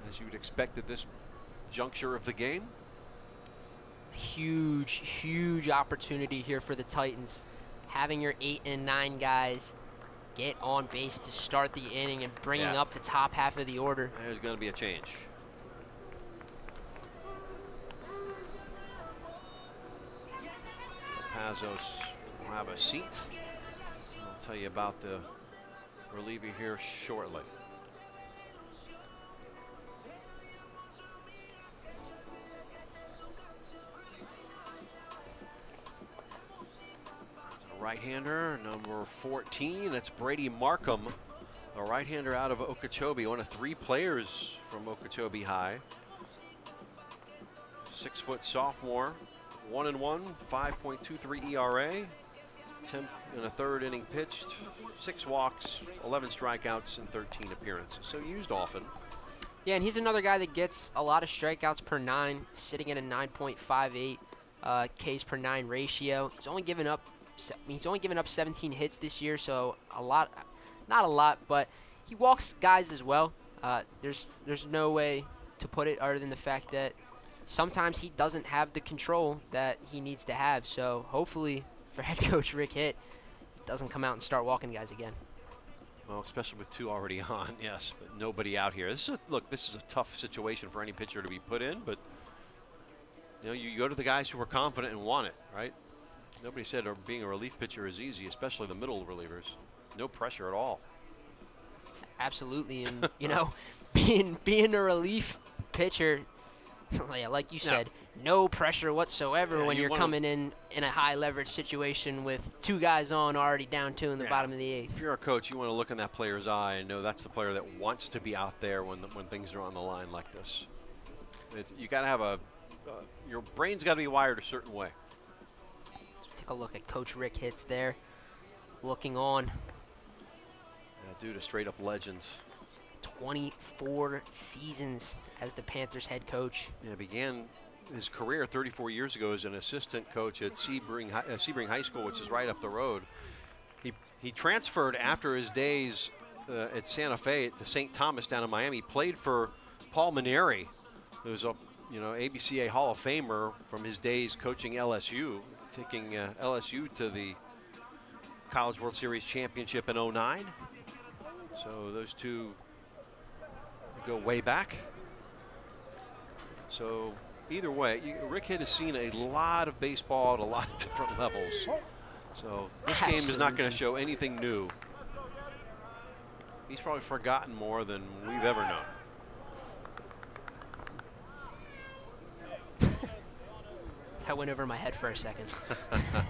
as you would expect at this juncture of the game. Huge, huge opportunity here for the Titans. Having your 8 and 9 guys get on base to start the inning and bringing up the top half of the order. There's going to be a change. Pazos will have a seat. I'll tell you about the reliever here shortly. Right-hander, number 14, that's Brady Markham, a right-hander out of Okeechobee, one of 3 players from Okeechobee High. 6-foot sophomore, 1-1, 5.23 ERA, 10 and a third inning pitched, 6 walks, 11 strikeouts, and 13 appearances, so used often. Yeah, and he's another guy that gets a lot of strikeouts per 9, sitting at a 9.58 Ks per 9 ratio. He's only given up 17 hits this year, so not a lot, but he walks guys as well. There's no way to put it other than the fact that sometimes he doesn't have the control that he needs to have. So hopefully for head coach Rick Hitt, doesn't come out and start walking guys again. Well, especially with 2 already on, yes, but nobody out here. This is a tough situation for any pitcher to be put in, but you know, you go to the guys who are confident and want it, right? Nobody said being a relief pitcher is easy, especially the middle relievers. No pressure at all. Absolutely, and you know, being a relief pitcher, like you said, no pressure whatsoever when you're coming in a high leverage situation with 2 guys on, already down 2 in the bottom of the 8th. If you're a coach, you want to look in that player's eye and know that's the player that wants to be out there when things are on the line like this. You got to have your brain's got to be wired a certain way. Take a look at Coach Rick Hitts there, looking on. Due to straight up legends. 24 seasons as the Panthers head coach. Yeah, began his career 34 years ago as an assistant coach at Sebring High School, which is right up the road. He transferred after his days at Santa Fe to St. Thomas down in Miami. He played for Paul Maneri, who's a ABCA Hall of Famer from his days coaching LSU, taking LSU to the College World Series championship in '09. So those two go way back. So either way, Rick Hitt has seen a lot of baseball at a lot of different levels. So this game is not going to show anything new. He's probably forgotten more than we've ever known. That went over my head for a second.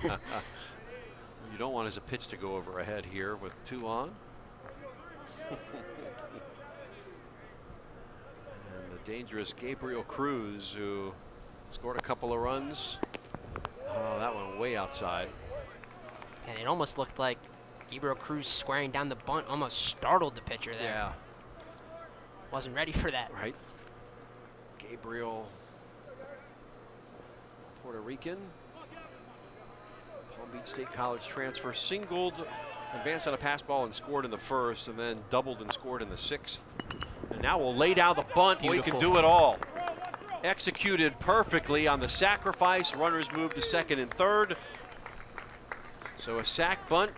You don't want as a pitch to go over ahead here with 2 on. And the dangerous Gabriel Cruz, who scored a couple of runs. Oh, that one way outside. And it almost looked like Gabriel Cruz squaring down the bunt almost startled the pitcher there. Yeah. Wasn't ready for that. Right. Gabriel, Puerto Rican. Palm Beach State College transfer, singled, advanced on a pass ball and scored in the first, and then doubled and scored in the 6th. And now we'll lay down the bunt. Boy, he can do it all. Executed perfectly on the sacrifice. Runners move to second and third. So a sac bunt.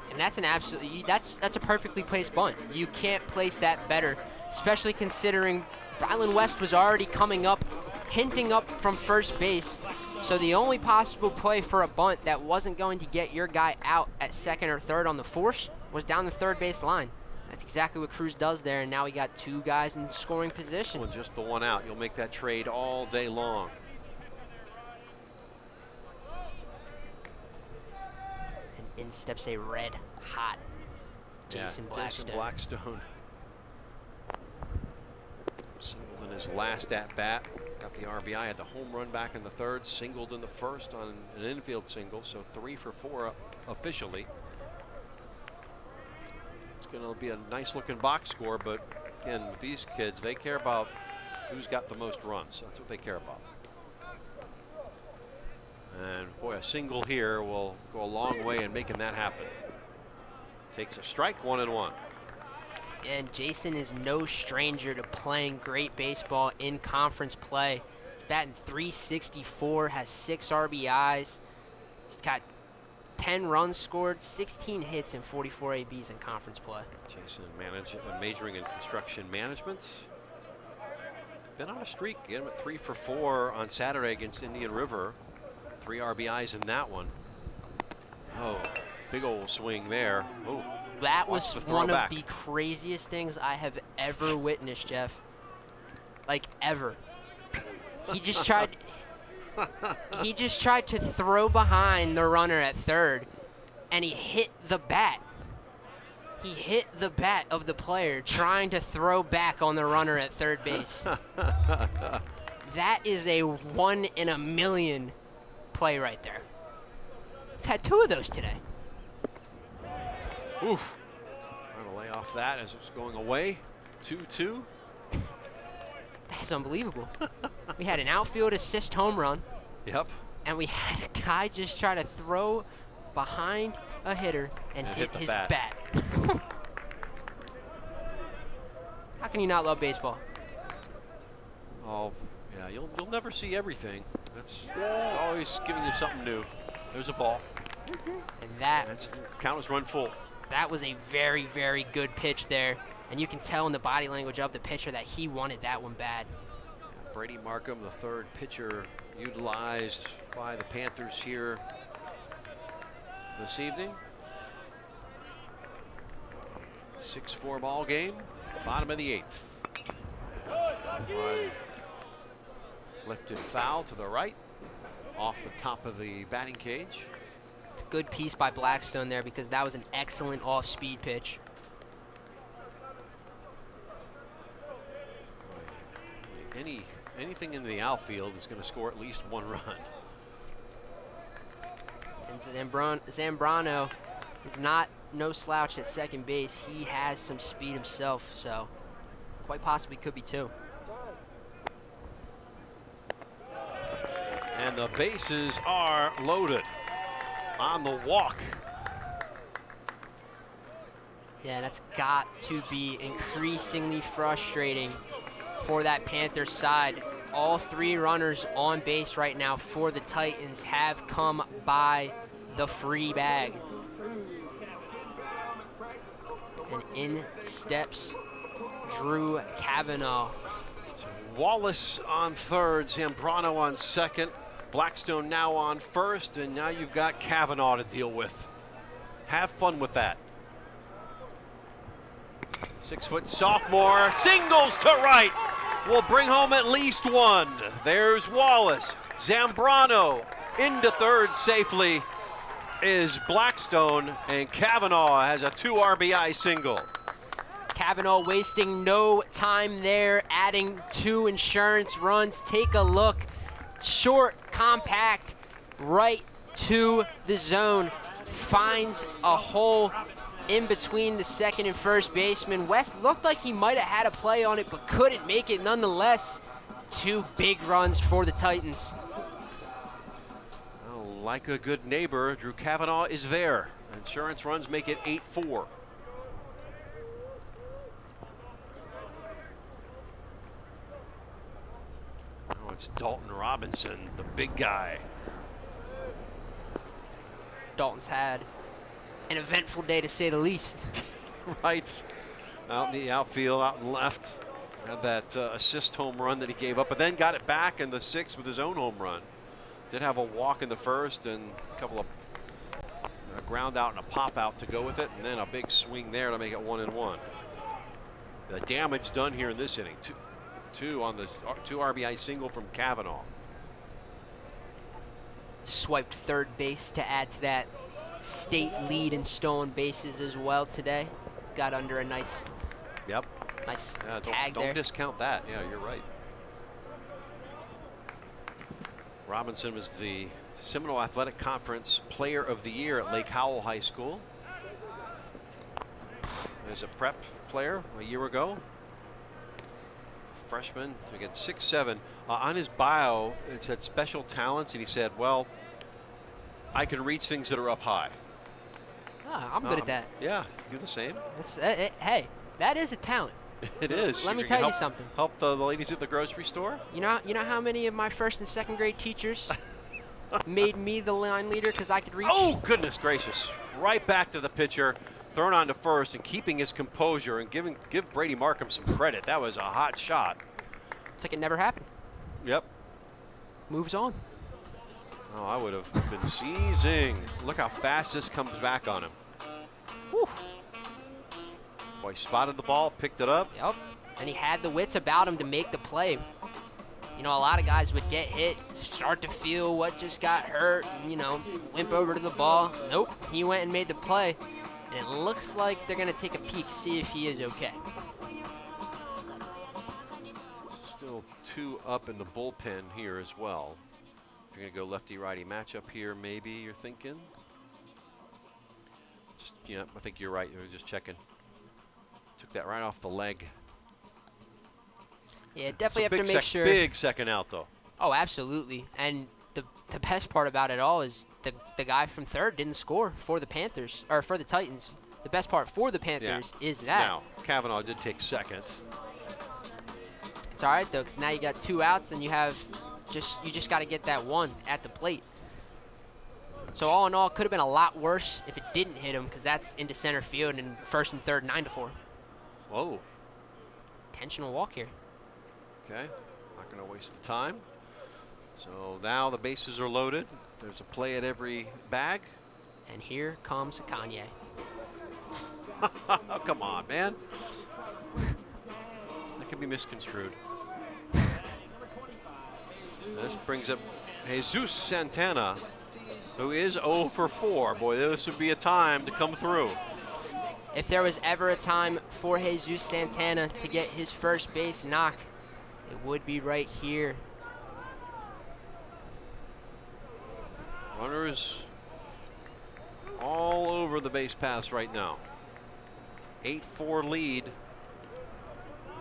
And that's an absolutely, that's a perfectly placed bunt. You can't place that better, especially considering Brylan West was already coming up, hinting up from first base. So the only possible play for a bunt that wasn't going to get your guy out at second or third on the force was down the third base line. That's exactly what Cruz does there, and now we got 2 guys in scoring position. Well, just the one out. You'll make that trade all day long. And in steps a red hot Jason Blackstone. Jason Blackstone. Singled in his last at bat. Got the RBI, had the home run back in the 3rd, singled in the 1st on an infield single, so 3 for 4 officially. It's going to be a nice looking box score, but again, with these kids, they care about who's got the most runs. That's what they care about. And boy, a single here will go a long way in making that happen. Takes a strike, 1-1. And Jason is no stranger to playing great baseball in conference play. He's batting .364, has 6 RBIs. He's got 10 runs scored, 16 hits, and 44 ABs in conference play. Jason majoring in construction management. Been on a streak. Get him at 3 for 4 on Saturday against Indian River. 3 RBIs in that one. Oh, big old swing there. Oh. That was one of the craziest things I have ever witnessed, Jeff. Like, ever. He just tried to throw behind the runner at third, and he hit the bat. He hit the bat of the player trying to throw back on the runner at third base. That is a 1 in a million play right there. I've had 2 of those today. Oof. Trying to lay off that as it's going away. 2-2. That's unbelievable. We had an outfield assist home run. Yep. And we had a guy just try to throw behind a hitter and hit his bat. How can you not love baseball? Oh, yeah, you'll never see everything. It's always giving you something new. There's a ball. And that's count as run full. That was a very, very good pitch there. And you can tell in the body language of the pitcher that he wanted that one bad. Brady Markham, the 3rd pitcher utilized by the Panthers here this evening. 6-4 ball game, bottom of the 8th. One lifted foul to the right, off the top of the batting cage. It's a good piece by Blackstone there because that was an excellent off-speed pitch. Anything in the outfield is going to score at least 1 run. And Zambrano is no slouch at second base. He has some speed himself, so quite possibly could be 2. And the bases are loaded on the walk. Yeah, that's got to be increasingly frustrating for that Panthers side. All 3 runners on base right now for the Titans have come by the free bag. And in steps Drew Kavanaugh. Wallace on third, Zambrano on second, Blackstone now on first, and now you've got Kavanaugh to deal with. Have fun with that. 6-foot sophomore, singles to right. Will bring home at least one. There's Wallace. Zambrano into third safely is Blackstone, and Kavanaugh has a 2 RBI single. Kavanaugh wasting no time there, adding 2 insurance runs. Take a look. Short, compact, right to the zone. Finds a hole in between the second and first baseman. West looked like he might have had a play on it, but couldn't make it nonetheless. 2 big runs for the Titans. Well, like a good neighbor, Drew Kavanaugh is there. Insurance runs make it 8-4. Oh, it's Dalton Robinson, the big guy. Dalton's had an eventful day, to say the least. Right. Out in the outfield, out and left. Had that assist home run that he gave up, but then got it back in the 6th with his own home run. Did have a walk in the first and a couple of a ground out and a pop out to go with it, and then a big swing there to make it 1-1. The damage done here in this inning. Two on the 2 RBI single from Kavanaugh. Swiped third base to add to that state lead in stolen bases as well today. Got under a nice, nice tag there. Don't discount that. Yeah, you're right. Robinson was the Seminole Athletic Conference Player of the Year at Lake Howell High School. As a prep player a year ago. Freshman, again 6'7". On his bio, it said special talents, and he said, well, I can reach things that are up high. I'm good at that. Yeah, do the same. Hey, that is a talent. It is. Let me tell you something. Help the ladies at the grocery store? You know how many of my 1st and 2nd grade teachers made me the line leader because I could reach? Oh, goodness gracious. Right back to the pitcher, thrown on to first, and keeping his composure and give Brady Markham some credit. That was a hot shot. It's like it never happened. Yep. Moves on. Oh, I would have been seizing. Look how fast this comes back on him. Whew. Boy, spotted the ball, picked it up. Yep. And he had the wits about him to make the play. You know, a lot of guys would get hit, start to feel what just got hurt, and, limp over to the ball. Nope. He went and made the play. And it looks like they're going to take a peek, see if he is okay. Still 2 up in the bullpen here as well. If you're going to go lefty-righty matchup here, maybe you're thinking. Yeah, I think you're right. You're just checking. Took that right off the leg. Yeah, definitely have to make sure. Big second out, though. Oh, absolutely. And the best part about it all is the guy from third didn't score for the Panthers, or for the Titans. The best part for the Panthers is that. Now, Kavanaugh did take second. It's all right, though, because now you got 2 outs, and you just got to get that one at the plate. So all in all, it could have been a lot worse if it didn't hit him, because that's into center field and 1st and 3rd, 9-4. Whoa. Intentional walk here. Okay, not going to waste the time. So now the bases are loaded. There's a play at every bag. And here comes Kanye. Oh, come on, man. That can be misconstrued. This brings up Jesus Santana, who is 0 for 4. Boy, this would be a time to come through. If there was ever a time for Jesus Santana to get his first base knock, it would be right here. Runners all over the base paths right now. 8-4 lead.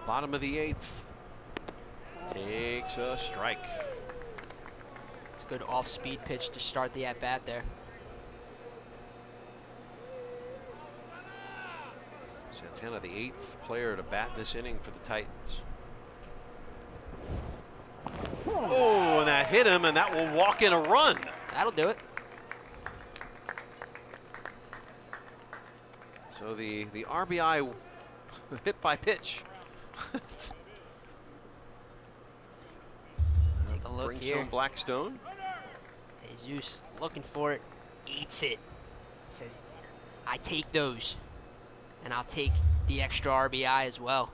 Bottom of the 8th. Takes a strike. It's a Good off-speed pitch to start the at-bat there. Santana, the 8th player to bat this inning for the Titans. Oh, and that hit him, and that will walk in a run. That'll do it. So the RBI hit by pitch. Take a look Brings here. home Blackstone. Jesus looking for it, eats it. Says, I take those, and I'll take the extra RBI as well.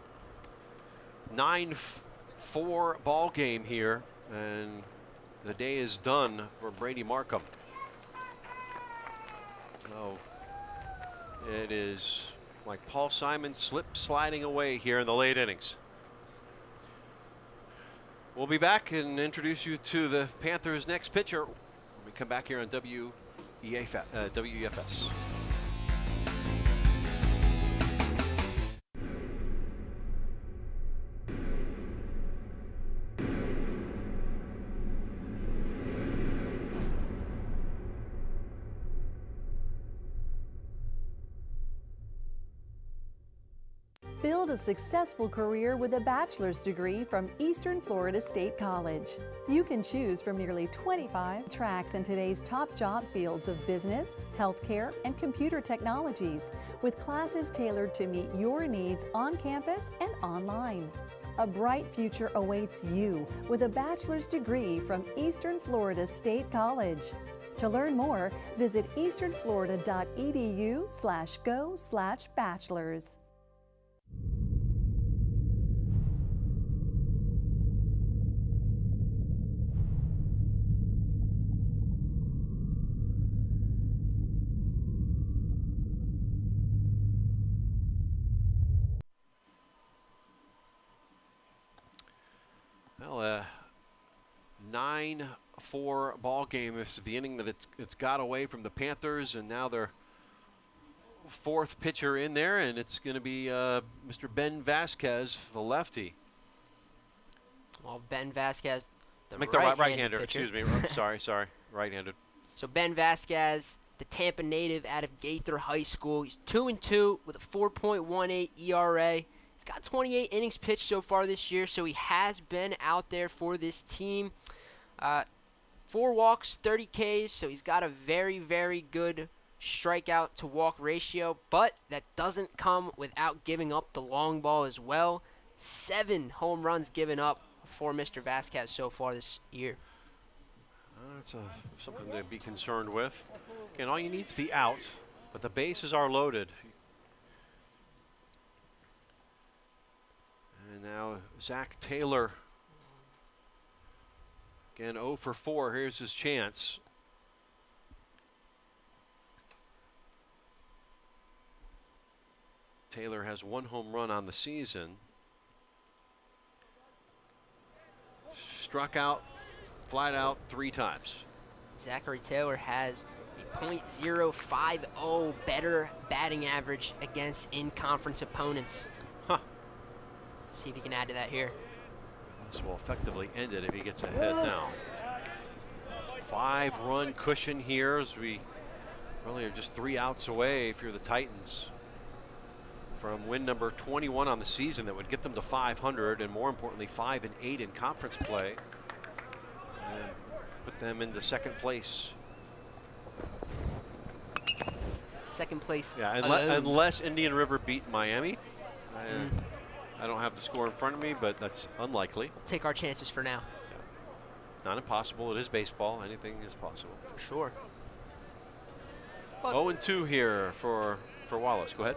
9-4 ball game here, and the day is done for Brady Markham. So it is like Paul Simon sliding away here in the late innings. We'll be back and introduce you to the Panthers' next pitcher when we come back here on WEFS. Build a successful career with a bachelor's degree from Eastern Florida State College. You can choose from nearly 25 tracks in today's top job fields of business, healthcare, and computer technologies, with classes tailored to meet your needs on campus and online. A bright future awaits you with a bachelor's degree from Eastern Florida State College. To learn more, visit easternflorida.edu/go/bachelors. Well, a 9-4 ball game. This is the inning that it's got away from the Panthers, and now their 4th pitcher in there, and it's going to be Mr. Ben Vasquez, the lefty. Well, Ben Vasquez, the right-hander. pitcher. Excuse me. sorry, right-handed. So Ben Vasquez, the Tampa native out of Gaither High School. He's 2-2 with a 4.18 ERA. He's got 28 innings pitched so far this year, so he has been out there for this team. 4 walks, 30 Ks, so he's got a very, very good strikeout to walk ratio, but that doesn't come without giving up the long ball as well. 7 home runs given up for Mr. Vasquez so far this year. That's something to be concerned with. Again, all you need is the out, but the bases are loaded. And now Zach Taylor. Again, 0 for 4. Here's his chance. Taylor has 1 home run on the season. Struck out, flat out 3 times. Zachary Taylor has a .050 better batting average against in-conference opponents. Huh. Let's see if he can add to that here. This will effectively end it if he gets ahead now. 5-run cushion here as we really are just 3 outs away if you're the Titans from win number 21 on the season that would get them to 500, and more importantly 5-8 in conference play and put them into 2nd place. Second place. Yeah, unless Indian River beat Miami. I don't have the score in front of me, but that's unlikely. We'll take our chances for now. Yeah. Not impossible. It is baseball. Anything is possible. For sure. 0-2 here for Wallace. Go ahead.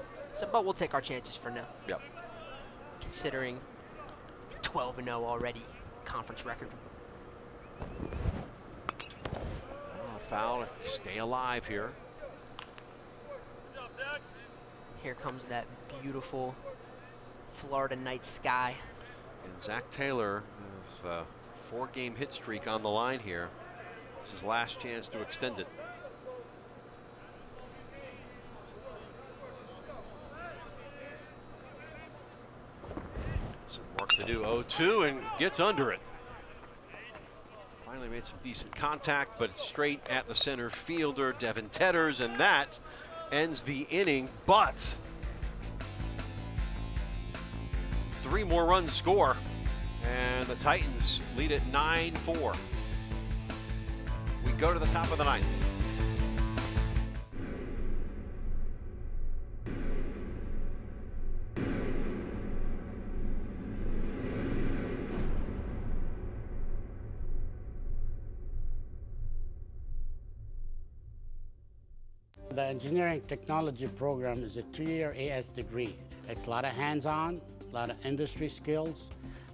But we'll take our chances for now. Yep. Considering 12-0 already, conference record. Foul to stay alive here. Here comes that beautiful Florida night sky. And Zach Taylor has a 4-game hit streak on the line here. This is his last chance to extend it. Some work to do. 0-2 and gets under it. Finally made some decent contact, but it's straight at the center fielder, Devin Tetters, and that ends the inning. But 3 more runs score, and the Titans lead it 9-4. We go to the top of the 9th. The engineering technology program is a 2-year AS degree. It's a lot of hands-on, a lot of industry skills,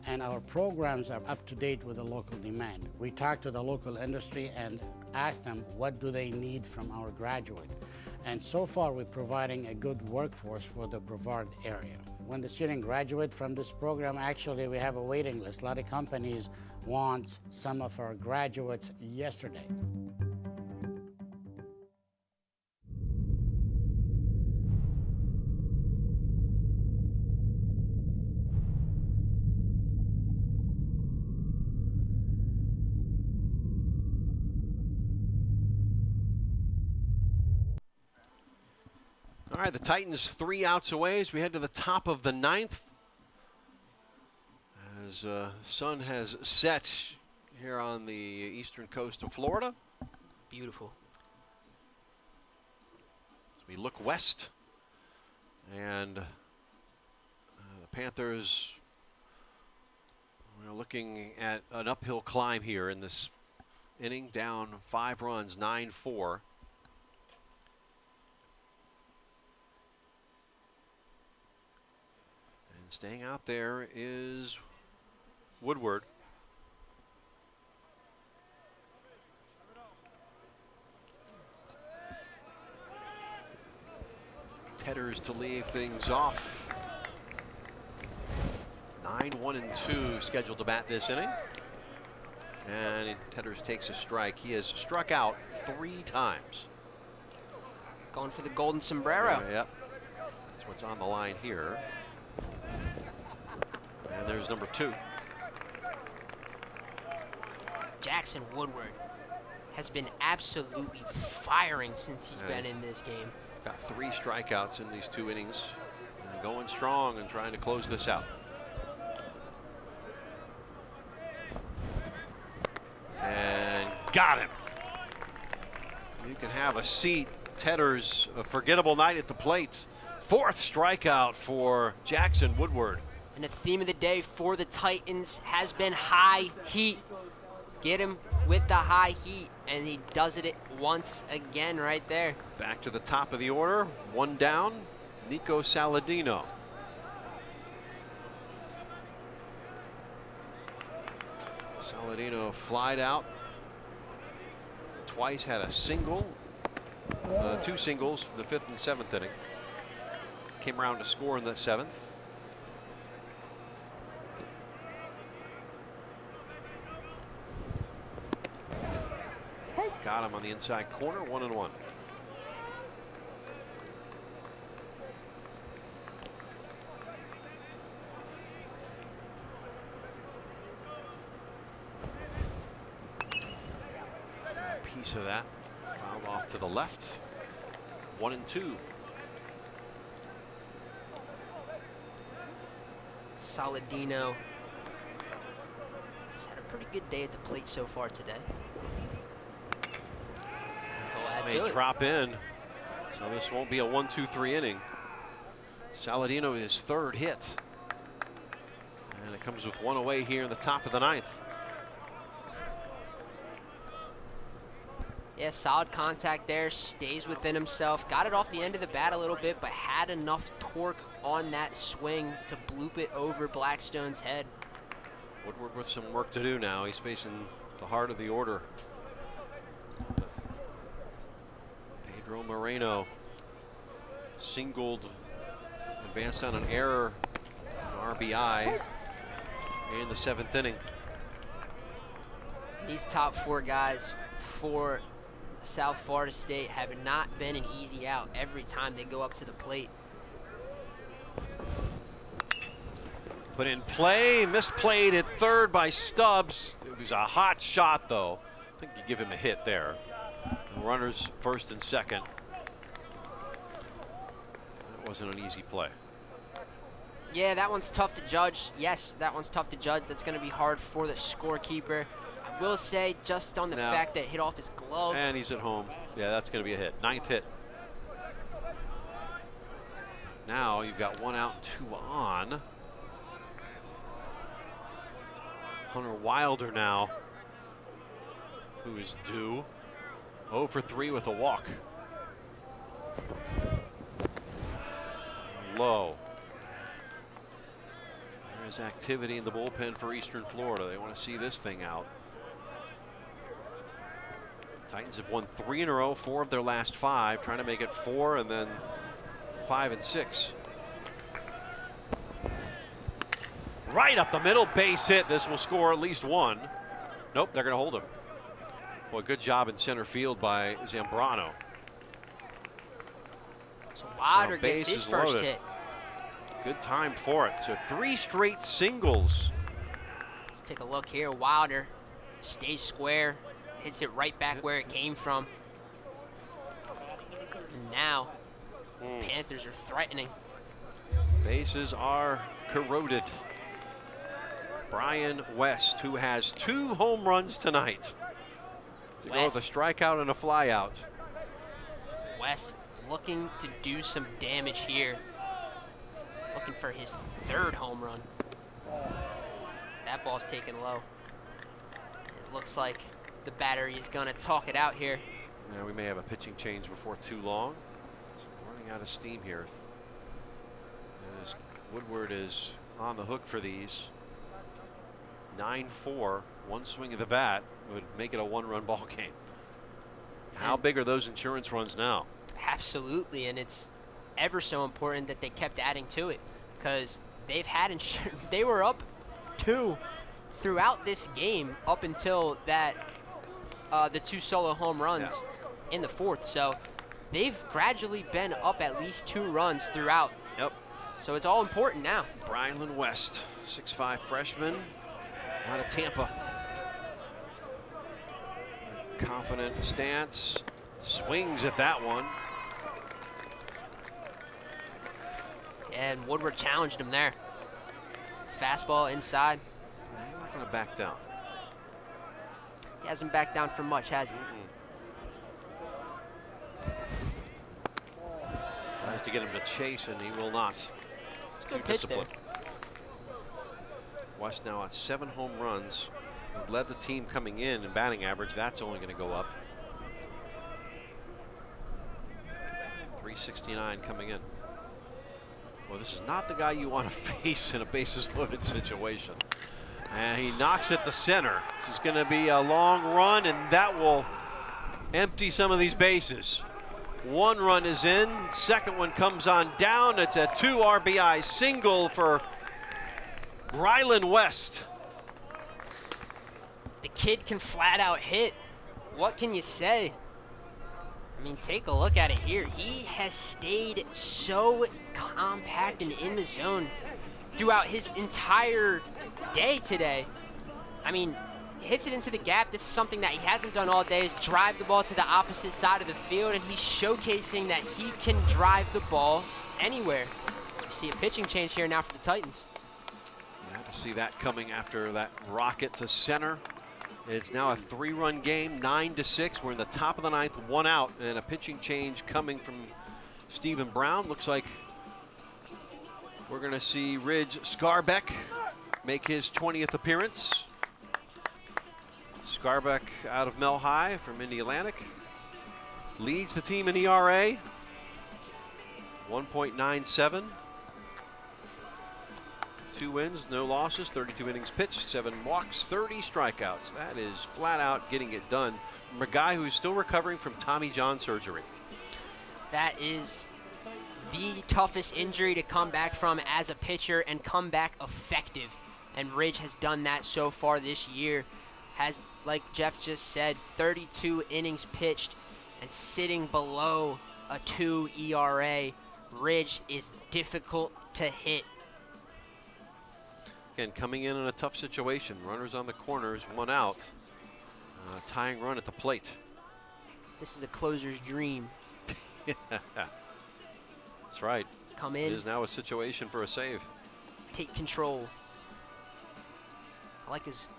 and our programs are up to date with the local demand. We talk to the local industry and ask them what do they need from our graduate. And so far we're providing a good workforce for the Brevard area. When the student graduate from this program, actually we have a waiting list. A lot of companies want some of our graduates yesterday. All right, the Titans 3 outs away as we head to the top of the 9th. As sun has set here on the eastern coast of Florida. Beautiful. As we look west, and the Panthers are looking at an uphill climb here in this inning, down 5 runs, 9-4. And staying out there is Woodward. Tetters to leave things off. 9-1-2 scheduled to bat this inning. And Tetters takes a strike. He has struck out 3 times. Going for the golden sombrero. Yep. That's what's on the line here. And there's number 2. Jackson Woodward has been absolutely firing since he's been in this game. Got 3 strikeouts in these 2 innings. And going strong and trying to close this out. And got him. You can have a seat. Tetters, a forgettable night at the plate. 4th strikeout for Jackson Woodward. And the theme of the day for the Titans has been high heat. Get him with the high heat, and he does it once again right there. Back to the top of the order. 1 down, Nico Saladino. Saladino flied out. Twice had a single. 2 singles for the 5th and 7th inning. Came around to score in the 7th. Got him on the inside corner, 1-1. A piece of that fouled off to the left. 1-2. Saladino has had a pretty good day at the plate so far today. May drop in, so this won't be a 1-2-3 inning. Saladino his 3rd hit, and it comes with 1 away here in the top of the 9th. Yeah, solid contact there, stays within himself, got it off the end of the bat a little bit, but had enough torque on that swing to bloop it over Blackstone's head. Woodward with some work to do now. He's facing the heart of the order. Pedro Moreno singled, advanced on an error, an RBI in the 7th inning. These top 4 guys for South Florida State have not been an easy out every time they go up to the plate. Put in play, misplayed at third by Stubbs. It was a hot shot, though. I think you give him a hit there. Runners first and second. That wasn't an easy play. Yeah, that one's tough to judge. Yes, that one's tough to judge. That's going to be hard for the scorekeeper. I will say, just on the fact that it hit off his glove. And he's at home. Yeah, that's going to be a hit. 9th hit. Now you've got 1 out and 2 on. Hunter Wilder now, who is due. 0 for 3 with a walk. Low. There's activity in the bullpen for Eastern Florida. They want to see this thing out. Titans have won 3 in a row, 4 of their last 5, trying to make it 4 and then 5 and 6. Right up the middle, base hit. This will score at least 1. Nope, they're going to hold him. Well, good job in center field by Zambrano. So Wilder gets his first hit. Good time for it. So 3 straight singles. Let's take a look here. Wilder stays square, hits it right back where it came from. And now, Panthers are threatening. Bases are corroded. Brian West, who has 2 home runs tonight, to go with a strikeout and a flyout. West looking to do some damage here. Looking for his 3rd home run. That ball's taken low. It looks like the battery is going to talk it out here. Yeah, we may have a pitching change before too long. So running out of steam here. As Woodward is on the hook for these. 9-4, 1 swing of the bat would make it a 1-run ball game. How big are those insurance runs now? Absolutely, and it's ever so important that they kept adding to it, because they've had they were up 2 throughout this game up until that the 2 solo home runs in the 4th. So they've gradually been up at least 2 runs throughout. Yep. So it's all important now. Brylan West, 6'5" freshman out of Tampa. Confident stance, swings at that one. And Woodward challenged him there. Fastball inside. He's not going to back down. He hasn't backed down for much, has he? Tries to get him to chase, and he will not. It's a good pitch there. West now at 7 home runs. Led the team coming in batting average. That's only going to go up. 369 coming in. Well, this is not the guy you want to face in a bases loaded situation. And he knocks it to center. This is going to be a long run, and that will empty some of these bases. 1 run is in. 2nd one comes on down. It's a 2 RBI single for Brylan West. The kid can flat out hit. What can you say? I mean, take a look at it here. He has stayed so compact and in the zone throughout his entire day today. I mean, hits it into the gap. This is something that he hasn't done all day, is drive the ball to the opposite side of the field, and he's showcasing that he can drive the ball anywhere. So we see a pitching change here now for the Titans. Yeah, to see that coming after that rocket to center. It's now a 3-run game, 9-6. We're in the top of the 9th, 1 out, and a pitching change coming from Stephen Brown. Looks like we're going to see Ridge Scarbeck make his 20th appearance. Scarbeck out of Mel High from Indy Atlantic. Leads the team in ERA, 1.97. 2 wins, no losses, 32 innings pitched, 7 walks, 30 strikeouts. That is flat out getting it done from a guy who's still recovering from Tommy John surgery. That is the toughest injury to come back from as a pitcher and come back effective. And Ridge has done that so far this year. Has, like Jeff just said, 32 innings pitched and sitting below a 2 ERA. Ridge is difficult to hit. Again, coming in a tough situation. Runners on the corners, one out. Tying run at the plate. This is a closer's dream. That's right. Come in. It is now a situation for a save. Take control. I like his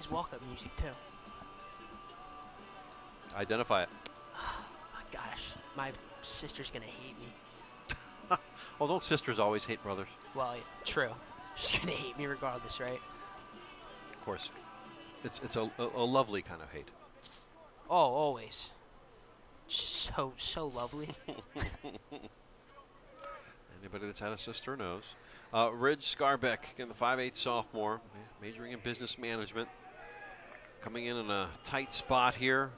walk-up music too. Identify it. Oh my gosh, my sister's gonna hate me. Well, don't sisters always hate brothers? Well, true. She's gonna hate me regardless, right? Of course. It's a lovely kind of hate. Oh, always. So lovely. Anybody that's had a sister knows. Ridge Scarbeck, again, the 5'8" sophomore, majoring in business management. Coming in a tight spot here.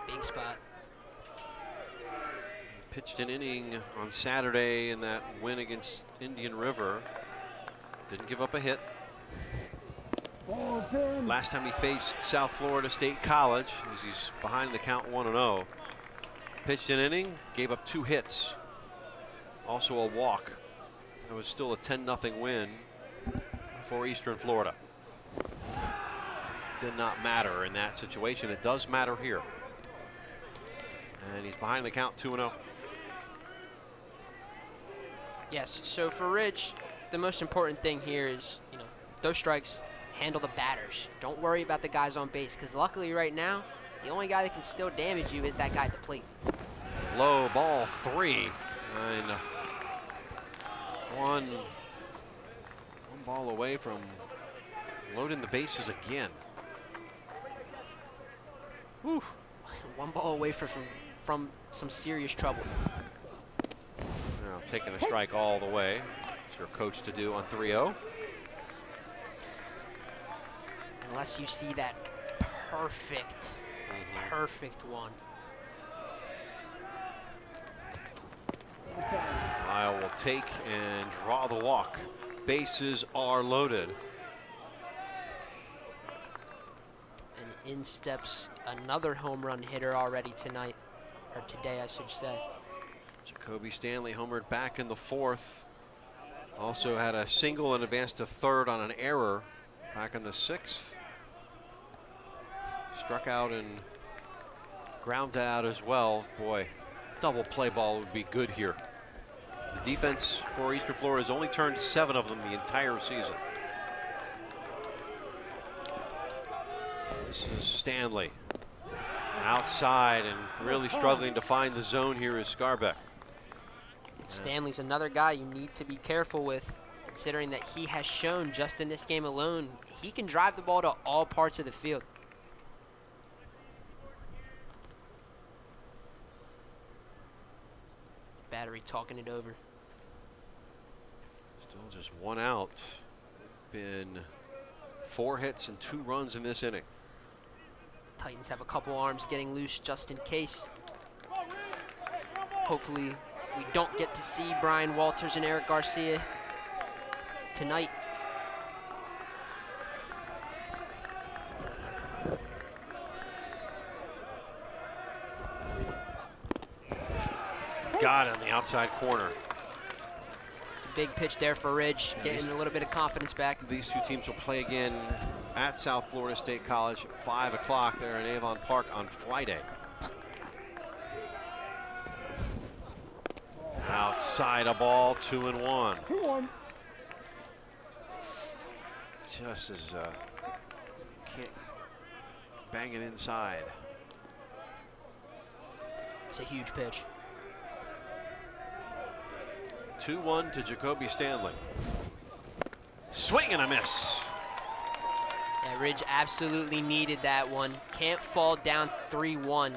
Big spot. Pitched an inning on Saturday in that win against Indian River. Didn't give up a hit. Last time he faced South Florida State College, as he's behind the count 1-0. Pitched an inning, gave up 2 hits. Also a walk. It was still a 10-0 win for Eastern Florida. Did not matter in that situation. It does matter here. And he's behind the count 2-0. Yes, so for Ridge, the most important thing here is, those strikes, handle the batters. Don't worry about the guys on base, because luckily right now, the only guy that can still damage you is that guy at the plate. Low ball 3. And one ball away from loading the bases again. Whew. One ball away from some serious trouble. Now taking a strike all the way. It's your coach to do on 3-0. Unless you see that perfect one. Lyle will take and draw the walk. Bases are loaded. And in steps another home run hitter already tonight, or today I should say. Jacoby Stanley homered back in the 4th. Also had a single and advanced to 3rd on an error back in the 6th. Struck out and grounded out as well. Boy, double play ball would be good here. The defense for Eastern Florida has only turned 7 of them the entire season. This is Stanley. Outside and really struggling to find the zone here is Scarbeck. Stanley's another guy you need to be careful with, considering that he has shown just in this game alone, he can drive the ball to all parts of the field. Battery talking it over. Still just 1 out. Been 4 hits and 2 runs in this inning. Titans have a couple arms getting loose just in case. Hopefully we don't get to see Brian Walters and Eric Garcia tonight. Got it on the outside corner. It's a big pitch there for Ridge, getting a little bit of confidence back. These 2 teams will play again at South Florida State College at 5 o'clock there in Avon Park on Friday. Outside a ball, 2-1. 2-1. Just as can't bang it inside. It's a huge pitch. 2-1 to Jacoby Stanley. Swing and a miss. Yeah, Ridge absolutely needed that one. Can't fall down 3-1.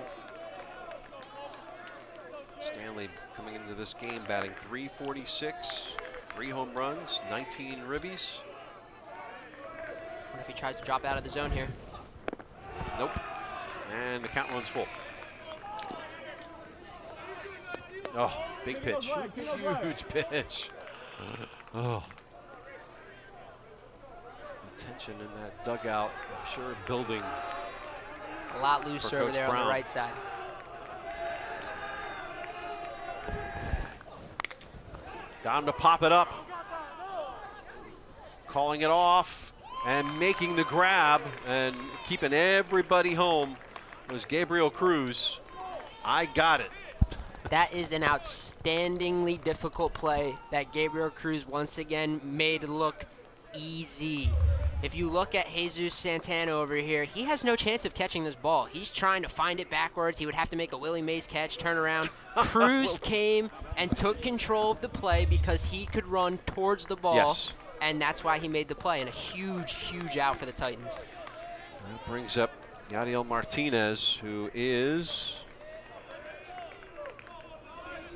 Stanley coming into this game batting .346, 3 home runs, 19 ribbies. Wonder if he tries to drop out of the zone here. Nope. And the count runs full. Oh, big pitch. Huge pitch. Oh. The tension in that dugout, I'm sure, building. A lot looser over there on the right side. Got him to pop it up. calling it off and making the grab and keeping everybody home was Gabriel Cruz. I got it. That is an outstandingly difficult play that Gabriel Cruz once again made look easy. If you look at Jesus Santana over here, he has no chance of catching this ball. He's trying to find it backwards. He would have to make a Willie Mays catch, turn around. Cruz came and took control of the play because he could run towards the ball. Yes. And that's why he made the play, and a huge, huge out for the Titans. That brings up Yadiel Martinez, who is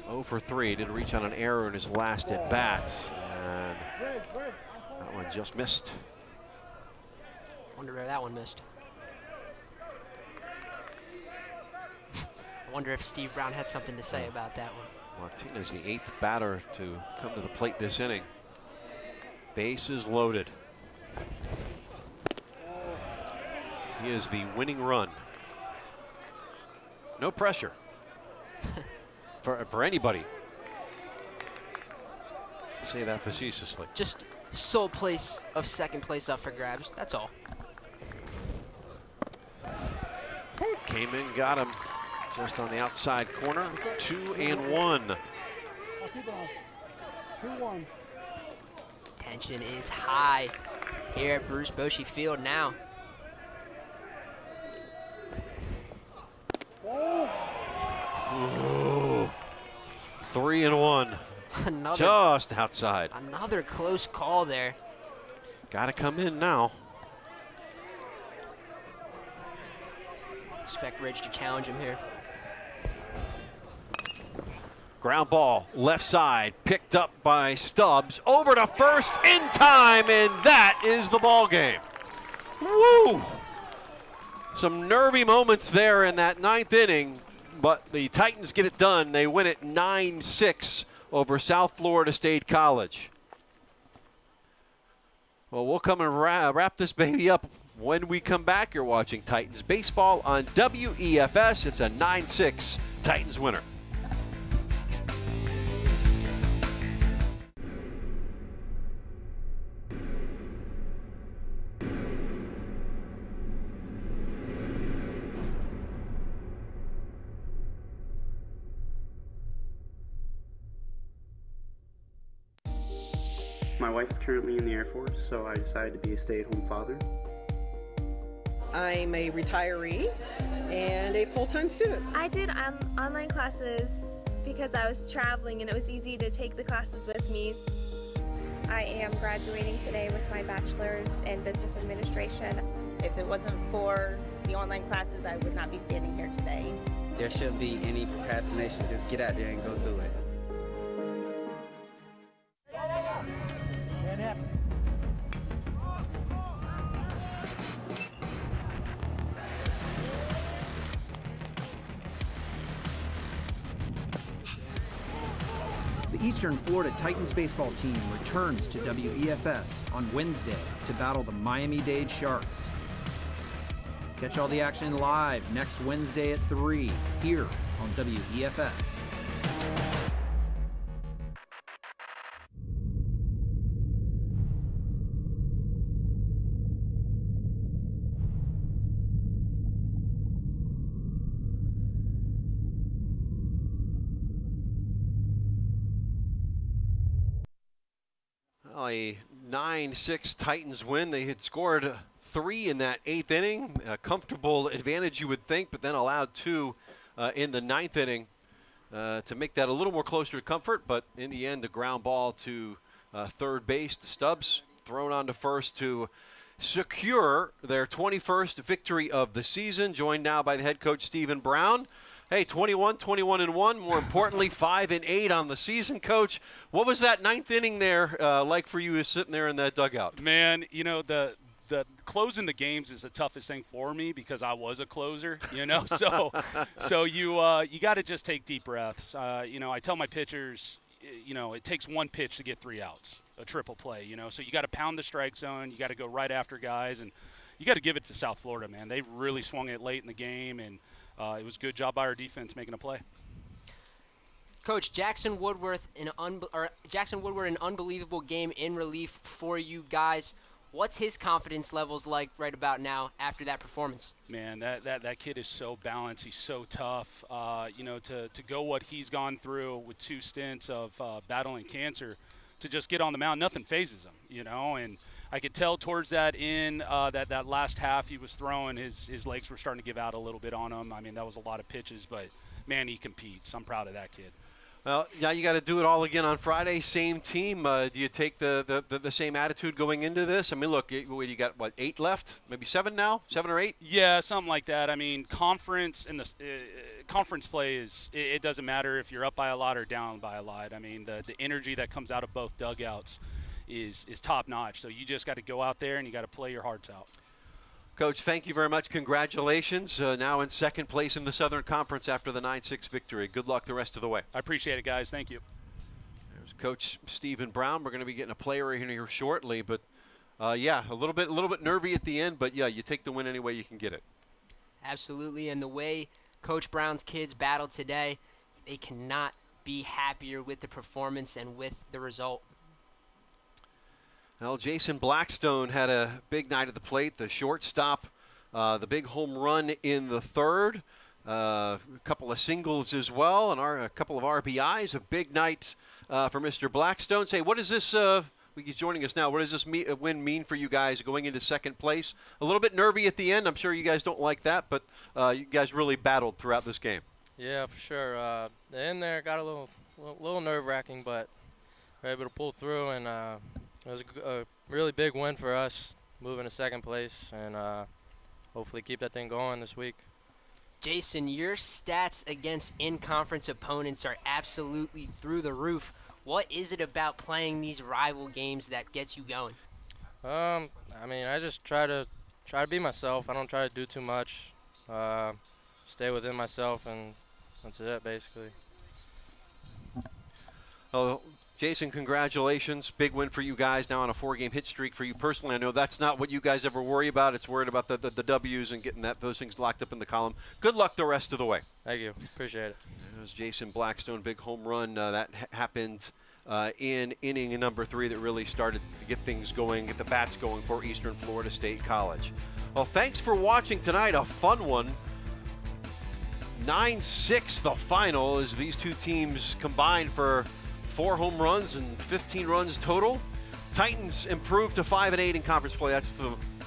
0 for 3. Didn't reach on an error in his last at bat. And that one just missed. Wonder where that one missed. I wonder if Steve Brown had something to say about that one. Martinez, the 8th batter to come to the plate this inning. Bases loaded. He is the winning run. No pressure for anybody. Say that facetiously. Just sole place of second place up for grabs. That's all. Came in, got him just on the outside corner. 2-1. 2-1. Tension is high here at Bruce Bochy Field now. Ooh. 3-1. Just outside. Another close call there. Got to come in now. Expect Ridge to challenge him here. Ground ball, left side, picked up by Stubbs, over to first in time, and that is the ball game. Woo! Some nervy moments there in that 9th inning, but the Titans get it done. They win it 9-6 over South Florida State College. Well, we'll come and wrap this baby up when we come back. You're watching Titans baseball on WEFS. It's a 9-6 Titans winner. My wife is currently in the Air Force, so I decided to be a stay-at-home father. I'm a retiree and a full-time student. I did online classes because I was traveling and it was easy to take the classes with me. I am graduating today with my bachelor's in business administration. If it wasn't for the online classes, I would not be standing here today. There shouldn't be any procrastination. Just get out there and go do it. The Eastern Florida Titans baseball team returns to WEFS on Wednesday to battle the Miami-Dade Sharks. Catch all the action live next Wednesday at 3 here on WEFS. A 9-6 Titans win. They had scored 3 in that 8th inning. A comfortable advantage, you would think, but then allowed 2 in the 9th inning to make that a little more closer to comfort. But in the end, the ground ball to third base. Stubbs thrown on to first to secure their 21st victory of the season. Joined now by the head coach, Stephen Brown. Hey, 21-1. More importantly, 5-8 on the season, Coach. What was that 9th inning there like for you, sitting there in that dugout? Man, you know, the closing the games is the toughest thing for me because I was a closer, you know. So you got to just take deep breaths. You know, I tell my pitchers, you know, it takes one pitch to get 3 outs, a triple play. You know, so you got to pound the strike zone. You got to go right after guys, and you got to give it to South Florida, man. They really swung it late in the game, and it was a good job by our defense making a play. Coach, Jackson Woodward, an unbelievable game in relief for you guys. What's his confidence levels like right about now after that performance? Man, that kid is so balanced. He's so tough. To go what he's gone through with 2 stints of battling cancer, to just get on the mound, nothing phases him, And I could tell towards that that last half he was throwing, his legs were starting to give out a little bit on him. I mean, that was a lot of pitches, but, man, he competes. I'm proud of that kid. Well, now you got to do it all again on Friday. Same team. Do you take the same attitude going into this? I mean, look, you got 8 left, maybe 7 now, 7 or 8. Yeah, something like that. I mean, conference conference play it doesn't matter if you're up by a lot or down by a lot. I mean, the energy that comes out of both dugouts is top notch. So you just got to go out there and you got to play your hearts out. Coach, thank you very much. Congratulations. Now in second place in the Southern Conference after the 9-6 victory. Good luck the rest of the way. I appreciate it, guys. Thank you. There's Coach Stephen Brown. We're going to be getting a player in here shortly, but yeah, a little bit nervy at the end, but yeah, you take the win any way you can get it. Absolutely, and the way Coach Brown's kids battled today, they cannot be happier with the performance and with the result. Well, Jason Blackstone had a big night at the plate. The shortstop, the big home run in the third, a couple of singles as well, and a couple of RBIs. A big night for Mr. Blackstone. Say, what does this? He's joining us now. What does this win mean for you guys going into second place? A little bit nervy at the end. I'm sure you guys don't like that, but you guys really battled throughout this game. Yeah, for sure. The end there got a little nerve-wracking, but we were able to pull through, and it was a really big win for us, moving to second place, and hopefully keep that thing going this week. Jason, your stats against in-conference opponents are absolutely through the roof. What is it about playing these rival games that gets you going? I mean, I just try to be myself. I don't try to do too much. Stay within myself, and that's it, basically. Oh, Jason, congratulations. Big win for you guys now on a 4-game hit streak for you personally. I know that's not what you guys ever worry about. It's worried about the W's and getting those things locked up in the column. Good luck the rest of the way. Thank you. Appreciate it. That was Jason Blackstone, big home run. That happened in inning number 3 that really started to get things going, get the bats going for Eastern Florida State College. Well, thanks for watching tonight. A fun one. 9-6 the final as these two teams combined for 4 home runs and 15 runs total. Titans improved to 5-8 in conference play. That's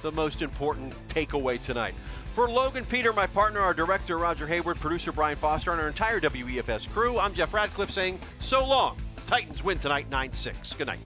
the most important takeaway tonight. For Logan Peter, my partner, our director, Roger Hayward, producer, Brian Foster, and our entire WEFS crew, I'm Jeff Radcliffe saying so long. Titans win tonight 9-6. Good night.